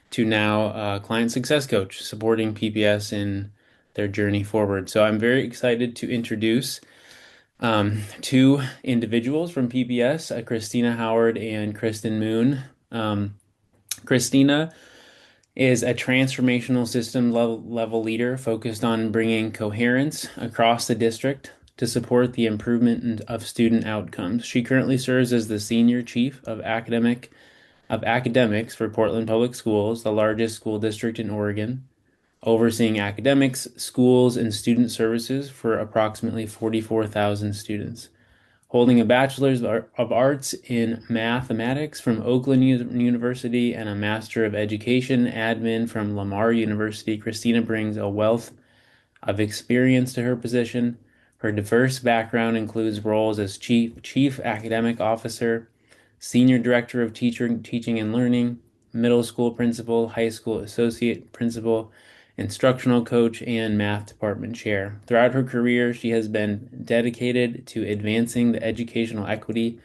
to now client success coach supporting PPS in their journey forward. So I'm very excited to introduce two individuals from PPS, Christina Howard and Kristen Moon. Christina is a transformational system level leader focused on bringing coherence across the district to support the improvement of student outcomes. She currently serves as the senior chief of academics for Portland Public Schools, the largest school district in Oregon, overseeing academics, schools, and student services for approximately 44,000 students. Holding a Bachelor's of Arts in Mathematics from Oakland University and a Master of Education Admin from Lamar University, Christina brings a wealth of experience to her position. Her diverse background includes roles as Chief Academic Officer, Senior Director of Teaching and Learning, Middle School Principal, High School Associate Principal, Instructional Coach, and Math Department Chair. Throughout her career, she has been dedicated to advancing the educational equity,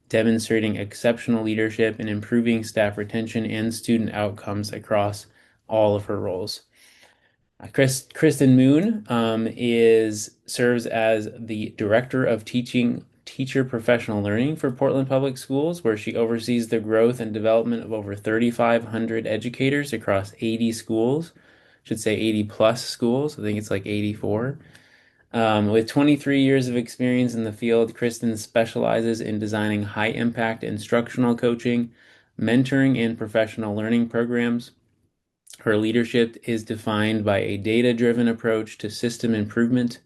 demonstrating exceptional leadership, and improving staff retention and student outcomes across all of her roles. Kristen Moon serves as the Director of Teacher Professional Learning for Portland Public Schools, where she oversees the growth and development of over 3,500 educators across 80 schools. Should say 80 plus schools. I think it's like 84. With 23 years of experience in the field, Kristen specializes in designing high impact instructional coaching, mentoring, and professional learning programs. Her leadership is defined by a data-driven approach to system improvement,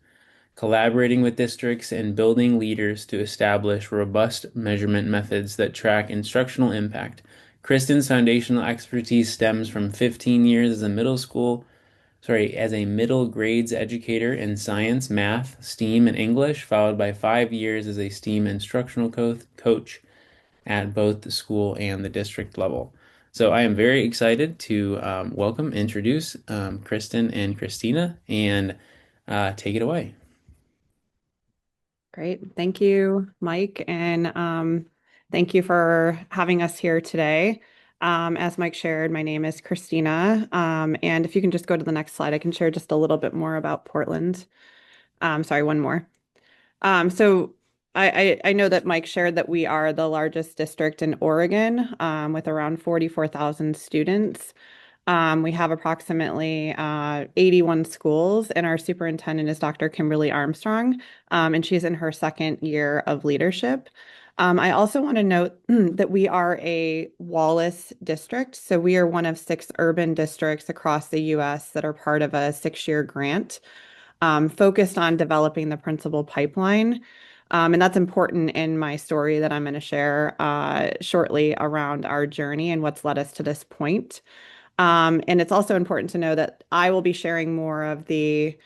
collaborating with districts and building leaders to establish robust measurement methods that track instructional impact. Kristen's foundational expertise stems from 15 years as a middle grades educator in science, math, STEAM, and English, followed by 5 years as a STEAM instructional coach at both the school and the district level. So I am very excited to introduce Kristen and Christina, and take it away. Great. Thank you, Mike. And thank you for having us here today. As Mike shared, my name is Christina. And if you can just go to the next slide, I can share just a little bit more about Portland. Sorry, one more. So I know that Mike shared that we are the largest district in Oregon with around 44,000 students. We have approximately 81 schools, and our superintendent is Dr. Kimberly Armstrong, and she's in her second year of leadership. I also want to note that we are a Wallace district, so we are one of 6 urban districts across the U.S. that are part of a 6-year grant focused on developing the principal pipeline. And that's important in my story that I'm going to share shortly around our journey and what's led us to this point. And it's also important to know that I will be sharing more of the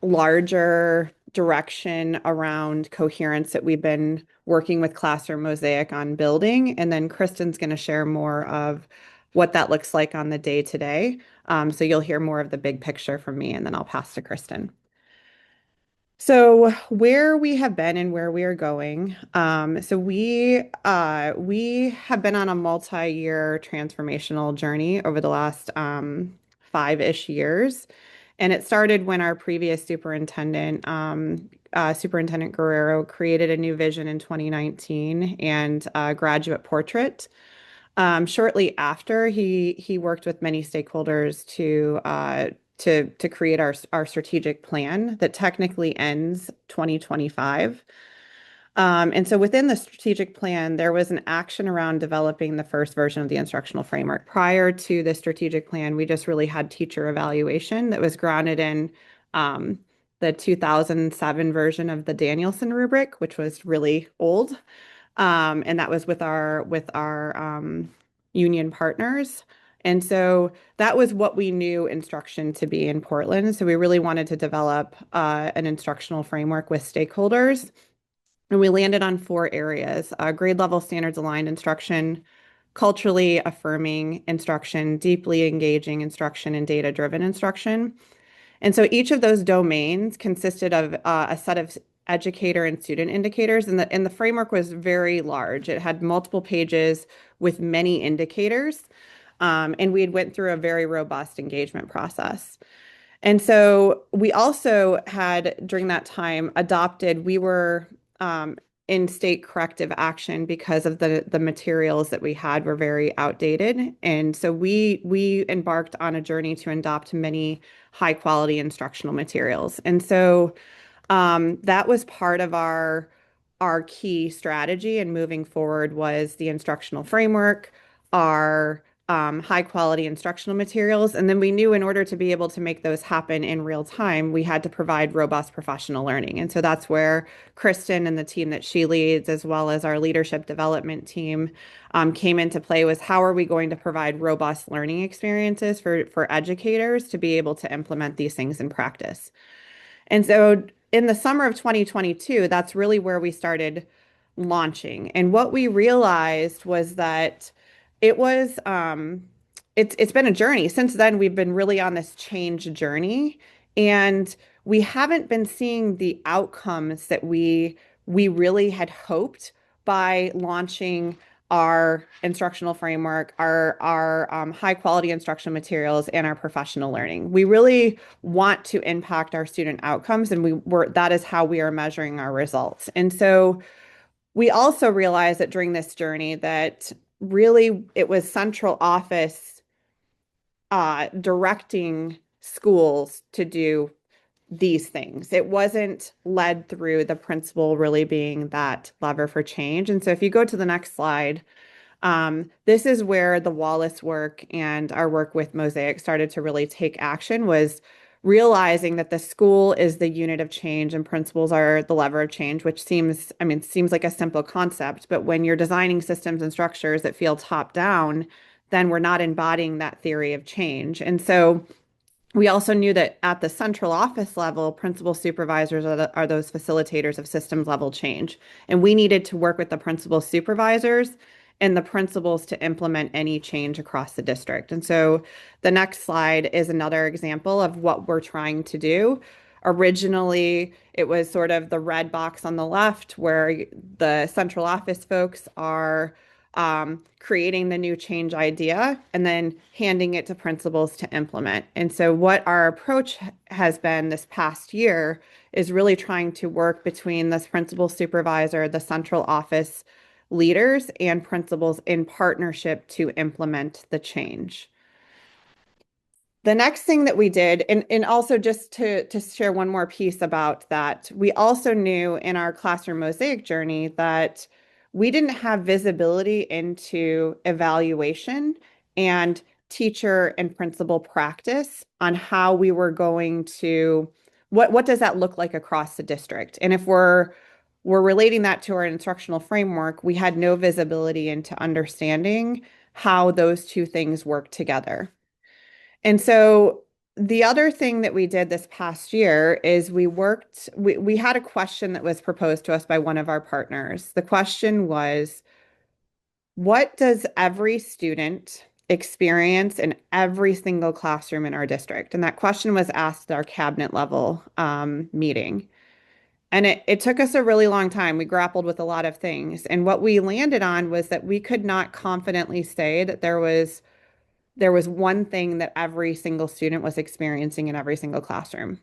larger direction around coherence that we've been working with Classroom Mosaic on building. And then Kristen's going to share more of what that looks like on the day to day. So you'll hear more of the big picture from me, and then I'll pass to Kristen. So where we have been and where we are going. So we have been on a multi-year transformational journey over the last 5-ish years. And it started when our previous superintendent, Superintendent Guerrero, created a new vision in 2019 and a graduate portrait. Shortly after, he worked with many stakeholders to create our strategic plan that technically ends 2025. And so within the strategic plan, there was an action around developing the first version of the instructional framework. Prior to the strategic plan, we just really had teacher evaluation that was grounded in the 2007 version of the Danielson rubric, which was really old. And that was with our union partners. And so that was what we knew instruction to be in Portland. So we really wanted to develop an instructional framework with stakeholders. And we landed on 4 areas: grade level standards aligned instruction, culturally affirming instruction, deeply engaging instruction, and data driven instruction. And so each of those domains consisted of a set of educator and student indicators, and the framework was very large. It had multiple pages with many indicators, and we had went through a very robust engagement process. And so we also had, during that time, we were in state corrective action because of the materials that we had were very outdated. And so we embarked on a journey to adopt many high quality instructional materials. And so that was part of our key strategy and moving forward was the instructional framework, our high quality instructional materials. And then we knew in order to be able to make those happen in real time, we had to provide robust professional learning. And so that's where Kristen and the team that she leads, as well as our leadership development team, came into play, was how are we going to provide robust learning experiences for educators to be able to implement these things in practice. And so in the summer of 2022, that's really where we started launching. And what we realized was that it was it's been a journey. Since then, we've been really on this change journey, and we haven't been seeing the outcomes that we really had hoped by launching our instructional framework, our high quality instructional materials, and our professional learning. We really want to impact our student outcomes, and that is how we are measuring our results. And so we also realized that during this journey that really it was central office directing schools to do these things. It wasn't led through the principal really being that lever for change. And so if you go to the next slide, this is where the Wallace work and our work with Mosaic started to really take action, was realizing that the school is the unit of change and principals are the lever of change, which seems like a simple concept, but when you're designing systems and structures that feel top down, then we're not embodying that theory of change. And so we also knew that at the central office level, principal supervisors are those facilitators of systems level change. And we needed to work with the principal supervisors and the principals to implement any change across the district. And so the next slide is another example of what we're trying to do. Originally, it was sort of the red box on the left where the central office folks are creating the new change idea and then handing it to principals to implement. And so what our approach has been this past year is really trying to work between this principal supervisor, the central office leaders, and principals in partnership to implement the change. The next thing that we did, and also just to share one more piece about that, we also knew in our classroom mosaic journey that we didn't have visibility into evaluation and teacher and principal practice on how we were going to, what does that look like across the district? And if we're relating that to our instructional framework, we had no visibility into understanding how those two things work together. And so the other thing that we did this past year is we had a question that was proposed to us by one of our partners. The question was, what does every student experience in every single classroom in our district? And that question was asked at our cabinet level meeting. And it took us a really long time. We grappled with a lot of things. And what we landed on was that we could not confidently say that there was one thing that every single student was experiencing in every single classroom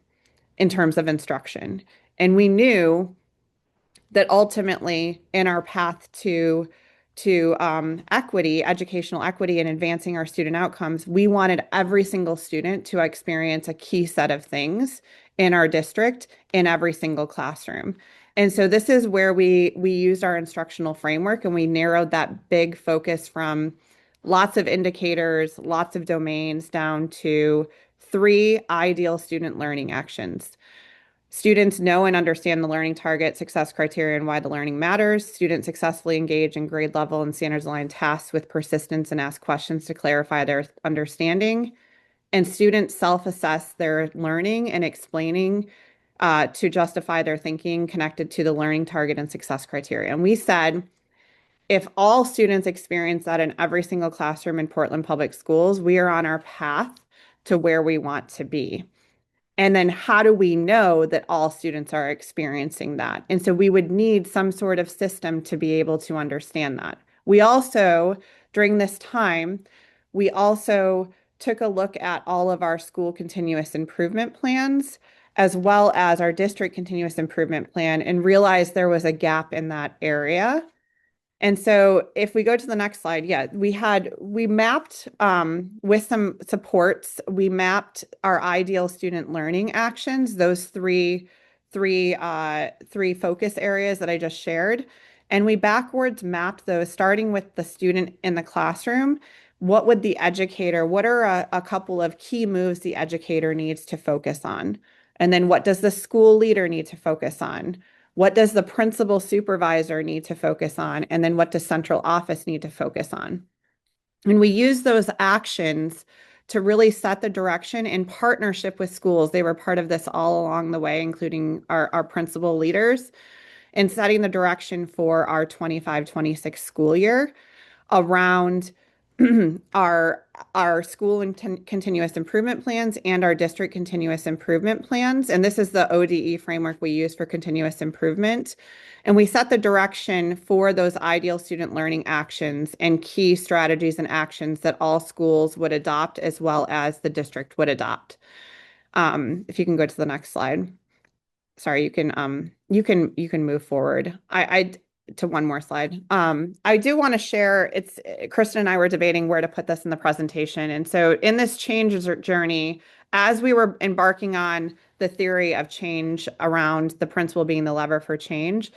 in terms of instruction. And we knew that ultimately in our path to equity, educational equity, and advancing our student outcomes, we wanted every single student to experience a key set of things in our district in every single classroom. And so this is where we used our instructional framework and we narrowed that big focus from lots of indicators, lots of domains, down to 3 ideal student learning actions. Students know and understand the learning target, success criteria, and why the learning matters. Students successfully engage in grade level and standards aligned tasks with persistence and ask questions to clarify their understanding. And students self-assess their learning and explaining to justify their thinking connected to the learning target and success criteria. And we said, if all students experience that in every single classroom in Portland Public Schools, we are on our path to where we want to be. And then how do we know that all students are experiencing that? And so we would need some sort of system to be able to understand that. We also, during this time, we also took a look at all of our school continuous improvement plans, as well as our district continuous improvement plan, and realized there was a gap in that area. And so if we go to the next slide, we mapped with some supports, we mapped our ideal student learning actions, those three focus areas that I just shared. And we backwards mapped those, starting with the student in the classroom. What are a couple of key moves the educator needs to focus on? And then what does the school leader need to focus on? What does the principal supervisor need to focus on? And then what does central office need to focus on? And we use those actions to really set the direction in partnership with schools. They were part of this all along the way, including our principal leaders, in setting the direction for our 25-26 school year around our school and continuous improvement plans and our district continuous improvement plans. And this is the ODE framework we use for continuous improvement. And we set the direction for those ideal student learning actions and key strategies and actions that all schools would adopt as well as the district would adopt. If you can go to the next slide. Sorry, you can move forward. I to one more slide. I do want to share, Kristen and I were debating where to put this in the presentation. And so in this change journey, as we were embarking on the theory of change around the principal being the lever for change,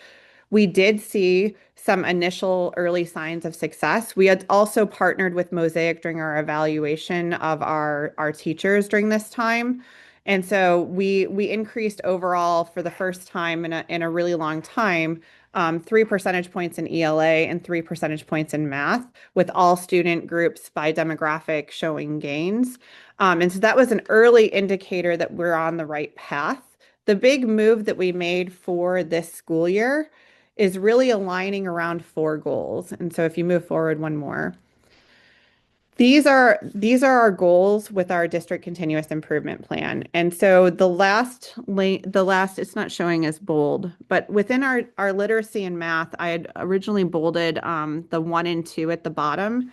we did see some initial early signs of success. We had also partnered with Mosaic during our evaluation of our teachers during this time. And so we increased overall for the first time in a really long time, 3 percentage points in ELA and 3 percentage points in math, with all student groups by demographic showing gains. And so that was an early indicator that we're on the right path. The big move that we made for this school year is really aligning around 4 goals. And so if you move forward one more. These are our goals with our district continuous improvement plan. And so the last, it's not showing as bold, but within our literacy and math, I had originally bolded the 1 and 2 at the bottom.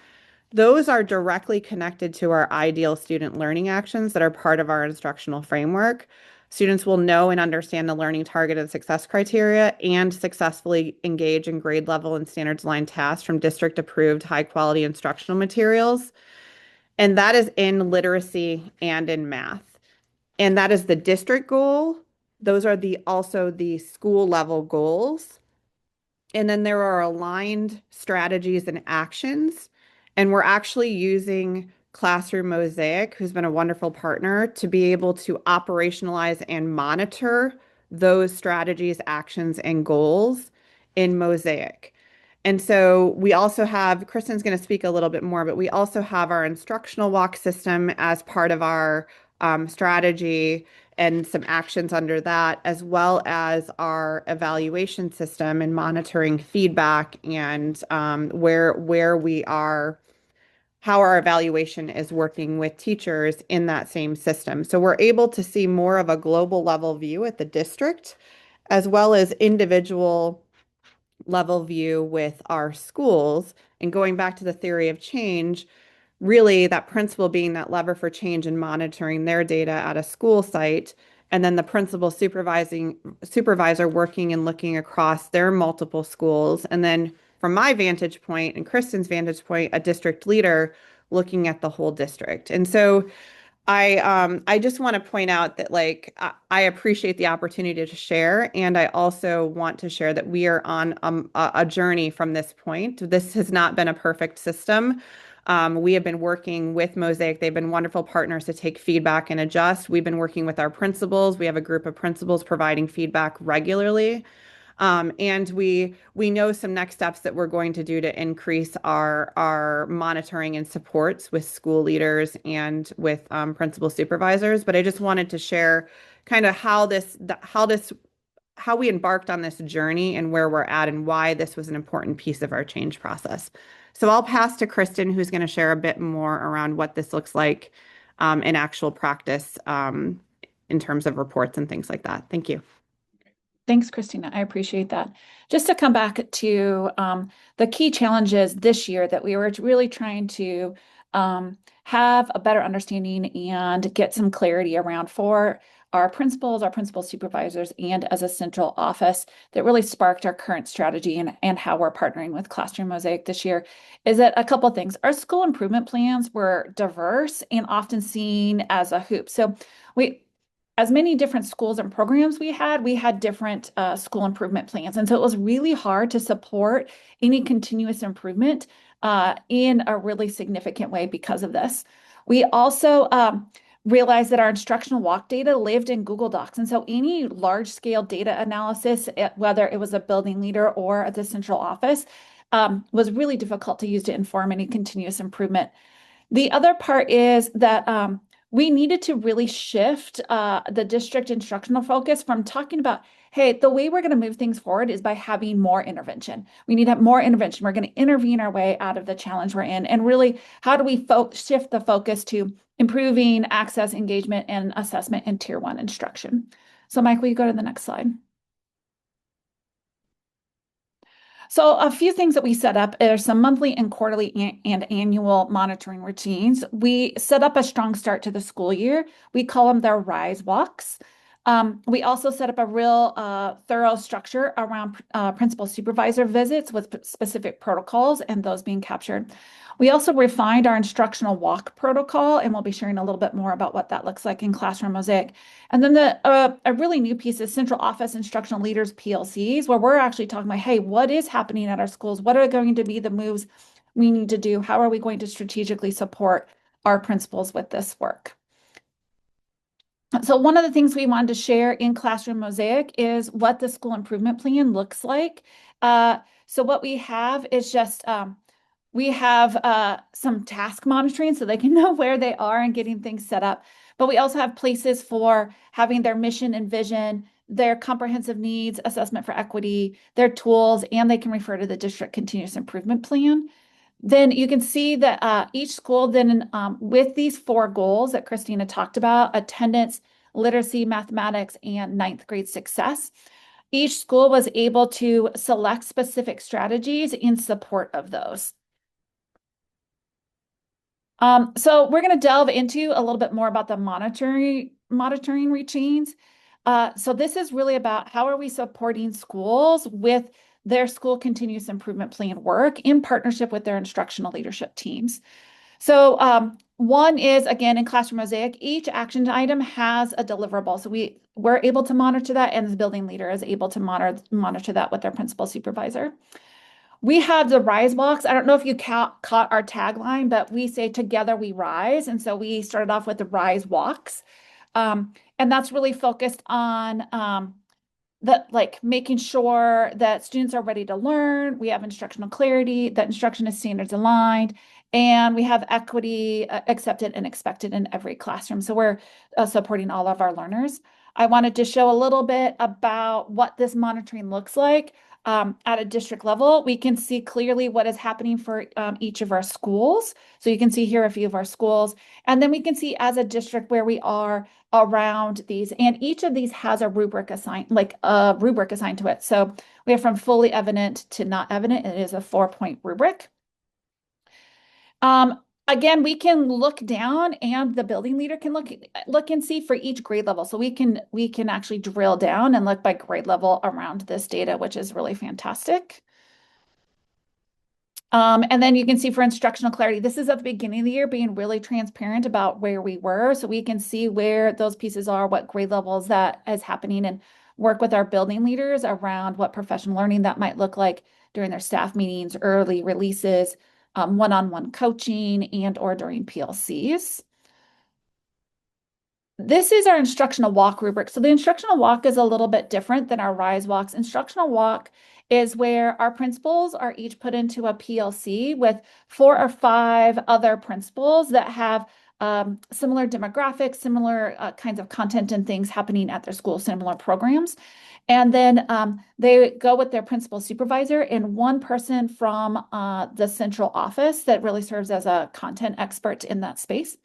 Those are directly connected to our ideal student learning actions that are part of our instructional framework. Students will know and understand the learning target and success criteria and successfully engage in grade level and standards aligned tasks from district approved high quality instructional materials. And that is in literacy and in math. And that is the district goal. Those are also the school level goals. And then there are aligned strategies and actions. And we're actually using Classroom Mosaic, who's been a wonderful partner, to be able to operationalize and monitor those strategies, actions, and goals in Mosaic. And so we also have, Kristen's going to speak a little bit more, but we also have our instructional walk system as part of our strategy and some actions under that, as well as our evaluation system and monitoring feedback and where we are, how our evaluation is working with teachers in that same system. So we're able to see more of a global level view at the district, as well as individual level view with our schools. And going back to the theory of change, really that principal being that lever for change and monitoring their data at a school site, and then the principal supervisor working and looking across their multiple schools. And then from my vantage point and Kristen's vantage point, a district leader looking at the whole district. And so I just want to point out that I appreciate the opportunity to share, and I also want to share that we are on a journey from this point. This has not been a perfect system. We have been working with Mosaic. They've been wonderful partners to take feedback and adjust. We've been working with our principals. We have a group of principals providing feedback regularly. And we know some next steps that we're going to do to increase our monitoring and supports with school leaders and with principal supervisors. But I just wanted to share kind of how we embarked on this journey and where we're at and why this was an important piece of our change process. So I'll pass to Kristen, who's going to share a bit more around what this looks like in actual practice in terms of reports and things like that. Thank you. Thanks, Christina. I appreciate that. Just to come back to the key challenges this year that we were really trying to have a better understanding and get some clarity around for our principals, our principal supervisors, and as a central office that really sparked our current strategy and how we're partnering with Classroom Mosaic this year is that a couple of things. Our school improvement plans were diverse and often seen as a hoop. So as many different schools and programs we had different school improvement plans. And so it was really hard to support any continuous improvement in a really significant way because of this. We also realized that our instructional walk data lived in Google Docs. And so any large scale data analysis, whether it was a building leader or at the central office, was really difficult to use to inform any continuous improvement. The other part is that we needed to really shift the district instructional focus from talking about hey, the way we're going to move things forward is by having more intervention. We need to have more intervention. We're going to intervene our way out of the challenge we're in. And really, how do we shift the focus to improving access, engagement, and assessment in Tier 1 instruction? So Mike, will you go to the next slide? So a few things that we set up are some monthly and quarterly and annual monitoring routines. We set up a strong start to the school year. We call them the RISE walks. We also set up a real thorough structure around principal supervisor visits with specific protocols and those being captured. We also refined our instructional walk protocol, and we'll be sharing a little bit more about what that looks like in Classroom Mosaic. And then a really new piece is Central Office Instructional Leaders PLCs, where we're actually talking about, hey, what is happening at our schools? What are going to be the moves we need to do? How are we going to strategically support our principals with this work? So one of the things we wanted to share in Classroom Mosaic is what the school improvement plan looks like. So what we have is just we have some task monitoring so they can know where they are and getting things set up. But we also have places for having their mission and vision, their comprehensive needs assessment for equity, their tools, and they can refer to the district continuous improvement plan. Then you can see that each school then with these 4 goals that Christina talked about, attendance, literacy, mathematics, and 9th grade success, each school was able to select specific strategies in support of those. So we're going to delve into a little bit more about the monitoring routines. So this is really about how are we supporting schools with their school continuous improvement plan work in partnership with their instructional leadership teams. So one is, again, in Classroom Mosaic, each action item has a deliverable. So we're able to monitor that, and the building leader is able to monitor that with their principal supervisor. We have the RISE walks. I don't know if you caught our tagline, but we say together we rise. And so we started off with the RISE walks. And that's really focused on making sure that students are ready to learn. We have instructional clarity, that instruction is standards aligned, and we have equity accepted and expected in every classroom. So we're supporting all of our learners. I wanted to show a little bit about what this monitoring looks like. At a district level, we can see clearly what is happening for each of our schools. So you can see here a few of our schools, and then we can see as a district where we are around these, and each of these has a rubric assigned, to it. So we have from fully evident to not evident, and it is a 4-point rubric. Again, we can look down, and the building leader can look and see for each grade level. So we can actually drill down and look by grade level around this data, which is really fantastic. And then you can see for instructional clarity, this is at the beginning of the year being really transparent about where we were. So we can see where those pieces are, what grade levels that is happening, and work with our building leaders around what professional learning that might look like during their staff meetings, early releases, one-on-one coaching, and or during PLCs. This is our instructional walk rubric. So the instructional walk is a little bit different than our RISE walks. Instructional walk is where our principals are each put into a PLC with 4 or 5 other principals that have similar demographics, similar kinds of content and things happening at their school, similar programs. And then they go with their principal supervisor and one person from the central office that really serves as a content expert in that space.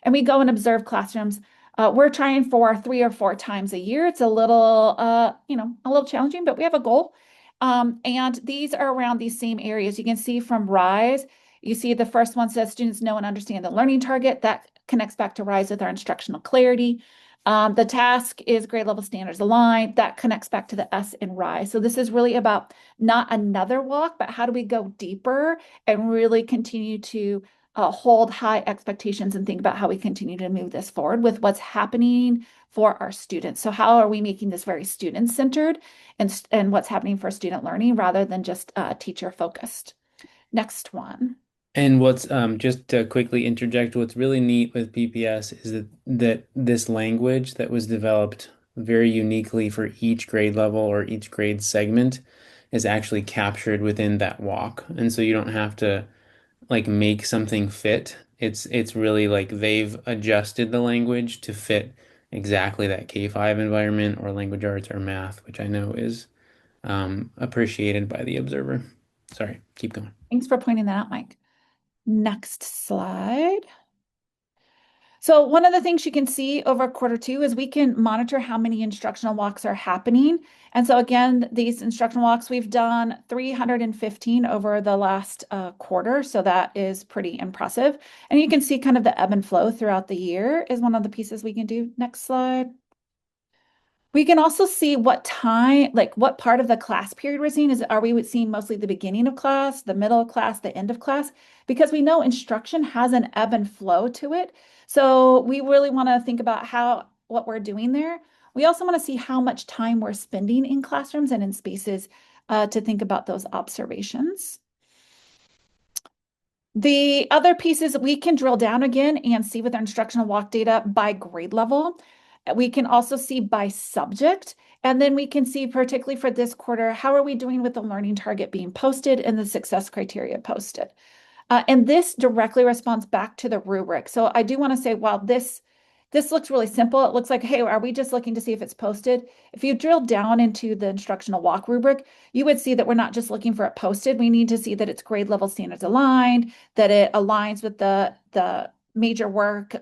And we go and observe classrooms. We're trying for 3 or 4 times a year. It's a little, a little challenging, but we have a goal. And these are around these same areas. You can see from RISE, you see the first one says students know and understand the learning target. That connects back to RISE with our instructional clarity. The task is grade level standards aligned. That connects back to the S in RISE. So this is really about not another walk, but how do we go deeper and really continue to hold high expectations and think about how we continue to move this forward with what's happening for our students. So how are we making this very student-centered and what's happening for student learning rather than just teacher-focused? Next one. And what's just to quickly interject, what's really neat with PPS is that this language that was developed very uniquely for each grade level or each grade segment is actually captured within that walk. And so you don't have to like make something fit. It's really like they've adjusted the language to fit exactly that K-5 environment or language arts or math, which I know is appreciated by the observer. Sorry, keep going. Thanks for pointing that out, Mike. Next slide. So one of the things you can see over Q2 is we can monitor how many instructional walks are happening. And so again, these instructional walks, we've done 315 over the last quarter. So that is pretty impressive. And you can see kind of the ebb and flow throughout the year is one of the pieces we can do. Next slide. We can also see what time, like what part of the class period we're seeing. Are we seeing mostly the beginning of class, the middle of class, the end of class? Because we know instruction has an ebb and flow to it. So we really want to think about what we're doing there. We also want to see how much time we're spending in classrooms and in spaces to think about those observations. The other pieces we can drill down again and see with our instructional walk data by grade level. We can also see by subject, and then we can see particularly for this quarter, how are we doing with the learning target being posted and the success criteria posted? And this directly responds back to the rubric. So I do want to say, while this looks really simple, it looks like, hey, are we just looking to see if it's posted? If you drill down into the instructional walk rubric, you would see that we're not just looking for it posted. We need to see that it's grade level standards aligned, that it aligns with the major work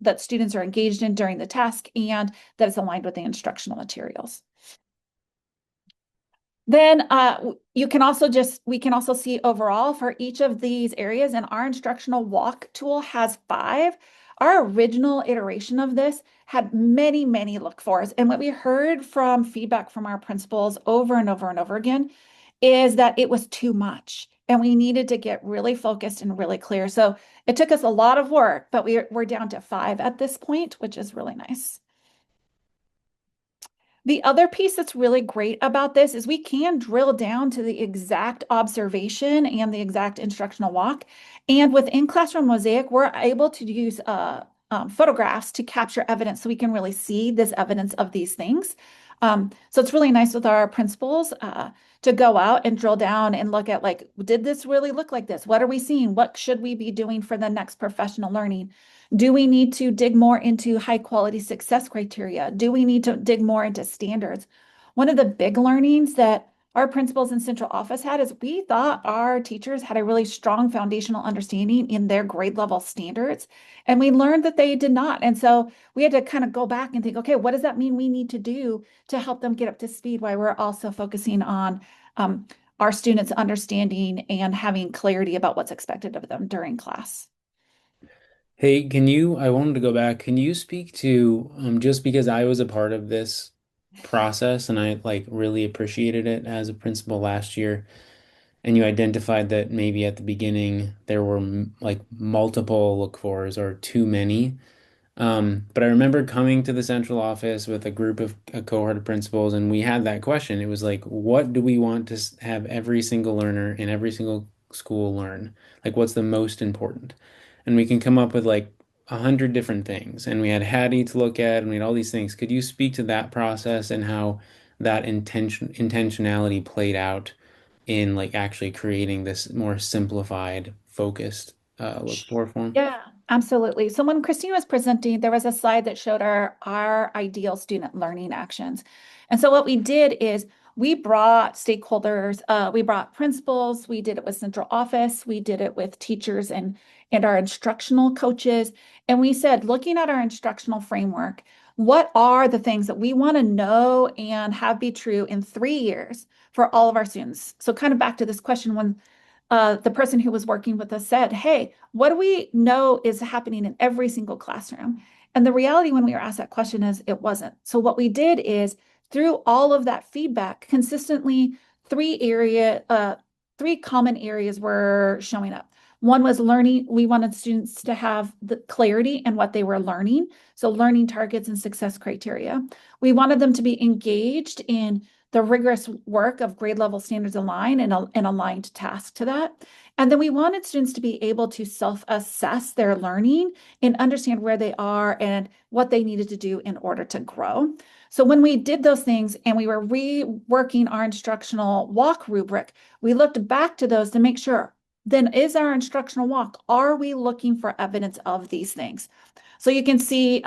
that students are engaged in during the task, and that it's aligned with the instructional materials. Then we can also see overall for each of these areas, and our instructional walk tool has 5. Our original iteration of this had many, many look-fors. And what we heard from feedback from our principals over and over and over again is that it was too much. And we needed to get really focused and really clear. So it took us a lot of work, but we're down to 5 at this point, which is really nice. The other piece that's really great about this is we can drill down to the exact observation and the exact instructional walk. And within Classroom Mosaic, we're able to use photographs to capture evidence so we can really see this evidence of these things. So it's really nice with our principals to go out and drill down and look at, like, did this really look like this? What are we seeing? What should we be doing for the next professional learning? Do we need to dig more into high quality success criteria? Do we need to dig more into standards? One of the big learnings that our principals in central office had is we thought our teachers had a really strong foundational understanding in their grade level standards, and we learned that they did not. And so we had to kind of go back and think, okay, what does that mean we need to do to help them get up to speed, while we're also focusing on our students understanding and having clarity about what's expected of them during class. Hey, I wanted to go back. Can you speak to, just because I was a part of this process and I like really appreciated it as a principal last year, and you identified that maybe at the beginning there were like multiple look-fors or too many. But I remember coming to the central office with a cohort of principals, and we had that question. It was like, what do we want to have every single learner in every single school learn? Like, what's the most important? And we can come up with like 100 different things. And we had Hattie to look at, and we had all these things. Could you speak to that process and how that intentionality played out in like actually creating this more simplified, focused look-for form? Yeah, absolutely. So when Christine was presenting, there was a slide that showed our ideal student learning actions. And so what we did is we brought stakeholders, we brought principals, we did it with central office, we did it with teachers and our instructional coaches. And we said, looking at our instructional framework, what are the things that we want to know and have be true in 3 years for all of our students? So kind of back to this question, when the person who was working with us said, hey, what do we know is happening in every single classroom? And the reality when we were asked that question is it wasn't. So what we did is, through all of that feedback, consistently 3 common areas were showing up. One was learning. We wanted students to have the clarity in what they were learning. So learning targets and success criteria. We wanted them to be engaged in the rigorous work of grade level standards aligned and aligned task to that. And then we wanted students to be able to self-assess their learning and understand where they are and what they needed to do in order to grow. So when we did those things and we were reworking our instructional walk rubric, we looked back to those to make sure, then is our instructional walk, are we looking for evidence of these things? So you can see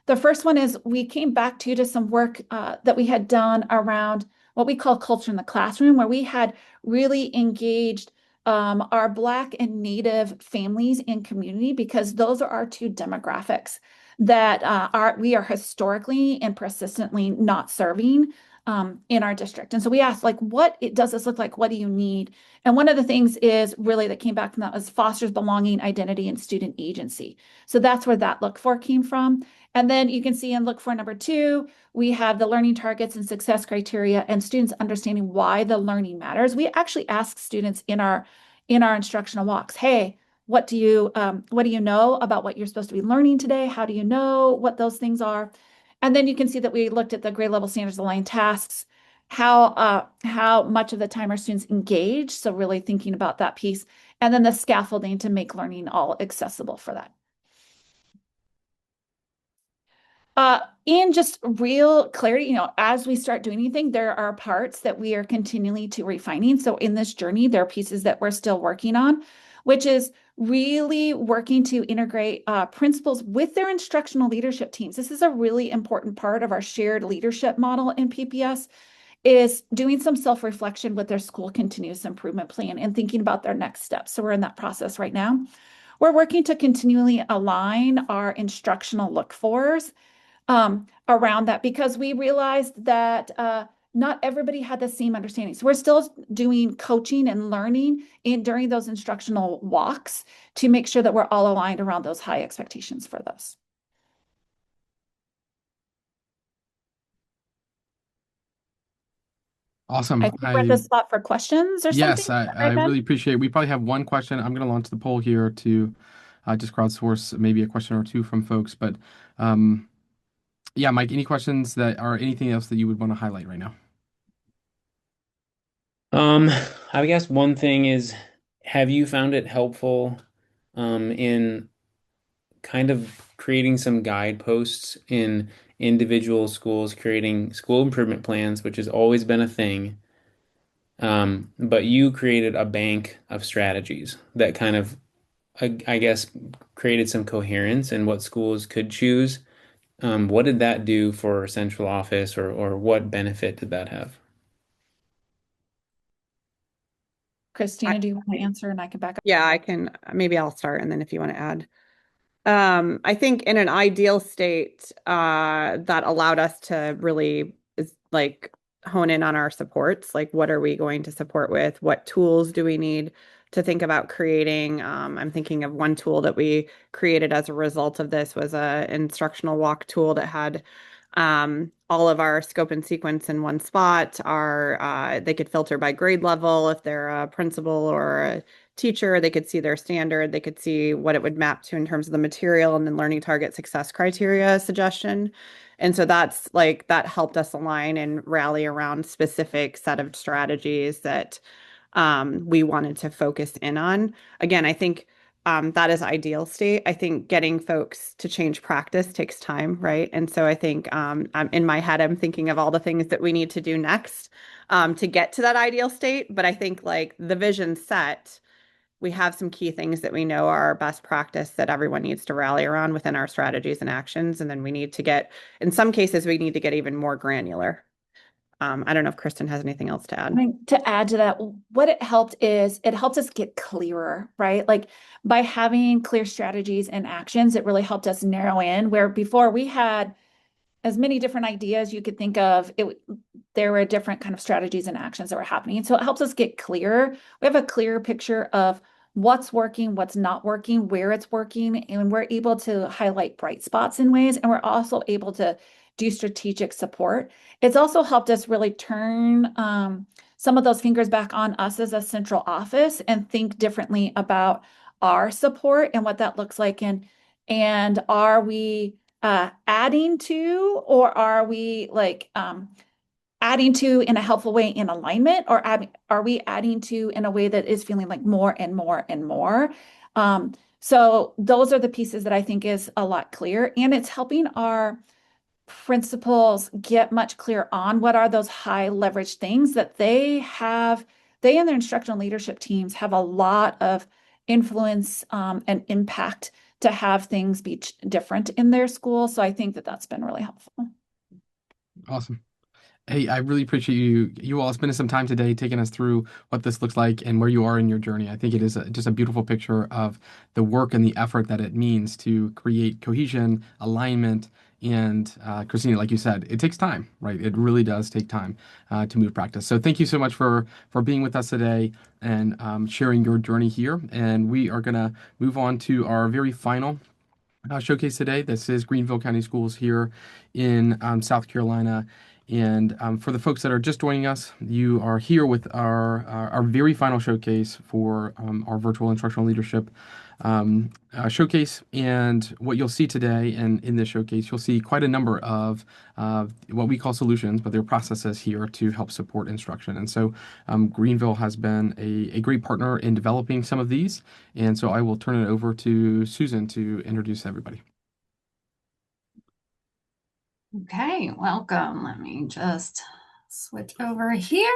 The first one is we came back to some work that we had done around what we call culture in the classroom, where we had really engaged our Black and Native families and community, because those are our two demographics that we are historically and persistently not serving in our district. And so we asked, like, what does this look like? What do you need? And one of the things is really that came back from that was fosters belonging, identity, and student agency. So that's where that look for came from. And then you can see in look for number 2, we have the learning targets and success criteria and students understanding why the learning matters. We actually ask students in our instructional walks, hey, what do you know about what you're supposed to be learning today? How do you know what those things are? And then you can see that we looked at the grade level standards aligned tasks, how much of the time are students engaged. So really thinking about that piece, and then the scaffolding to make learning all accessible for that. In just real clarity, as we start doing anything, there are parts that we are continually to refining. So in this journey, there are pieces that we're still working on, which is really working to integrate principals with their instructional leadership teams. This is a really important part of our shared leadership model in PPS, is doing some self-reflection with their school continuous improvement plan and thinking about their next steps. So we're in that process right now. We're working to continually align our instructional look-fors around that, because we realized that not everybody had the same understanding. So we're still doing coaching and learning during those instructional walks to make sure that we're all aligned around those high expectations for those. Awesome. I think we're at the spot for questions or Yes, something. I really appreciate it. We probably have one question. I'm going to launch the poll here to just crowdsource maybe a question or two from folks. But yeah, Mike, any questions that are anything else that you would want to highlight right now? I guess one thing is, have you found it helpful in kind of creating some guideposts in individual schools, creating school improvement plans, which has always been a thing, but you created a bank of strategies that kind of, I guess, created some coherence in what schools could choose. What did that do for central office, or what benefit did that have? Christina, do you want to answer and I can back up? Yeah, I can. Maybe I'll start, and then if you want to add. I think in an ideal state, that allowed us to really like hone in on our supports. Like, what are we going to support with? What tools do we need to think about creating? I'm thinking of one tool that we created as a result of this was a instructional walk tool that had all of our scope and sequence in one spot. They could filter by grade level. If they're a principal or a teacher, they could see their standard, they could see what it would map to in terms of the material, and then learning target success criteria suggestion. And so that's like, that helped us align and rally around specific set of strategies that we wanted to focus in on. Again, I think that is ideal state. I think getting folks to change practice takes time, right? And so I think I'm in my head, I'm thinking of all the things that we need to do next to get to that ideal state. But I think like the vision set, we have some key things that we know are best practice that everyone needs to rally around within our strategies and actions. And then we need to get, in some cases, we need to get even more granular. I don't know if Kristen has anything else to add. I mean, to add to that, what it helped is it helped us get clearer, right? Like by having clear strategies and actions, it really helped us narrow in, where before we had as many different ideas you could think of. There were different kind of strategies and actions that were happening. So it helps us get clearer. We have a clearer picture of what's working, what's not working, where it's working, and we're able to highlight bright spots in ways, and we're also able to do strategic support. It's also helped us really turn some of those fingers back on us as a central office and think differently about our support and what that looks like. And are we adding to, or are we like adding to in a helpful way in alignment, or are we adding to in a way that is feeling like more and more and more? So those are the pieces that I think is a lot clearer, and it's helping our principals get much clearer on what are those high leverage things that they and their instructional leadership teams have a lot of influence and impact to have things be different in their school. So I think that that's been really helpful. Awesome. Hey, I really appreciate you all spending some time today taking us through what this looks like and where you are in your journey. I think it is just a beautiful picture of the work and the effort that it means to create cohesion, alignment, and Christina, like you said, it takes time, right? It really does take time to move practice. So thank you so much for being with us today and sharing your journey here. And we are gonna move on to our very final showcase today. This is Greenville County Schools here in South Carolina. And for the folks that are just joining us, you are here with our very final showcase for our virtual instructional leadership showcase. And what you'll see today and in this showcase, you'll see quite a number of what we call solutions, but they're processes here to help support instruction. And so Greenville has been a great partner in developing some of these. And so I will turn it over to Susan to introduce everybody. Okay, welcome. Let me just switch over here.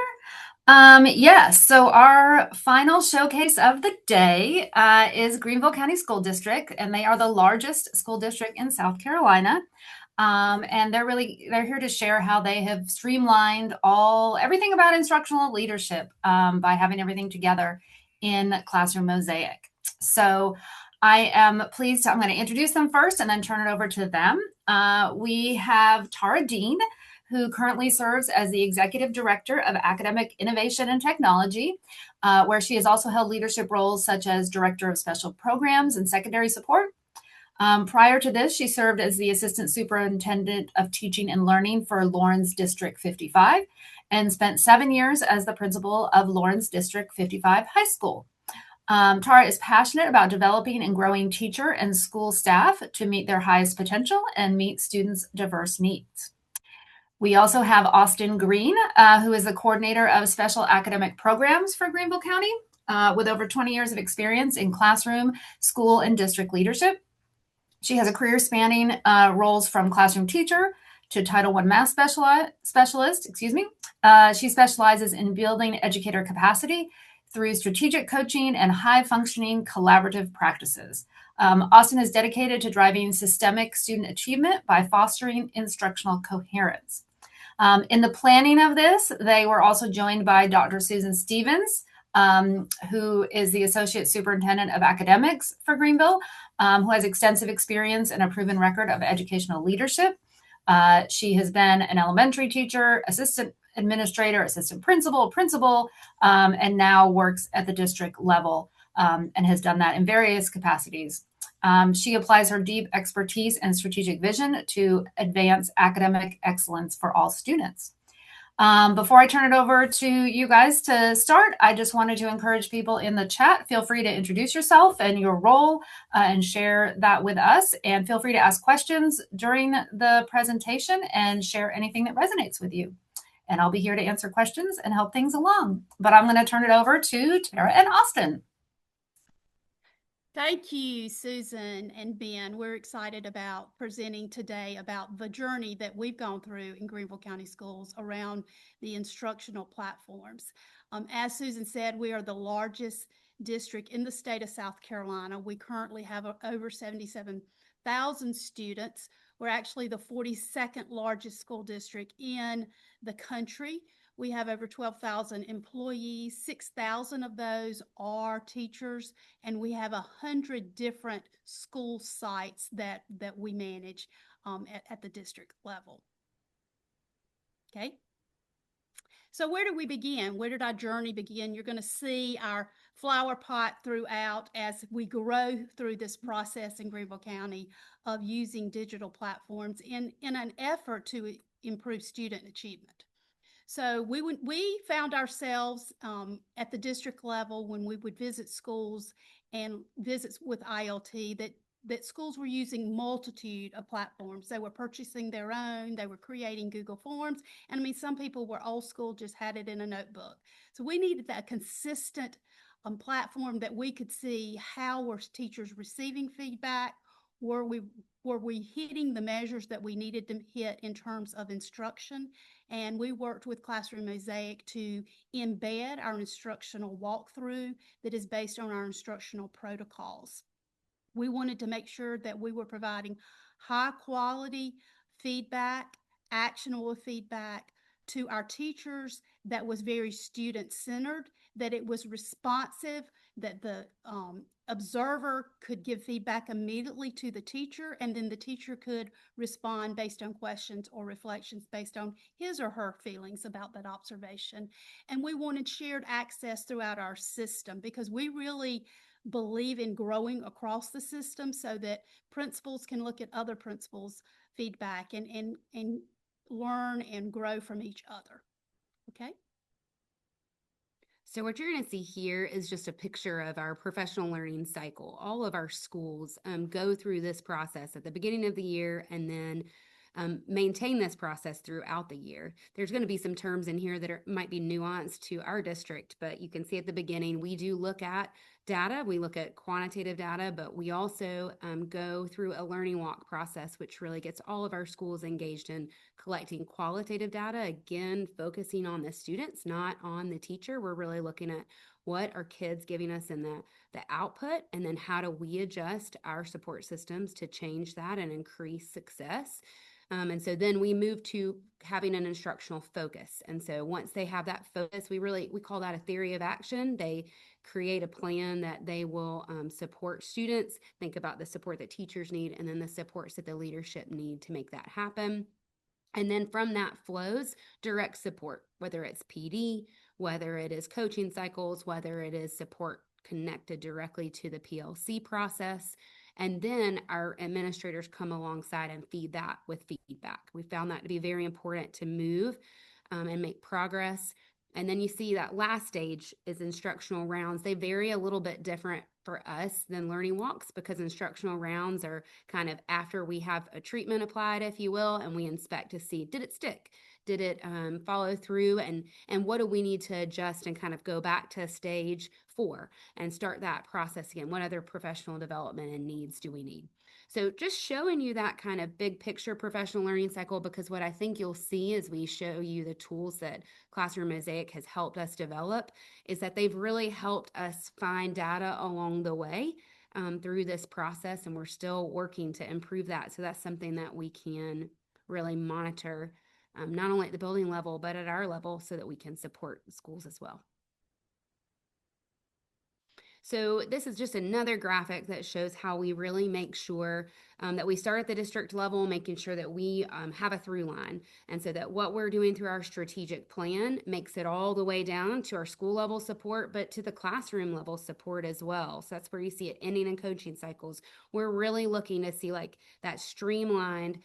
Yes, so our final showcase of the day is Greenville County School District, and they are the largest school district in South Carolina. And they're here to share how they have streamlined everything about instructional leadership by having everything together in Classroom Mosaic. So I am pleased I'm going to introduce them first and then turn it over to them. We have Tara Dean, who currently serves as the Executive Director of Academic Innovation and Technology, where she has also held leadership roles such as Director of Special Programs and Secondary Support. Prior to this, she served as the Assistant Superintendent of Teaching and Learning for Lawrence District 55 and spent 7 years as the principal of Lawrence District 55 High School. Tara is passionate about developing and growing teacher and school staff to meet their highest potential and meet students' diverse needs. We also have Austin Green, who is the coordinator of special academic programs for Greenville County, with over 20 years of experience in classroom, school, and district leadership. She has a career spanning roles from classroom teacher to Title I math specialist. She specializes in building educator capacity through strategic coaching and high-functioning collaborative practices. Austin is dedicated to driving systemic student achievement by fostering instructional coherence. In the planning of this, they were also joined by Dr. Susan Stevens, who is the Associate Superintendent of Academics for Greenville, who has extensive experience and a proven record of educational leadership. She has been an elementary teacher, assistant administrator, assistant principal, and now works at the district level and has done that in various capacities. She applies her deep expertise and strategic vision to advance academic excellence for all students. Before I turn it over to you guys to start, I just wanted to encourage people in the chat. Feel free to introduce yourself and your role and share that with us. And feel free to ask questions during the presentation and share anything that resonates with you. And I'll be here to answer questions and help things along. But I'm going to turn it over to Tara and Austin. Thank you, Susan and Ben. We're excited about presenting today about the journey that we've gone through in Greenville County Schools around the instructional platforms. As Susan said, we are the largest district in the state of South Carolina. We currently have over 77,000 students. We're actually the 42nd largest school district in the country. We have over 12,000 employees, 6,000 of those are teachers, and we have 100 different school sites that we manage at the district level. Okay. So where did we begin? Where did our journey begin? You're going to see our flower pot throughout as we grow through this process in Greenville County of using digital platforms in an effort to improve student achievement. So we found ourselves at the district level when we would visit schools and visits with ILT that schools were using multitude of platforms. They were purchasing their own, they were creating Google Forms. And I mean, some people were old school, just had it in a notebook. So we needed that consistent platform that we could see how were teachers receiving feedback, were we hitting the measures that we needed to hit in terms of instruction? And we worked with Classroom Mosaic to embed our instructional walkthrough that is based on our instructional protocols. We wanted to make sure that we were providing high quality feedback, actionable feedback to our teachers that was very student-centered, that it was responsive, that the observer could give feedback immediately to the teacher, and then the teacher could respond based on questions or reflections based on his or her feelings about that observation. And we wanted shared access throughout our system because we really believe in growing across the system so that principals can look at other principals' feedback and learn and grow from each other. Okay. So what you're going to see here is just a picture of our professional learning cycle. All of our schools go through this process at the beginning of the year and then maintain this process throughout the year. There's going to be some terms in here that might be nuanced to our district, but you can see at the beginning, we do look at data. We look at quantitative data, but we also go through a learning walk process, which really gets all of our schools engaged in collecting qualitative data, again, focusing on the students, not on the teacher. We're really looking at what are kids giving us in the output, and then how do we adjust our support systems to change that and increase success. And so then we move to having an instructional focus. And so once they have that focus, we call that a theory of action. They create a plan that they will support students, think about the support that teachers need, and then the supports that the leadership need to make that happen. And then from that flows direct support, whether it's PD, whether it is coaching cycles, whether it is support connected directly to the PLC process. And then our administrators come alongside and feed that with feedback. We found that to be very important to move and make progress. And then you see that last stage is instructional rounds. They vary a little bit different for us than learning walks because instructional rounds are kind of after we have a treatment applied, if you will, and we inspect to see, did it stick? Did it follow through? And what do we need to adjust and kind of go back to stage 4 and start that process again? What other professional development and needs do we need? So just showing you that kind of big picture professional learning cycle, because what I think you'll see as we show you the tools that Classroom Mosaic has helped us develop is that they've really helped us find data along the way through this process, and we're still working to improve that. So that's something that we can really monitor not only at the building level, but at our level so that we can support schools as well. So this is just another graphic that shows how we really make sure that we start at the district level, making sure that we have a through line. And so that what we're doing through our strategic plan makes it all the way down to our school level support, but to the classroom level support as well. So that's where you see it ending in coaching cycles. We're really looking to see like that streamlined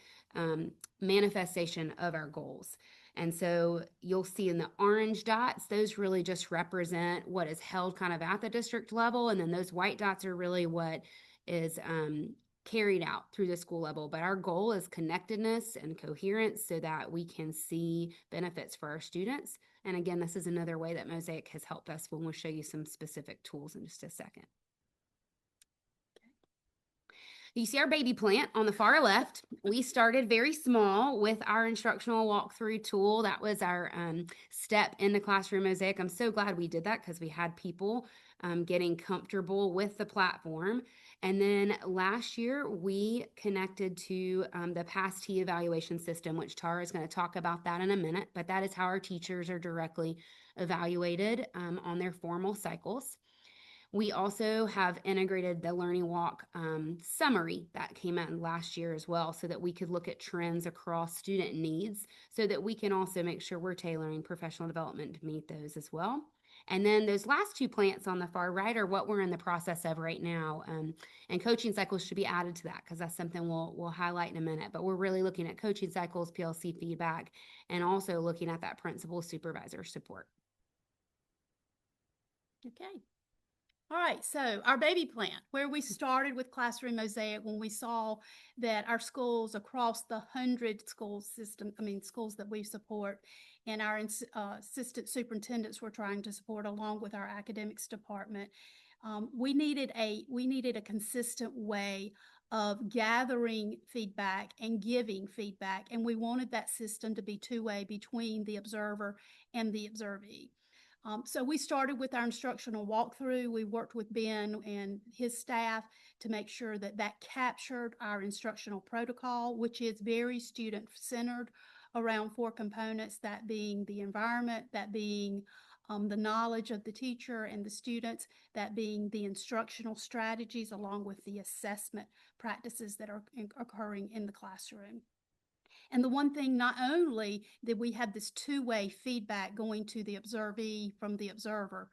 manifestation of our goals. And so you'll see in the orange dots, those really just represent what is held kind of at the district level. And then those white dots are really what is carried out through the school level. But our goal is connectedness and coherence so that we can see benefits for our students. And again, this is another way that Mosaic has helped us when we'll show you some specific tools in just a second. You see our baby plant on the far left. We started very small with our instructional walkthrough tool. That was our step into Classroom Mosaic. I'm so glad we did that because we had people getting comfortable with the platform. And then last year, we connected to the PAS-T evaluation system, which Tara is going to talk about that in a minute. But that is how our teachers are directly evaluated on their formal cycles. We also have integrated the Learning Walk summary that came out last year as well, so that we could look at trends across student needs, so that we can also make sure we're tailoring professional development to meet those as well. And then those last two plants on the far right are what we're in the process of right now. And coaching cycles should be added to that because that's something we'll highlight in a minute. But we're really looking at coaching cycles, PLC feedback, and also looking at that principal supervisor support. Okay. All right, so our baby plant, where we started with Classroom Mosaic when we saw that our schools across the 100 school system, schools that we support, and our assistant superintendents were trying to support along with our academics department, we needed a consistent way of gathering feedback and giving feedback. And we wanted that system to be two-way between the observer and the observee. So we started with our instructional walkthrough. We worked with Ben and his staff to make sure that that captured our instructional protocol, which is very student-centered around 4 components, that being the environment, that being the knowledge of the teacher and the students, that being the instructional strategies, along with the assessment practices that are occurring in the classroom. And the one thing, not only did we have this two-way feedback going to the observee from the observer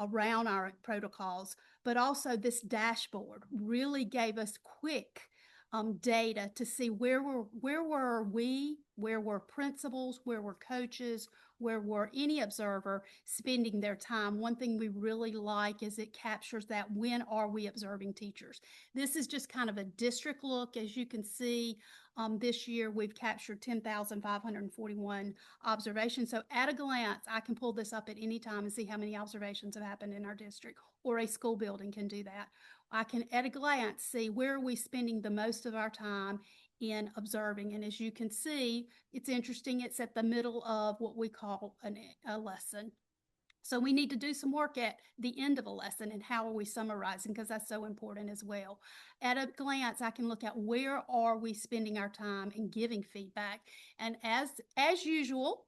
around our protocols, but also this dashboard really gave us quick data to see where were principals, where were coaches, where were any observer spending their time. One thing we really like is it captures that when are we observing teachers. This is just kind of a district look. As you can see, this year we've captured 10,541 observations. So at a glance, I can pull this up at any time and see how many observations have happened in our district, or a school building can do that. I can at a glance see where are we spending the most of our time in observing. And as you can see, it's interesting, it's at the middle of what we call a lesson. So we need to do some work at the end of a lesson, and how are we summarizing, because that's so important as well. At a glance, I can look at where are we spending our time in giving feedback. And as usual,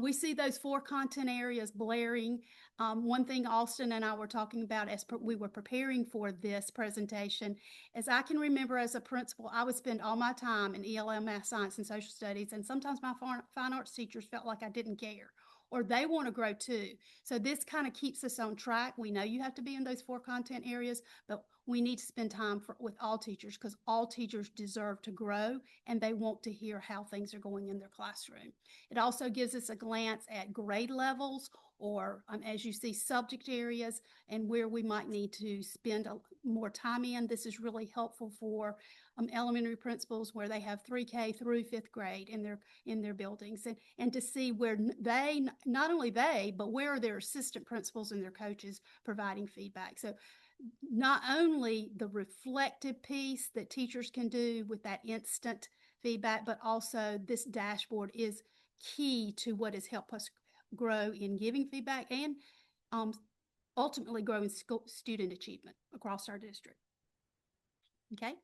we see those 4 content areas blaring. One thing Austin and I were talking about as we were preparing for this presentation, as I can remember as a principal, I would spend all my time in ELM, math, science, and social studies, and sometimes my fine arts teachers felt like I didn't care, or they want to grow too. So this kind of keeps us on track. We know you have to be in those 4 content areas, but we need to spend time with all teachers, because all teachers deserve to grow and they want to hear how things are going in their classroom. It also gives us a glance at grade levels, or as you see, subject areas, and where we might need to spend more time in. This is really helpful for elementary principals where they have 3K through 5th grade in their buildings, and to see where they, not only they, but where are their assistant principals and their coaches providing feedback. So not only the reflective piece that teachers can do with that instant feedback, but also this dashboard is key to what has helped us grow in giving feedback and ultimately growing student achievement across our district. Okay.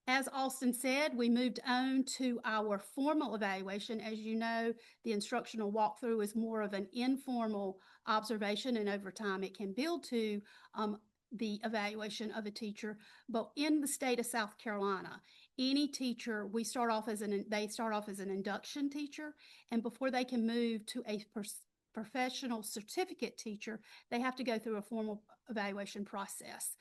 As Austin said, we moved on to our formal evaluation. As you know, the instructional walkthrough is more of an informal observation, and over time it can build to the evaluation of a teacher. But in the state of South Carolina, any teacher, they start off as an induction teacher, and before they can move to a professional certificate teacher, they have to go through a formal evaluation process.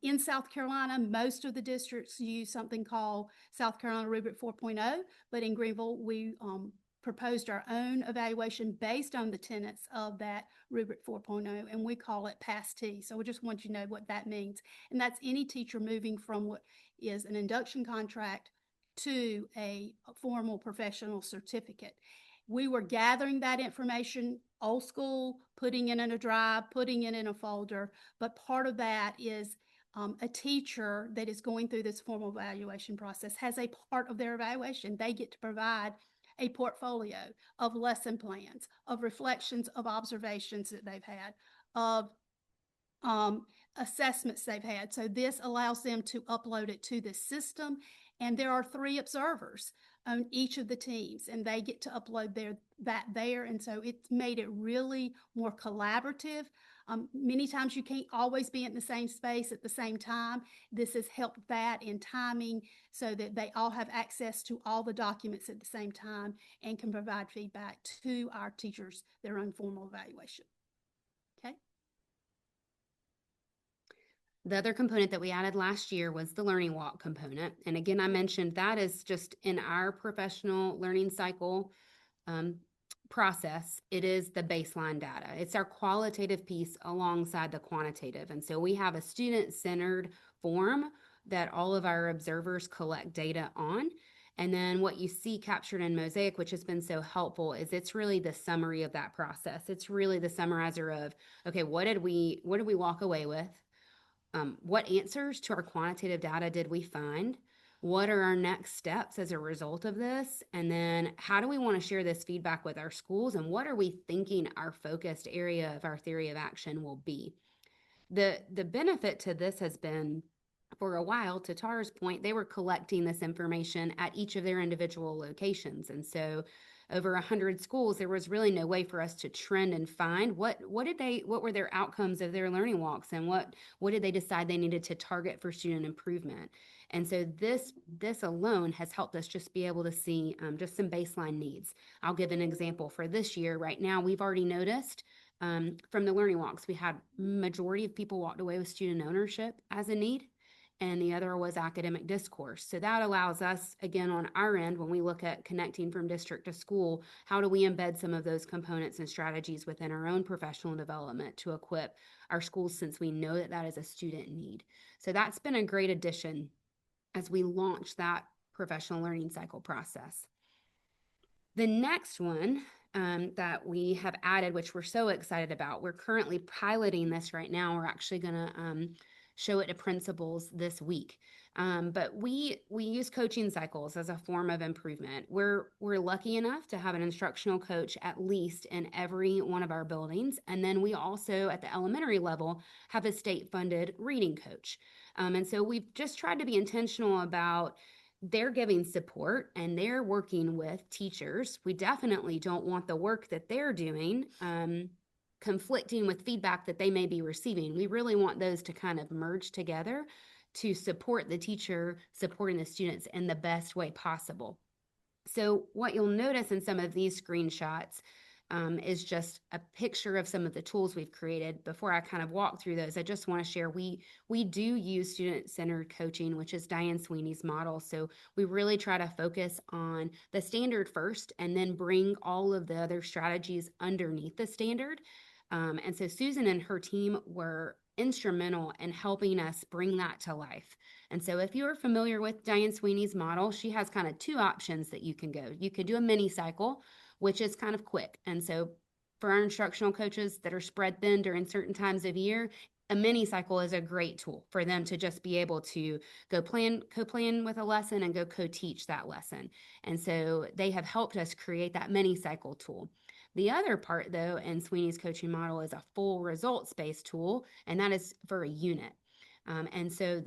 In South Carolina, most of the districts use something called South Carolina Rubric 4.0, but in Greenville, we proposed our own evaluation based on the tenets of that Rubric 4.0, and we call it PAS-T. So we just want you to know what that means. And that's any teacher moving from what is an induction contract to a formal professional certificate. We were gathering that information old school, putting it in a drive, putting it in a folder, but part of that is a teacher that is going through this formal evaluation process has a part of their evaluation. They get to provide a portfolio of lesson plans, of reflections of observations that they've had, of assessments they've had. So this allows them to upload it to the system. And there are 3 observers on each of the teams, and they get to upload that there. And so it's made it really more collaborative. Many times you can't always be in the same space at the same time. This has helped that in timing so that they all have access to all the documents at the same time and can provide feedback to our teachers, their own formal evaluation. Okay. The other component that we added last year was the learning walk component. And again, I mentioned that is just in our professional learning cycle process, it is the baseline data. It's our qualitative piece alongside the quantitative. And so we have a student-centered form that all of our observers collect data on. And then what you see captured in Mosaic, which has been so helpful, is it's really the summary of that process. It's really the summarizer of, okay, what did we walk away with? what answers to our quantitative data did we find? What are our next steps as a result of this? And then how do we want to share this feedback with our schools? And what are we thinking our focused area of our theory of action will be? The benefit to this has been, for a while, to Tara's point, they were collecting this information at each of their individual locations. And so over 100 schools, there was really no way for us to trend and find what were their outcomes of their learning walks, and what did they decide they needed to target for student improvement. And so this alone has helped us just be able to see just some baseline needs. I'll give an example for this year. Right now, we've already noticed from the learning walks, we had majority of people walked away with student ownership as a need, and the other was academic discourse. So that allows us, again, on our end, when we look at connecting from district to school, how do we embed some of those components and strategies within our own professional development to equip our schools, since we know that that is a student need. So that's been a great addition as we launch that professional learning cycle process. The next one that we have added, which we're so excited about, we're currently piloting this right now. We're actually going to show it to principals this week. But we use coaching cycles as a form of improvement. We're lucky enough to have an instructional coach at least in every one of our buildings. And then we also, at the elementary level, have a state-funded reading coach. And so we've just tried to be intentional about they're giving support and they're working with teachers. We definitely don't want the work that they're doing conflicting with feedback that they may be receiving. We really want those to kind of merge together to support the teacher, supporting the students in the best way possible. So what you'll notice in some of these screenshots is just a picture of some of the tools we've created. Before I kind of walk through those, I just want to share we do use student-centered coaching, which is Diane Sweeney's model. So we really try to focus on the standard first and then bring all of the other strategies underneath the standard. And so Susan and her team were instrumental in helping us bring that to life. And so if you're familiar with Diane Sweeney's model, she has kind of two options that you can go. You could do a mini cycle, which is kind of quick. And so for our instructional coaches that are spread thin during certain times of year, a mini cycle is a great tool for them to just be able to go co-plan with a lesson and go co-teach that lesson. And so they have helped us create that mini cycle tool. The other part, though, in Sweeney's coaching model is a full results-based tool, and that is for a unit. And so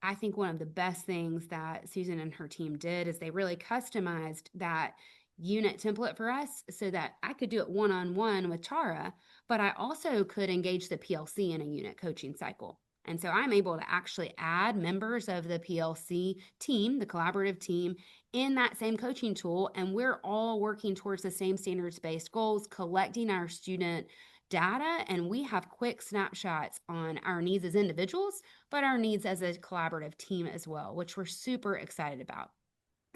I think one of the best things that Susan and her team did is they really customized that unit template for us so that I could do it one-on-one with Tara, but I also could engage the PLC in a unit coaching cycle. And so I'm able to actually add members of the PLC team, the collaborative team, in that same coaching tool. And we're all working towards the same standards-based goals, collecting our student data, and we have quick snapshots on our needs as individuals, but our needs as a collaborative team as well, which we're super excited about.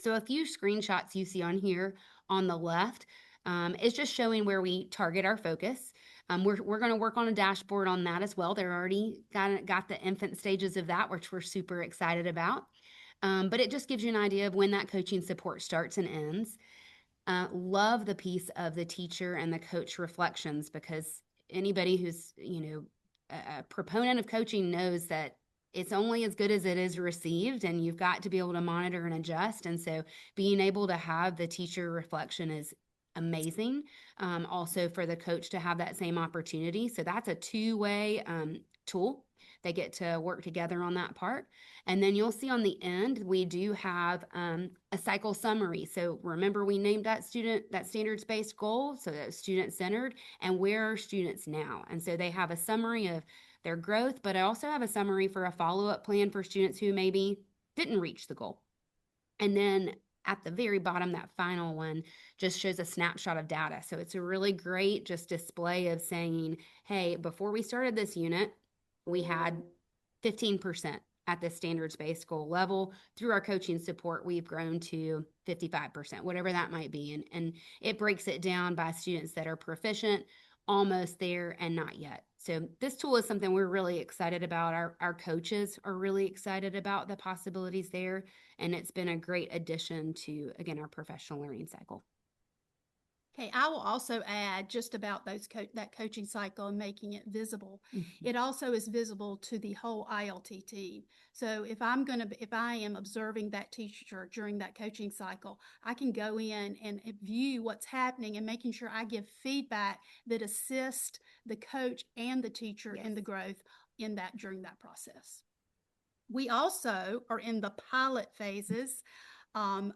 So a few screenshots you see on here on the left is just showing where we target our focus. We're going to work on a dashboard on that as well. They're already got the infant stages of that, which we're super excited about. But it just gives you an idea of when that coaching support starts and ends. Love the piece of the teacher and the coach reflections, because anybody who's, a proponent of coaching knows that it's only as good as it is received, and you've got to be able to monitor and adjust. And so being able to have the teacher reflection is amazing. Also for the coach to have that same opportunity. So that's a two-way tool. They get to work together on that part. And then you'll see on the end, we do have a cycle summary. So remember, we named that standards-based goal, so that's student-centered, and where are students now? And so they have a summary of their growth, but I also have a summary for a follow-up plan for students who maybe didn't reach the goal. And then at the very bottom, that final one just shows a snapshot of data. So it's a really great just display of saying, hey, before we started this unit, we had 15% at the standards-based goal level. Through our coaching support, we've grown to 55%, whatever that might be. And it breaks it down by students that are proficient, almost there, and not yet. So this tool is something we're really excited about. Our coaches are really excited about the possibilities there. And it's been a great addition to, again, our professional learning cycle. Okay, I will also add just about that coaching cycle and making it visible. It also is visible to the whole ILT team. So if I am observing that teacher during that coaching cycle, I can go in and view what's happening and making sure I give feedback that assists the coach and the teacher in the growth during that process. We also are in the pilot phases of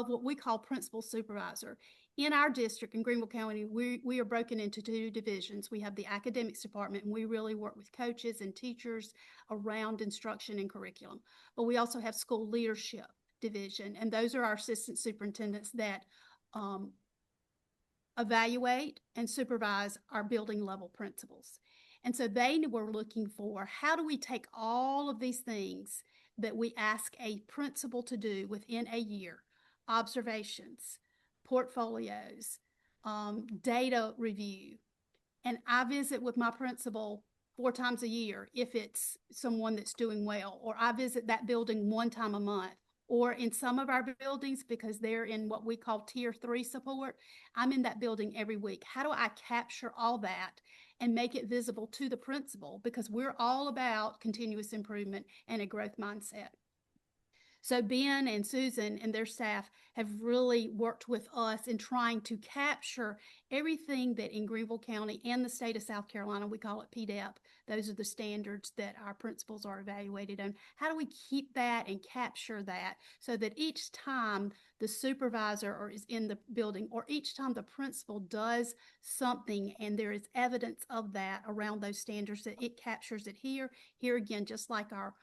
what we call principal supervisor. In our district in Greenville County, we are broken into two divisions. We have the academics department, and we really work with coaches and teachers around instruction and curriculum. But we also have school leadership division, and those are our assistant superintendents that evaluate and supervise our building level principals. And so they were looking for, how do we take all of these things that we ask a principal to do within a year, observations, portfolios, data review, and I visit with my principal 4 times a year if it's someone that's doing well, or I visit that building 1 time a month. Or in some of our buildings, because they're in what we call tier 3 support, I'm in that building every week. How do I capture all that and make it visible to the principal? Because we're all about continuous improvement and a growth mindset. So Ben and Susan and their staff have really worked with us in trying to capture everything that in Greenville County and the state of South Carolina, we call it PDEP. Those are the standards that our principals are evaluated on. How do we keep that and capture that so that each time the supervisor is in the building, or each time the principal does something and there is evidence of that around those standards, that it captures it here. Here again, just like our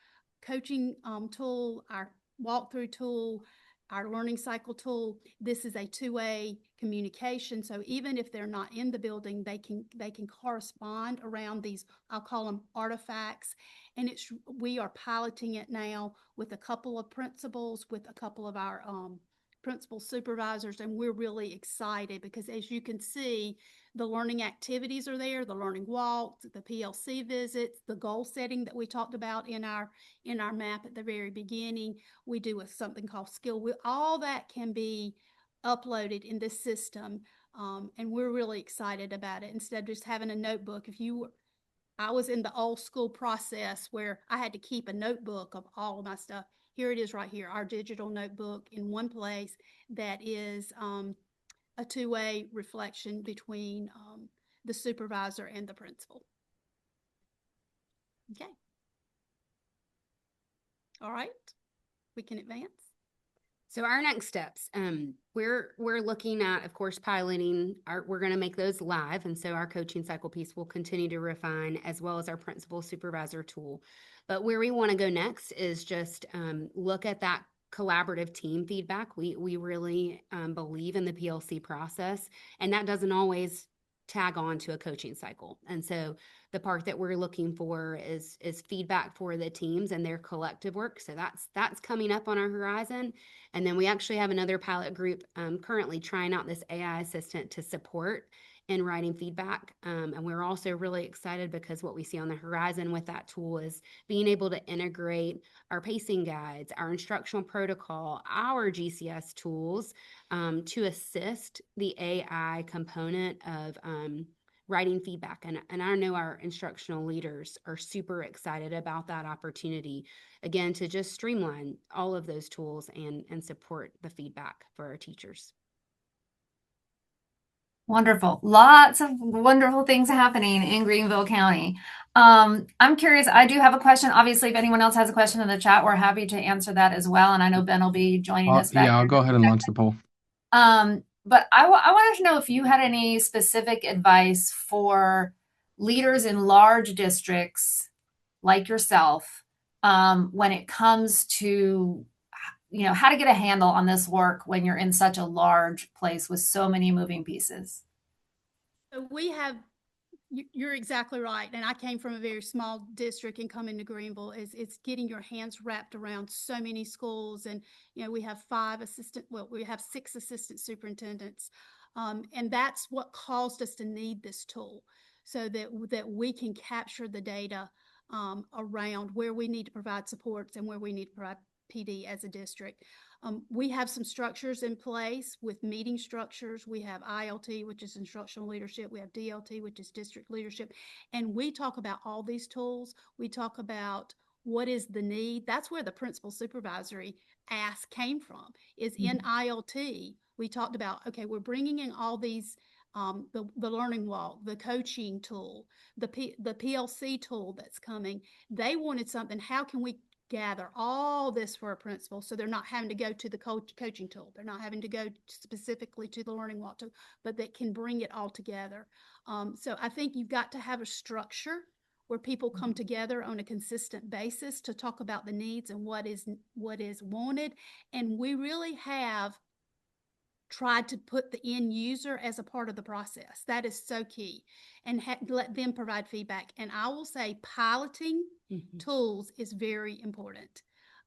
coaching tool, our walkthrough tool, our learning cycle tool, this is a two-way communication. So even if they're not in the building, they can correspond around these, I'll call them artifacts. And we are piloting it now with a couple of principals, with a couple of our principal supervisors, and we're really excited because, as you can see, the learning activities are there, the learning walks, the PLC visits, the goal setting that we talked about in our map at the very beginning. We do something called skill. All that can be uploaded in this system, and we're really excited about it. Instead of just having a notebook, I was in the old school process where I had to keep a notebook of all of my stuff. Here it is right here, our digital notebook in one place that is a two-way reflection between the supervisor and the principal. Okay. All right, we can advance. So our next steps, we're looking at, of course, piloting. We're going to make those live, and so our coaching cycle piece will continue to refine, as well as our principal supervisor tool. But where we want to go next is just look at that collaborative team feedback. We really believe in the PLC process, and that doesn't always tag on to a coaching cycle. And so the part that we're looking for is feedback for the teams and their collective work. So that's coming up on our horizon. And then we actually have another pilot group currently trying out this AI assistant to support in writing feedback. And we're also really excited because what we see on the horizon with that tool is being able to integrate our pacing guides, our instructional protocol, our GCS tools to assist the AI component of writing feedback. And I know our instructional leaders are super excited about that opportunity, again, to just streamline all of those tools and support the feedback for our teachers. Wonderful. Lots of wonderful things happening in Greenville County. I'm curious, I do have a question. Obviously, if anyone else has a question in the chat, we're happy to answer that as well. And I know Ben will be joining us back. Yeah, I'll go ahead and launch the poll. But I wanted to know if you had any specific advice for leaders in large districts like yourself when it comes to how to get a handle on this work when you're in such a large place with so many moving pieces. So you're exactly right. And I came from a very small district, and coming to Greenville it's getting your hands wrapped around so many schools. And, we have 6 assistant superintendents. And that's what caused us to need this tool, so that we can capture the data around where we need to provide supports and where we need to provide PD as a district. We have some structures in place with meeting structures. We have ILT, which is instructional leadership. We have DLT, which is district leadership. And we talk about all these tools. We talk about what is the need. That's where the principal supervisory ask came from, is in ILT. We talked about, okay, we're bringing in all these, the learning walk, the coaching tool, the PLC tool that's coming. They wanted something, how can we gather all this for a principal so they're not having to go to the coaching tool, they're not having to go specifically to the learning walk tool, but they can bring it all together. So I think you've got to have a structure where people come together on a consistent basis to talk about the needs and what is wanted. And we really have tried to put the end user as a part of the process. That is so key, and let them provide feedback. And I will say piloting tools is very important.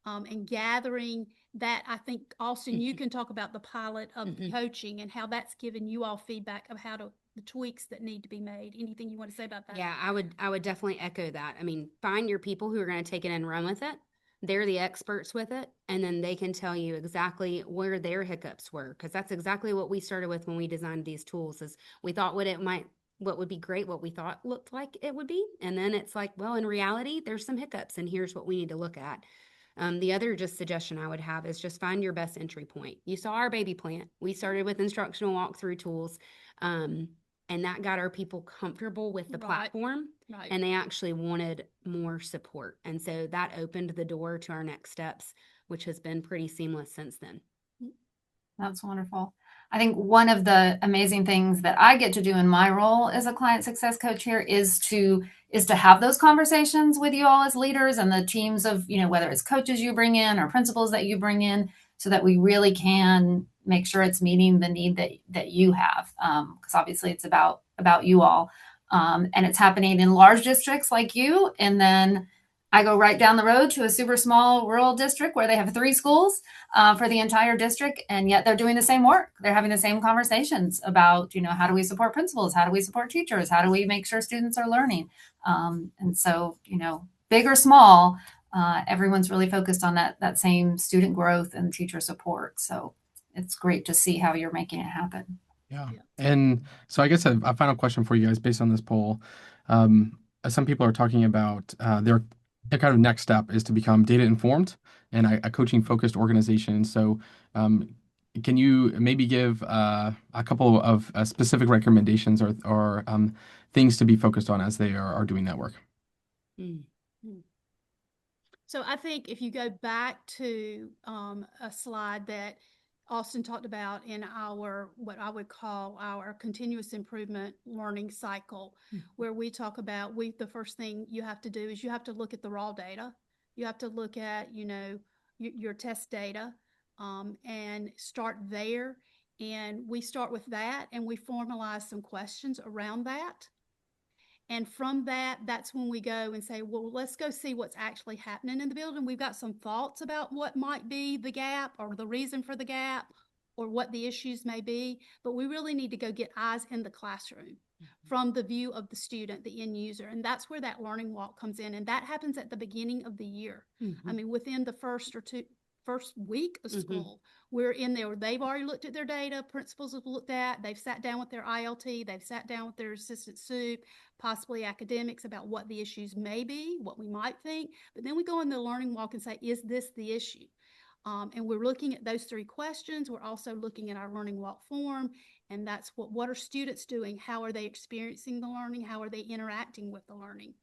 And gathering that, I think, Austin, you can talk about the pilot of the coaching and how that's given you all feedback of how to, the tweaks that need to be made. Anything you want to say about that? Yeah, I would definitely echo that. I mean, find your people who are going to take it and run with it. They're the experts with it, and then they can tell you exactly where their hiccups were, because that's exactly what we started with when we designed these tools. Is we thought what would be great, what we thought looked like it would be, and then it's like, well, in reality, there's some hiccups, and here's what we need to look at. The other just suggestion I would have is just find your best entry point. You saw our baby plant. We started with instructional walkthrough tools, and that got our people comfortable with the platform. Right. And they actually wanted more support. And so that opened the door to our next steps, which has been pretty seamless since then. That's wonderful. I think one of the amazing things that I get to do in my role as a client success coach here is to have those conversations with you all as leaders and the teams of, whether it's coaches you bring in or principals that you bring in, so that we really can make sure it's meeting the need that you have. Because obviously it's about you all. And it's happening in large districts like you. And then I go right down the road to a super small rural district where they have 3 schools for the entire district. And yet they're doing the same work. They're having the same conversations about, how do we support principals? How do we support teachers? How do we make sure students are learning? And so, big or small, everyone's really focused on that same student growth and teacher support. So it's great to see how you're making it happen. Yeah. And so I guess a final question for you guys based on this poll. Some people are talking about their kind of next step is to become data informed and a coaching focused organization. So can you maybe give a couple of specific recommendations or things to be focused on as they are doing that work? So I think if you go back to a slide that Austin talked about in what I would call our continuous improvement learning cycle, where we talk about the first thing you have to do is you have to look at the raw data. You have to look at, your test data and start there. And we start with that and we formalize some questions around that. And from that, that's when we go and say, well, let's go see what's actually happening in the building. We've got some thoughts about what might be the gap or the reason for the gap or what the issues may be, but we really need to go get eyes in the classroom from the view of the student, the end user. And that's where that learning walk comes in. And that happens at the beginning of the year. I mean, within the first week of school, we're in there. They've already looked at their data. Principals have looked at. They've sat down with their ILT. They've sat down with their assistant sup, possibly academics, about what the issues may be, what we might think. But then we go in the learning walk and say, is this the issue? And we're looking at those 3 questions. We're also looking at our learning walk form. And that's what are students doing? How are they experiencing the learning? How are they interacting with the learning?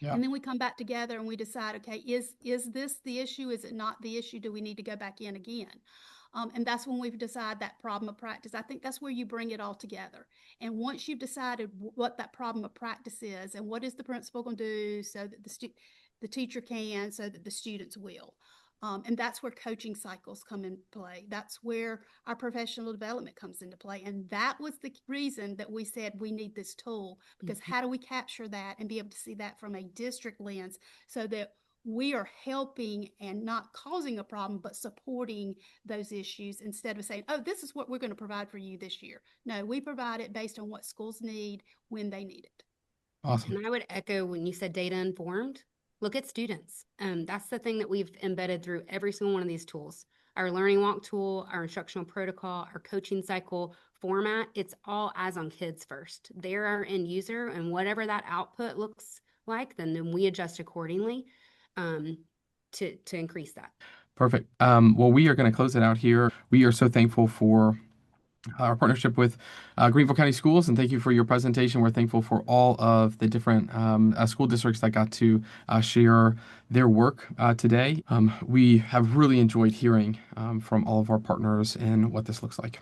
Yeah. And then we come back together and we decide, okay, is this the issue? Is it not the issue? Do we need to go back in again? And that's when we've decided that problem of practice. I think that's where you bring it all together. And once you've decided what that problem of practice is and what is the principal going to do so that the teacher can, so that the students will. And that's where coaching cycles come into play. That's where our professional development comes into play. And that was the reason that we said we need this tool, because how do we capture that and be able to see that from a district lens so that we are helping and not causing a problem, but supporting those issues instead of saying, oh, this is what we're going to provide for you this year. No, we provide it based on what schools need when they need it. Awesome. And I would echo when you said data informed. look at students. That's the thing that we've embedded through every single one of these tools. Our learning walk tool, our instructional protocol, our coaching cycle format, it's all eyes on kids first. They're our end user, and whatever that output looks like, then we adjust accordingly to increase that. Perfect. Well, we are going to close it out here. We are so thankful for our partnership with Greenville County Schools, and thank you for your presentation. We're thankful for all of the different school districts that got to share their work today. We have really enjoyed hearing from all of our partners and what this looks like.